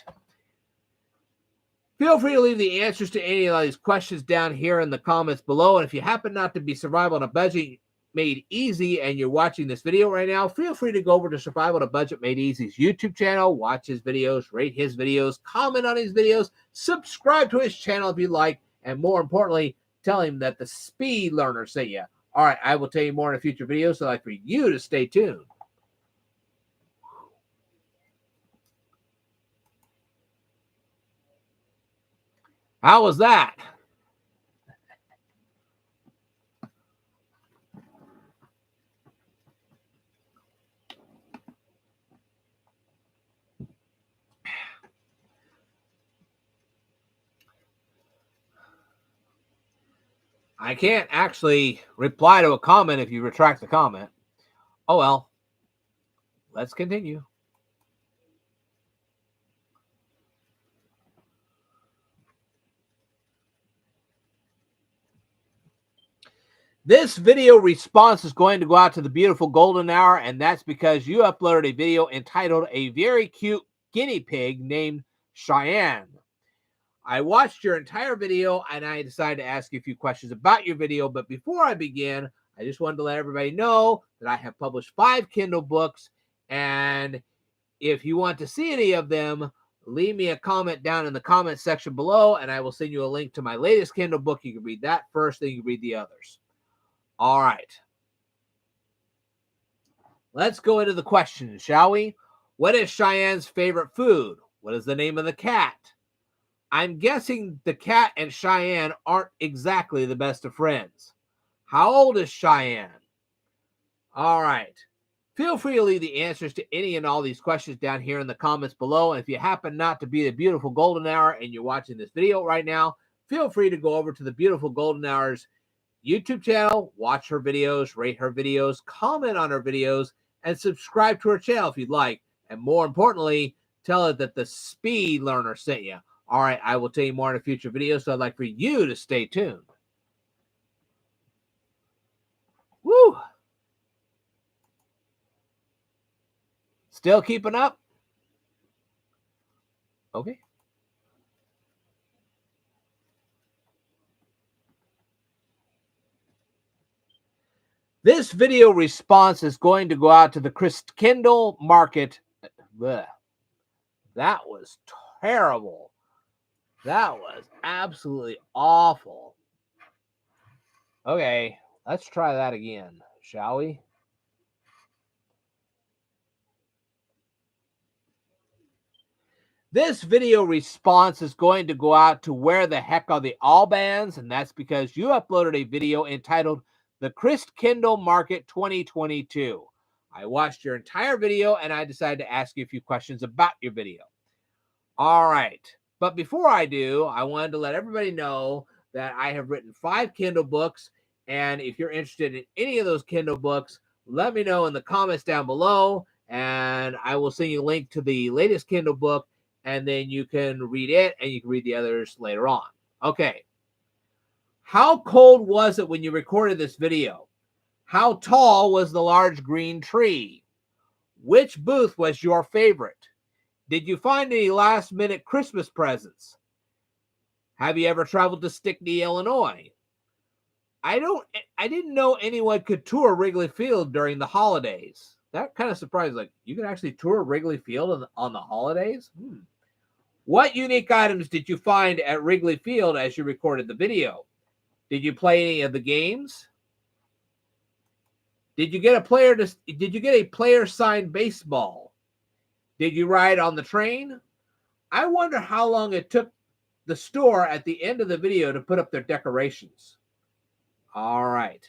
Feel free to leave the answers to any of these questions down here in the comments below. And if you happen not to be Survival on a Budget Made Easy and you're watching this video right now, feel free to go over to Survival on a Budget Made Easy's YouTube channel, watch his videos, rate his videos, comment on his videos, subscribe to his channel if you like, and more importantly, tell him that the Speed Learner sent you. All right, I will tell you more in a future video, so I'd like for you to stay tuned. How was that? I can't actually reply to a comment if you retract the comment. Oh, well. Let's continue. This video response is going to go out to the beautiful Golden Hour, and that's because you uploaded a video entitled A Very Cute Guinea Pig Named Cheyenne. I watched your entire video, and I decided to ask you a few questions about your video, but before I begin, I just wanted to let everybody know that I have published 5 Kindle books, and if you want to see any of them, leave me a comment down in the comment section below, and I will send you a link to my latest Kindle book. You can read that first, then you can read the others. All right. Let's go into the questions, shall we? What is Cheyenne's favorite food? What is the name of the cat? I'm guessing the cat and Cheyenne aren't exactly the best of friends. How old is Cheyenne? All right. Feel free to leave the answers to any and all these questions down here in the comments below. And if you happen not to be the beautiful Golden Hour and you're watching this video right now, feel free to go over to the beautiful Golden Hour's YouTube channel, watch her videos, rate her videos, comment on her videos, and subscribe to her channel if you'd like. And more importantly, tell her that the Speed Learner sent you. All right, I will tell you more in a future video, so I'd like for you to stay tuned. Woo! Still keeping up? Okay. This video response is going to go out to the Kindle Market. Blech. That was terrible. That was absolutely awful. Okay, let's try that again, shall we? This video response is going to go out to Where the Heck Are the Albans? And that's because you uploaded a video entitled The Kindle Market 2022. I watched your entire video and I decided to ask you a few questions about your video. All right. But before I do, I wanted to let everybody know that I have written 5 Kindle books. And if you're interested in any of those Kindle books, let me know in the comments down below, and I will send you a link to the latest Kindle book, and then you can read it, and you can read the others later on. Okay. How cold was it when you recorded this video? How tall was the large green tree? Which booth was your favorite? Did you find any last-minute Christmas presents? Have you ever traveled to Stickney, Illinois? I didn't know anyone could tour Wrigley Field during the holidays. That kind of surprised. Like, you can actually tour Wrigley Field on the holidays? What unique items did you find at Wrigley Field as you recorded the video? Did you play any of the games? Did you get a player signed baseball? Did you ride on the train? I wonder how long it took the store at the end of the video to put up their decorations. All right.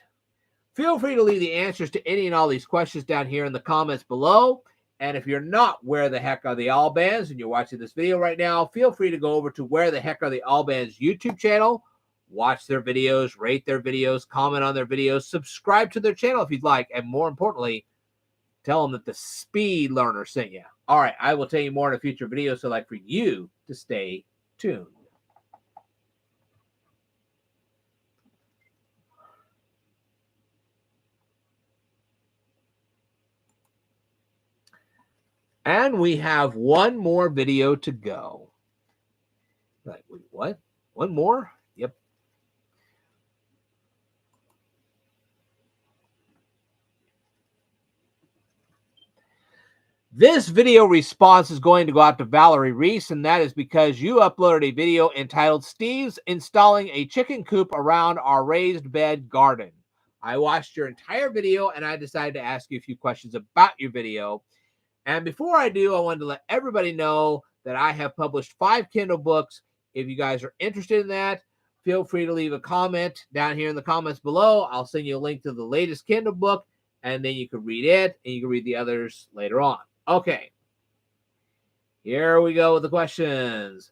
Feel free to leave the answers to any and all these questions down here in the comments below. And if you're not Where the Heck Are the Allbands and you're watching this video right now, feel free to go over to Where the Heck Are the Allbands YouTube channel. Watch their videos, rate their videos, comment on their videos, subscribe to their channel if you'd like, and more importantly, tell them that the Speed Learner sent you. All right, I will tell you more in a future video, so I'd like for you to stay tuned. And we have one more video to go. Like, wait, what? One more? Yep. This video response is going to go out to Valerie Reese, and that is because you uploaded a video entitled Steve's Installing a Chicken Coop Around Our Raised Bed Garden. I watched your entire video, and I decided to ask you a few questions about your video. And before I do, I wanted to let everybody know that I have published 5 Kindle books. If you guys are interested in that, feel free to leave a comment down here in the comments below. I'll send you a link to the latest Kindle book, and then you can read it, and you can read the others later on. Okay, here we go with the questions.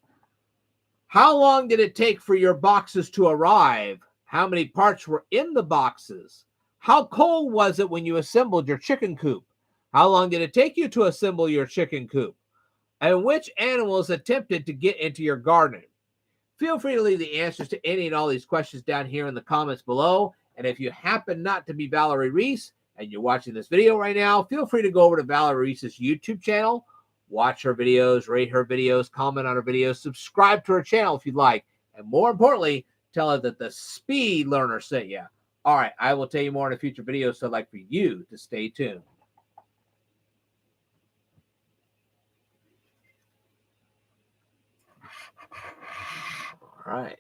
How long did it take for your boxes to arrive? How many parts were in the boxes? How cold was it when you assembled your chicken coop? How long did it take you to assemble your chicken coop? And which animals attempted to get into your garden? Feel free to leave the answers to any and all these questions down here in the comments below. And if you happen not to be Valerie Reese, and you're watching this video right now, feel free to go over to Valerie Reese's YouTube channel, watch her videos, rate her videos, comment on her videos, subscribe to her channel if you'd like, and more importantly, tell her that the Speed Learner sent you. All right, I will tell you more in a future video, so I'd like for you to stay tuned. All right.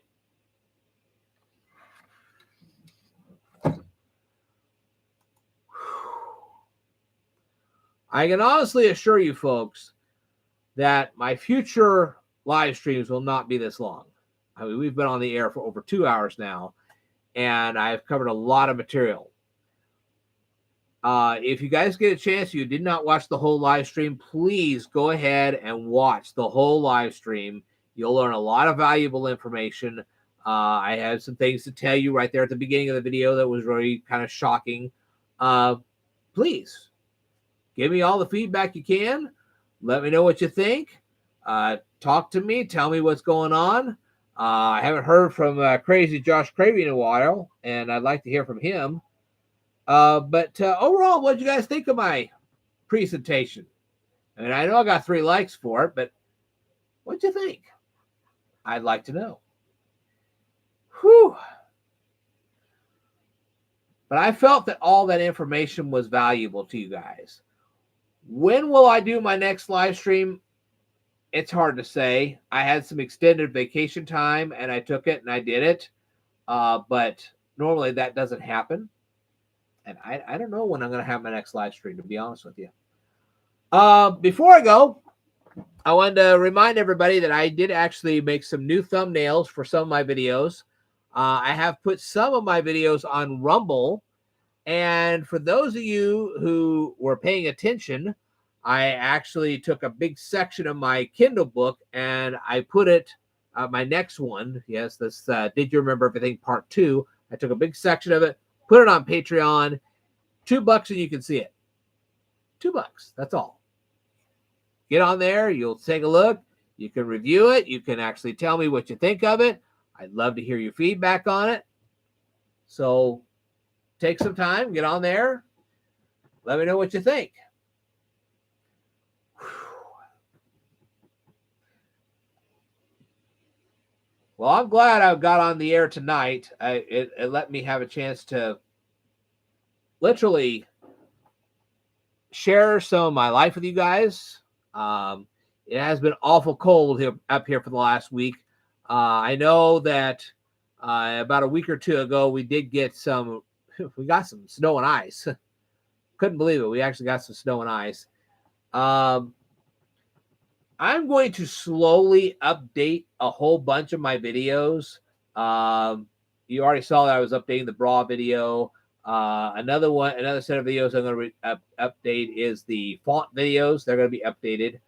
I can honestly assure you folks that my future live streams will not be this long. I mean, we've been on the air for over 2 hours now, and I've covered a lot of material. If you guys get a chance, you did not watch the whole live stream, please go ahead and watch the whole live stream. You'll learn a lot of valuable information. I have some things to tell you right there at the beginning of the video that was really kind of shocking. Please give me all the feedback you can. Let me know what you think. Talk to me. Tell me what's going on. I haven't heard from Crazy Josh Cravey in a while, and I'd like to hear from him. But overall, what did you guys think of my presentation? I mean, I know I got 3 likes for it, but what'd you think? I'd like to know. Whew. But I felt that all that information was valuable to you guys. When will I do my next live stream? It's hard to say. I had some extended vacation time, and I took it, and I did it. But normally that doesn't happen. And I don't know when I'm going to have my next live stream, to be honest with you. Before I go, I wanted to remind everybody that I did actually make some new thumbnails for some of my videos. I have put some of my videos on Rumble. And for those of you who were paying attention, I actually took a big section of my Kindle book and I put it, my next one, yes, this Did You Remember Everything Part 2. I took a big section of it, put it on Patreon, $2 and you can see it. $2. That's all. Get on there. You'll take a look. You can review it. You can actually tell me what you think of it. I'd love to hear your feedback on it. So take some time. Get on there. Let me know what you think. Well, I'm glad I got on the air tonight. It let me have a chance to literally share some of my life with you guys. It has been awful cold up here for the last week. I know that about a week or two ago, we got some snow and ice. Couldn't believe it. We actually got some snow and ice. I'm going to slowly update a whole bunch of my videos. You already saw that I was updating the bra video. Another set of videos I'm going to update is the font videos. They're going to be updated.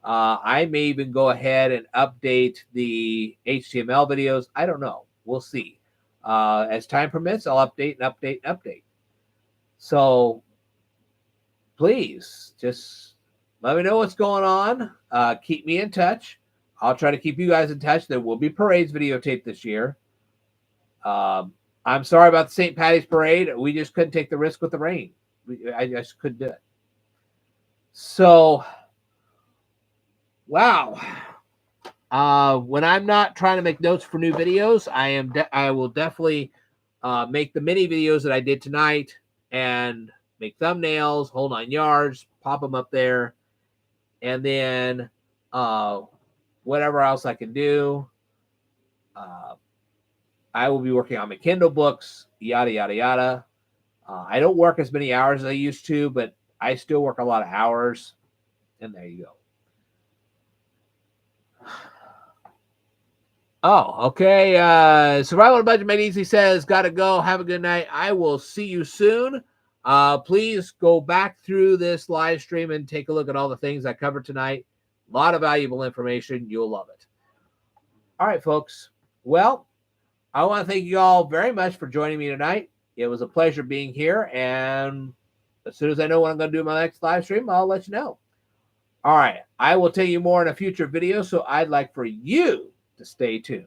I may even go ahead and update the HTML videos. I don't know. We'll see. As time permits, I'll update and update and update. So please just let me know what's going on. Keep me in touch. I'll try to keep you guys in touch. There will be parades videotaped this year. I'm sorry about the St. Patty's Parade. We just couldn't take the risk with the rain. I just couldn't do it. So, wow. When I'm not trying to make notes for new videos, I will definitely make the mini videos that I did tonight and make thumbnails, whole 9 yards, pop them up there, and then whatever else I can do. I will be working on my Kindle books, yada, yada, yada. I don't work as many hours as I used to, but I still work a lot of hours. And there you go. Oh, okay. Survival on a Budget Made Easy says, gotta go. Have a good night. I will see you soon. Please go back through this live stream and take a look at all the things I covered tonight. A lot of valuable information. You'll love it. All right, folks. Well, I want to thank you all very much for joining me tonight. It was a pleasure being here. And as soon as I know what I'm going to do in my next live stream, I'll let you know. All right. I will tell you more in a future video. So I'd like for you to stay tuned.